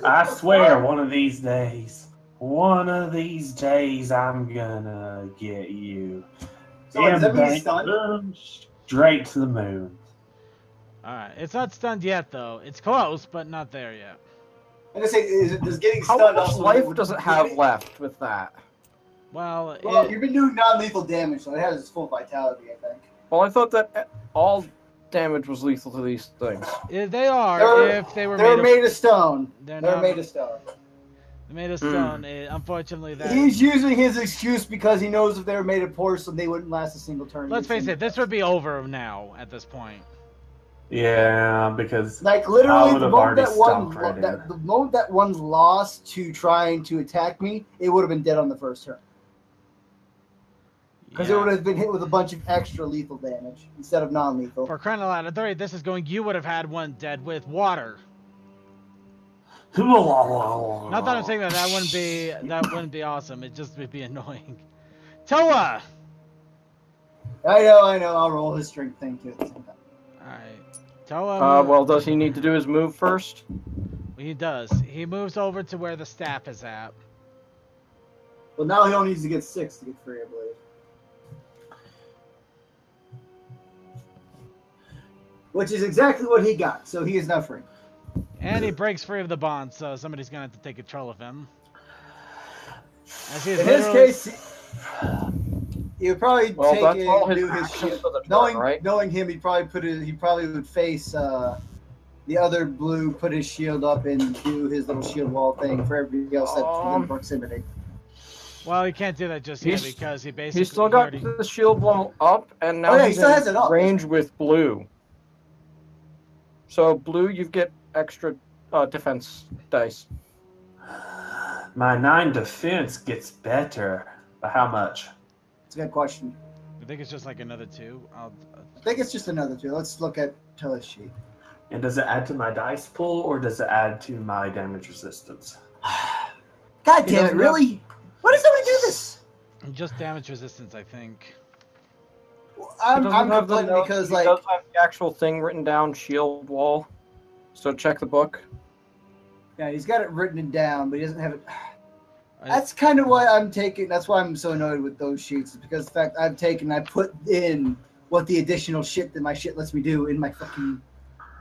I swear, one of these days, I'm gonna get you. So does that mean he's stunned? Boom, straight to the moon. All right. It's not stunned yet, though. It's close, but not there yet. I'm gonna say, does getting How stunned much also life does it have left with that? Well, Well, you've been doing non-lethal damage, so it has its full vitality, I think. Well, I thought that all damage was lethal to these things? They are if they were They're made made of stone. They're They're not made of stone. made of stone. Unfortunately, that. He's using his excuse because he knows if they were made of porcelain, they wouldn't last a single turn. Let's face it, this would be over now at this point. Yeah, because Like I literally, would the have moment already stomped right in. the moment that one lost to trying to attack me, it would have been dead on the first turn. Because it would have been hit with a bunch of extra lethal damage instead of non-lethal. For crying out loud, at the rate this is going, you would have had one dead with water. Not that I'm saying that wouldn't be awesome. It just would be annoying. Toa. I know. I'll roll his strength thing too at the same time. All right, Toa. Well, does he need to do his move first? He does. He moves over to where the staff is at. Well, now he only needs to get 6 to get free, I believe. Which is exactly what he got, so he is now free. And he breaks free of the bond, so somebody's gonna have to take control of him. As he is In his case, he would probably take that's it all and his do his actions shield. for the turn, Knowing, right? knowing him, he probably would face the other blue, put his shield up, and do his little shield wall thing for everybody else that's within proximity. Well, he can't do that just yet because he basically. He's still got the shield wall up, and now he he's still in has it up. range with blue. So blue, you get extra defense dice. My 9 defense gets better. By how much? It's a good question. I think it's just like another 2. I think it's just another 2. Let's look at Tella's sheet. And does it add to my dice pool or does it add to my damage resistance? God damn it! Really? Why does somebody do this? Just damage resistance, I think. I'm have the complaining notes, because he like does have the actual thing written down, shield wall. So check the book. yeah, he's got it written down, but he doesn't have it. That's kind of why I'm taking. That's why I'm so annoyed with those sheets, is because the fact I put in what the additional shit that my shit lets me do in my fucking.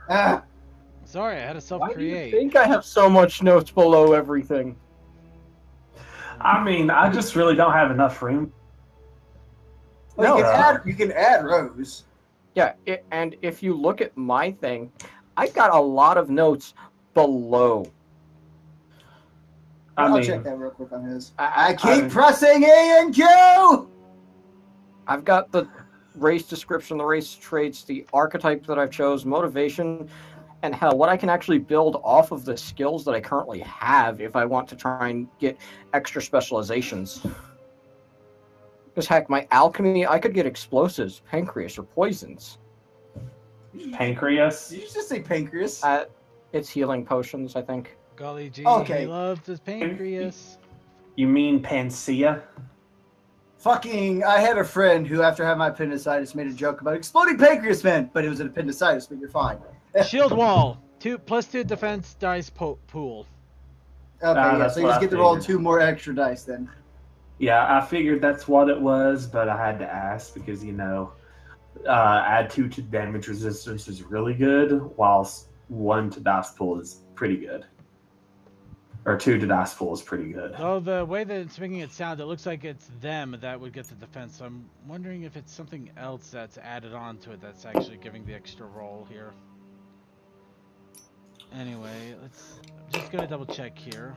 Sorry, I had to Why do you self-create. think I have so much notes below everything? I mean, I just really don't have enough room. Well, you can add rows. Yeah, and if you look at my thing, I got a lot of notes below. I'll check that real quick on his. I keep pressing A and Q! I've got the race description, the race traits, the archetype that I've chose, motivation, and hell, what I can actually build off of the skills that I currently have if I want to try and get extra specializations. Because heck, my alchemy, I could get explosives, pancreas, or poisons. Pancreas? Did you just say pancreas? It's healing potions, I think. Golly gee, Okay. he loves his pancreas. You mean Panacea? Fucking, I had a friend who, after having my appendicitis, made a joke about exploding pancreas man, but it was an appendicitis, but you're fine. Shield wall. +2 defense dice pool. Okay, yeah, that's so you what just I get to roll figured. 2 more extra dice then. Yeah, I figured that's what it was, but I had to ask because, add 2 to damage resistance is really good, whilst 1 to dice pool is pretty good. Or 2 to dice pool is pretty good. Though the way that it's making it sound, it looks like it's them that would get the defense. So I'm wondering if it's something else that's added on to it that's actually giving the extra roll here. Anyway, I'm just gonna double check here.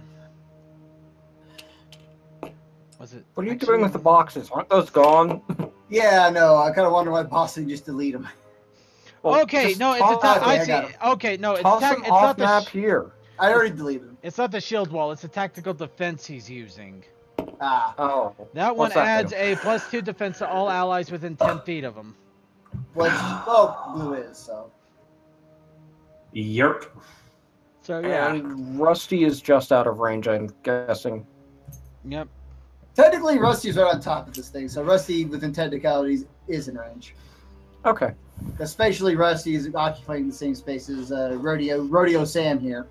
Was it? What are you doing with the boxes? Aren't those gone? Yeah, I know. I kind of wonder why Boss didn't just delete them. Well, Okay, just no, it's a toss- I I see. got 'em. Okay, no, it's Toss them it's off not the map here. I already deleted them. it's not the shield wall. It's the tactical defense he's using. Ah, Oh. That one What's that adds do? a +2 defense to all allies within 10 feet of him. well, blue is, so. Yerp. So yeah, And Rusty is just out of range, I'm guessing. yep. Technically, Rusty's right on top of this thing, so Rusty, within technicalities, is in range. Okay. Especially Rusty is occupying the same space as Rodeo Sam here.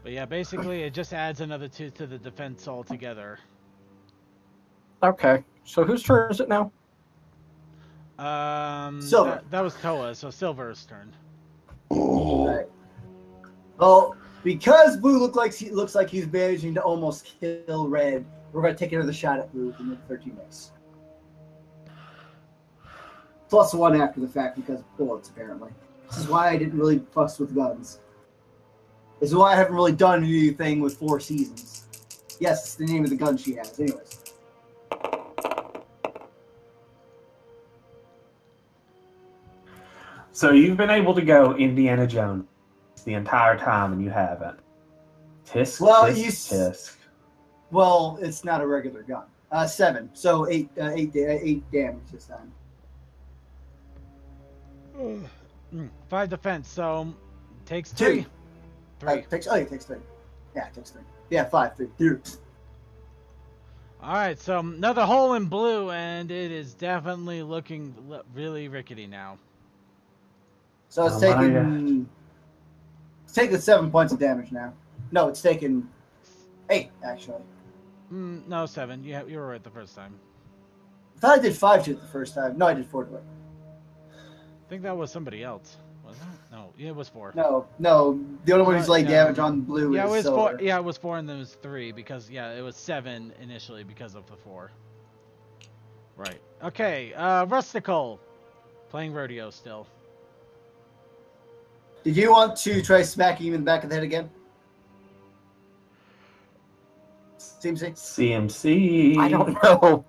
But yeah, basically it just adds another 2 to the defense altogether. Okay. So whose turn is it now? Silver. That was Toa, so Silver's turn. Right. Well, because Blue looks like he's managing to almost kill Red, we're going to take another shot at Blue with the 13 dice. +1 after the fact because of bullets, apparently. This is why I didn't really fuss with guns. This is why I haven't really done anything with 4 seasons. Yes, it's the name of the gun she has. Anyways. So you've been able to go Indiana Jones the entire time, and you haven't. Tisk, Well, tisk, tisk. Well, it's not a regular gun. 7, so 8 damage this time. 5 defense, so takes 2. 3. It takes 3. Yeah, it takes 3. Yeah, 5, 3. 3. Alright, so another hole in blue, and it is definitely looking really rickety now. So it's taking 7 points of damage now. No, it's taken 8 actually. No, 7. You were right the first time. I thought I did 5 to it the first time. No, I did 4 to it. I think that was somebody else, wasn't it? No, yeah, it was 4. No. The only one who's laid damage on blue yeah, is it was silver. 4. Yeah, it was 4, and then it was 3 because it was 7 initially because of the 4. Right. Okay. Rustical, playing rodeo still. Did you want to try smacking him in the back of the head again? CMC. I don't know.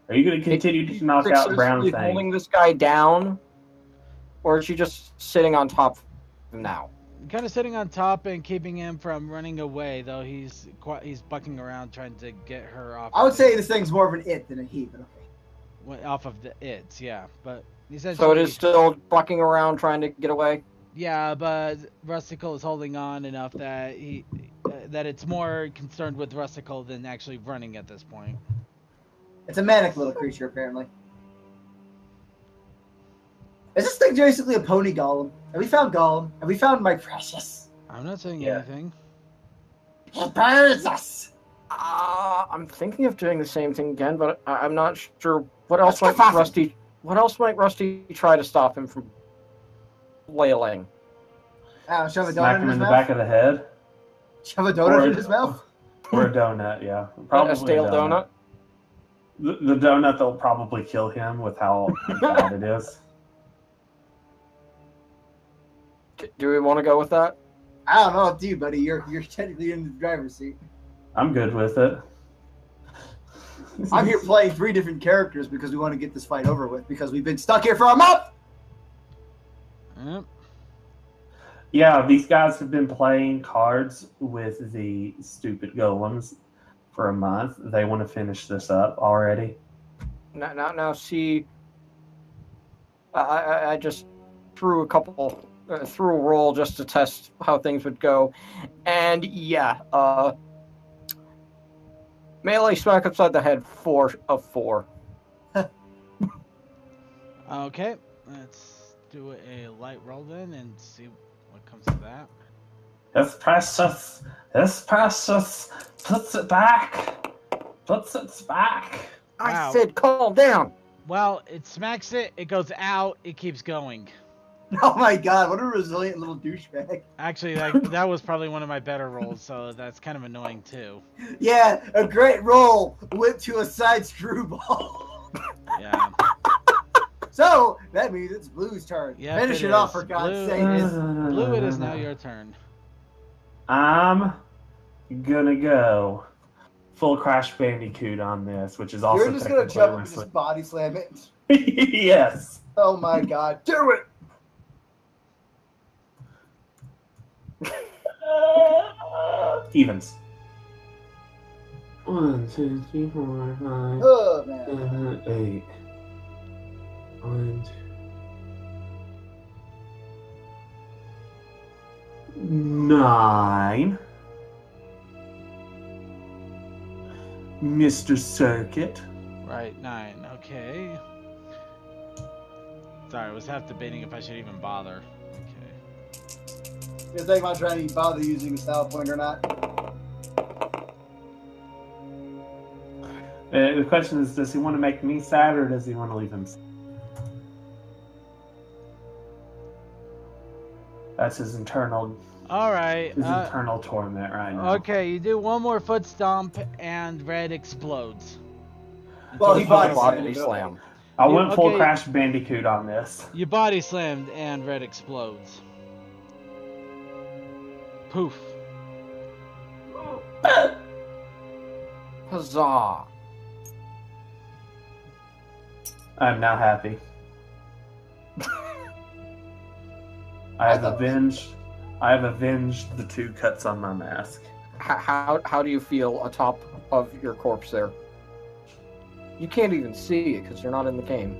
Are you going to continue to knock out Brown Is she thing? holding this guy down, or is she just sitting on top of him now? Kind of sitting on top and keeping him from running away, though he's bucking around trying to get her off. I would say this thing's more of an it than a he, but okay. Off of the it's, yeah, but essentially. So it is still bucking around trying to get away. Yeah, but Rustical is holding on enough that that it's more concerned with Rustical than actually running at this point. It's a manic little creature, apparently. Is this thing basically a pony golem? Have we found Golem? Have we found my precious? I'm not saying anything. He burns us! I'm thinking of doing the same thing again, but I'm not sure. What else might Rusty try to stop him from flailing? Shove a Smack donut him in his in the mouth? back of the head. Shove a donut in his mouth? Or a donut, yeah. Probably A stale donut? The donut that'll probably kill him with how bad it is. Do we want to go with that? I don't know, up to you, buddy. You're technically in the driver's seat. I'm good with it. I'm here playing 3 different characters because we want to get this fight over with because we've been stuck here for a month! Yep. Yeah, these guys have been playing cards with the stupid golems for a month. They want to finish this up already. Now, see, I just threw a roll just to test how things would go, and yeah, melee smack upside the head, 4 of 4. Okay, let's do a light roll then and see what comes of that. It's precious. It's precious. Puts it back. Puts it back. Wow. I said, calm down. Well, it smacks it, it goes out, it keeps going. Oh my god, what a resilient little douchebag. Actually, that was probably one of my better rolls, so that's kind of annoying too. Yeah, a great roll went to a side screwball. Yeah. So, that means it's Blue's turn. Yep, Finish it is. off, for God's sake. Blue, it is now your turn. I'm gonna go full Crash Bandicoot on this, which is also You're just gonna technically jump and wrestling. just body slam it. Yes. Oh my god, do it! Evens. 1, 2, 3, 4, 5, Oh man. 8. 1, 2. 9. Mr. Circuit. Right, 9. Okay. Sorry, I was half debating if I should even bother. Okay. You're thinking about trying to bother using a style point or not? The question is, does he want to make me sad or does he want to leave him sad? That's his internal Alright. internal torment right now. Okay, you do one more foot stomp and red explodes. Well, he body Body slammed. slam. I went full okay. Crash Bandicoot on this. You body slammed and red explodes. Poof. Huzzah! I'm now happy. I have avenged the 2 cuts on my mask. How do you feel atop of your corpse there? You can't even see it because you're not in the game.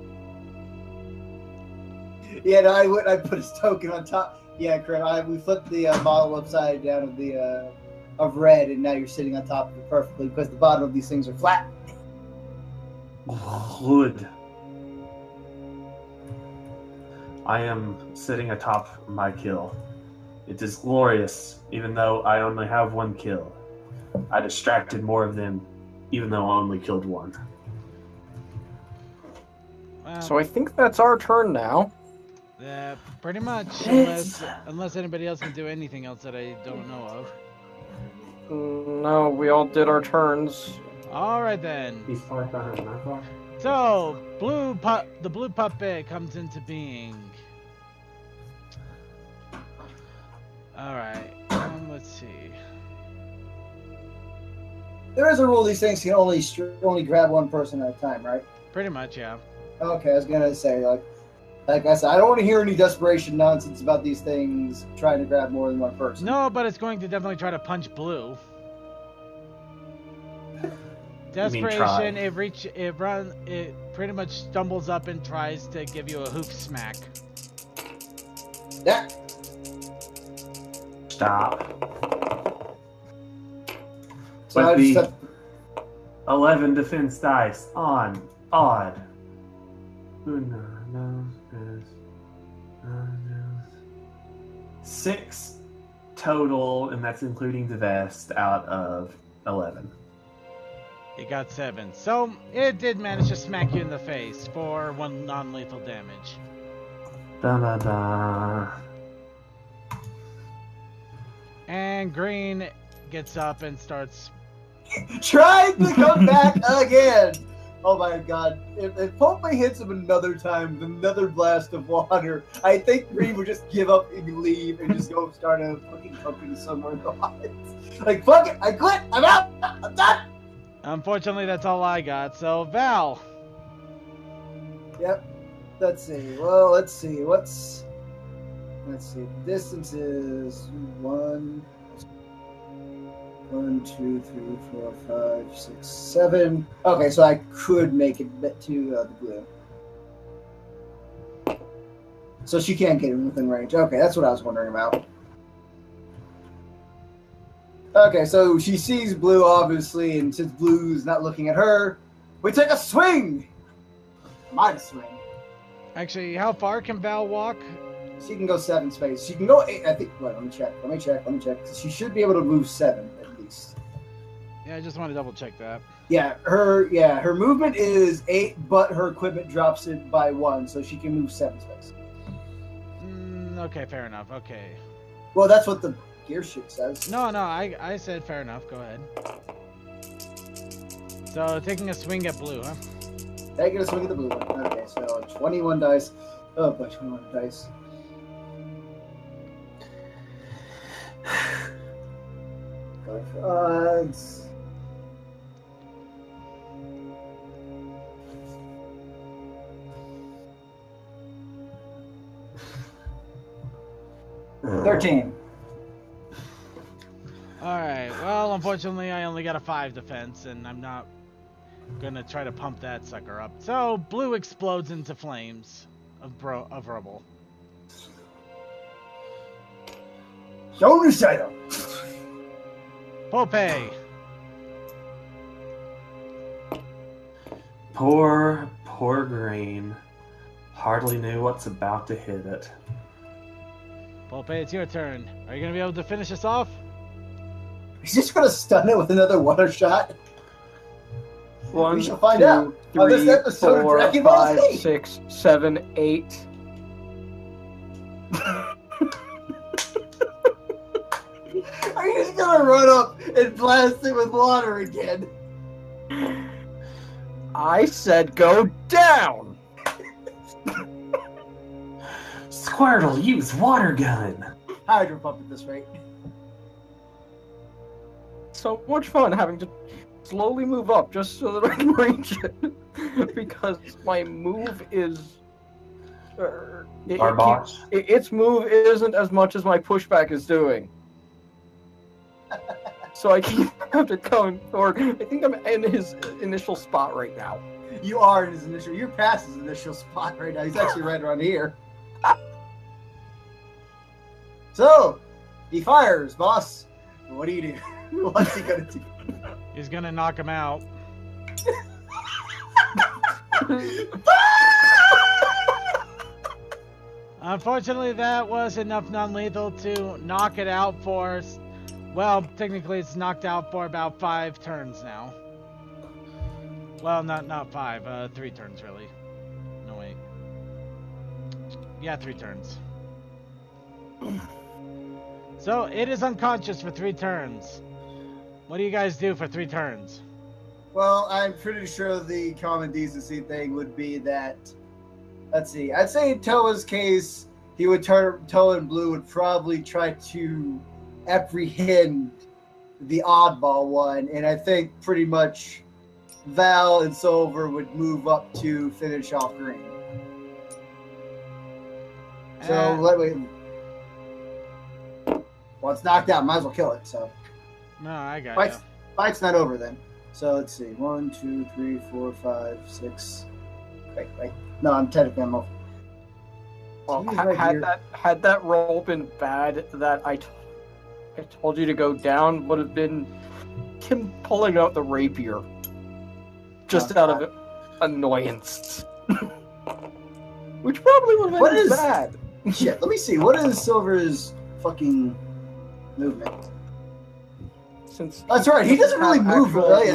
Yeah, no, I put his token on top. Yeah, correct. We flipped the bottle upside down of the of red, and now you're sitting on top of it perfectly because the bottom of these things are flat. Good. I am sitting atop my kill. It is glorious, even though I only have 1 kill. I distracted more of them, even though I only killed 1. Well, So I think that's our turn now. yeah, pretty much. Unless anybody else can do anything else that I don't know of. No, we all did our turns. All right then. He's probably behind my car. So the blue puppet comes into being. All right. Let's see. There is a rule; these things can only grab one person at a time, right? Pretty much, yeah. Okay, I was gonna say like I said, I don't want to hear any desperation nonsense about these things trying to grab more than one person. No, but it's going to definitely try to punch blue. Desperation, it pretty much stumbles up and tries to give you a hoof smack. Yeah. Stop. So I With just the 11 defense dice on odd. 6 total, and that's including the vest, out of 11. It got 7. So it did manage to smack you in the face for 1 non-lethal damage. Da da da. And Green gets up and starts. trying to come back again. Oh my god. If Pope hits him another time with another blast of water, I think Green would just give up and leave and just go start a fucking company somewhere in the woods. Like, fuck it, I quit, I'm out, I'm done. Unfortunately, that's all I got. So, Val. Yep. Let's see. Well, let's see. Let's see. Distance is 1, 2, 3, 4, 5, 6, 7. Okay, so I could make it to the blue. So she can't get within range. Okay, that's what I was wondering about. Okay, so she sees blue, obviously, and since blue's not looking at her, we take a swing! Might swing. Actually, how far can Val walk? She can go 7 spaces. She can go 8, I think. Wait, let me check. She should be able to move 7 at least. Yeah, I just want to double check that. Yeah, her movement is 8, but her equipment drops it by 1, so she can move 7 spaces. Okay, fair enough. Okay. Well, that's what the gear shit says. No, I said fair enough. Go ahead. So, taking a swing at blue, huh? Taking a swing at the blue one. Okay, so 21 dice. Oh boy, 21 dice. Going for odds. $13. Alright, well, unfortunately, I only got a 5 defense, and I'm not gonna try to pump that sucker up. So, blue explodes into flames of rubble. Shoulder Shadow. Pope! Poor Green. Hardly knew what's about to hit it. Pope, it's your turn. Are you gonna be able to finish this off? He's just gonna stun it with another water shot. 1, We shall find 2, out on this 3, episode of 4, Dragon Ball 5, Z. 6, 7, 8. Are you just gonna run up and blast it with water again? I said go down! Squirtle, use water gun. Hydro pump at this rate. So much fun having to slowly move up just so that I can reach it. Because my move is... its move isn't as much as my pushback is doing. So I keep having to come forward. I think I'm in his initial spot right now. You are in his initial. You're past his initial spot right now. He's actually right around here. So, he fires, boss. What do you do? What's he gonna do? He's gonna knock him out. Unfortunately, that was enough non-lethal to knock it out for... Well, technically it's knocked out for about 5 turns now. Well, not 5, 3 turns really. No, wait. Yeah, 3 turns. So, it is unconscious for 3 turns. What do you guys do for 3 turns? Well, I'm pretty sure the common decency thing would be that... Let's see. I'd say in Toa's case, he would turn... Toa and Blue would probably try to apprehend the oddball one, and I think pretty much Val and Silver would move up to finish off Green. So, wait. Well, it's knocked out. Might as well kill it, so... No, I got you. Fight's not over then. So let's see. 1, 2, 3, 4, 5, 6. Wait. No, I'm technically off. Well, had that roll been bad, that I told you to go down would have been him pulling out the rapier, just out of annoyance, which probably would have been bad. Shit. Let me see. What is Silver's fucking movement? That's right. He doesn't really move, really.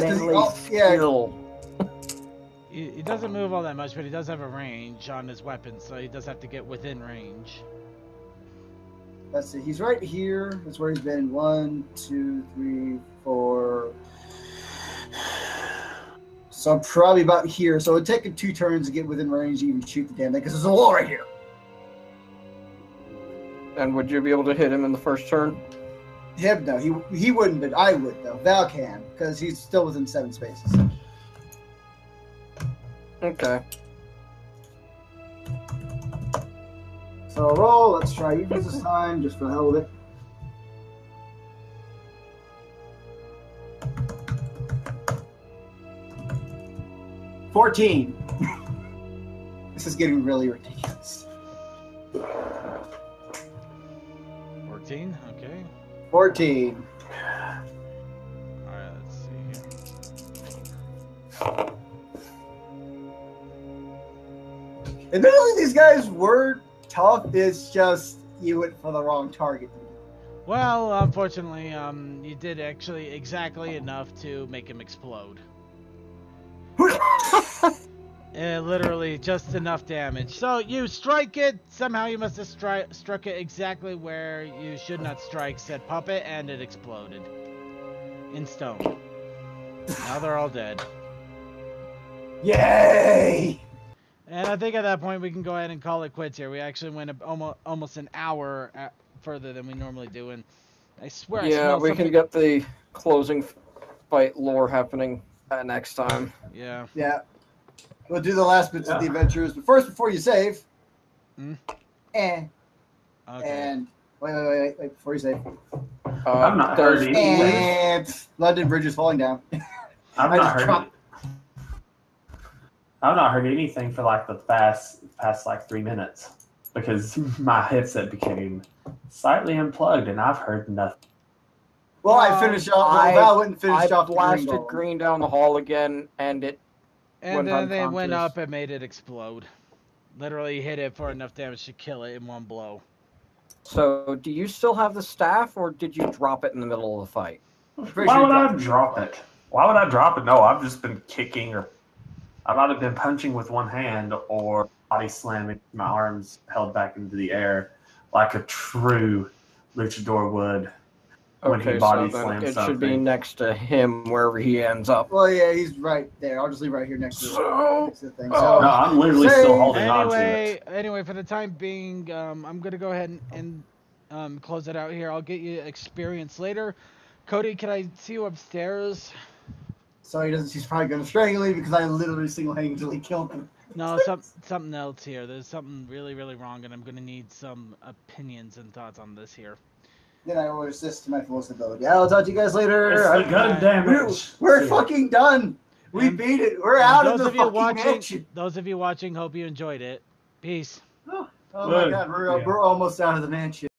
He doesn't move all that much, but he does have a range on his weapon, so he does have to get within range. Let's see. He's right here. That's where he's been. 1, 2, 3, 4. So probably about here. So it'd take him 2 turns to get within range to even shoot the damn thing, because there's a wall right here. And would you be able to hit him in the first turn? Him, no. He wouldn't, but I would, though. Val can, because he's still within 7 spaces. Okay. So roll. Let's try evens this time, just for the hell of it. $14. This is getting really ridiculous. 14? Okay. 14. Alright, let's see here. Admittedly, these guys were tough. It's just you went for the wrong target. Well, unfortunately, you did actually exactly enough to make him explode. Literally just enough damage. So you strike it. Somehow you must have struck it exactly where you should not strike said puppet, and it exploded in stone. Now they're all dead. Yay! And I think at that point we can go ahead and call it quits here. We actually went almost an hour further than we normally do, and I swear. Yeah, we can get the closing fight lore happening next time. Yeah. Yeah. We'll do the last bits of the adventures, but first, before you save, Okay. And wait, before you save. I'm not hurt anything. And London Bridge is falling down. I've not heard anything for like the past like 3 minutes because my headset became slightly unplugged and I've heard nothing. Well, I finished off. Val went and finished off. I blasted green down the hall again, and it. And then they went up and made it explode. Literally hit it for enough damage to kill it in one blow. So, do you still have the staff, or did you drop it in the middle of the fight? Why would I drop it? Why would I drop it? No, I've just been kicking, or I might have been punching with one hand, or body slamming, my arms held back into the air like a true luchador would. when he Okay, so body then slams it something. should be next to him wherever he ends up. Well, yeah, he's right there. I'll just leave right here next to the thing. No, So, I'm literally still holding on to it. Anyway, for the time being, I'm gonna go ahead and close it out here. I'll get you experience later. Cody, can I see you upstairs? so he doesn't. She's probably going to strangle me because I literally single-handedly killed him. No, something else here. There's something really, really wrong, and I'm gonna need some opinions and thoughts on this here. Then I will assist to my fullest ability. I'll talk to you guys later. It's the gun damage. We're fucking done. We And- beat it. We're out of Those the of you fucking watching, mansion. those of you watching, hope you enjoyed it. Peace. Oh my god, we're almost out of the mansion.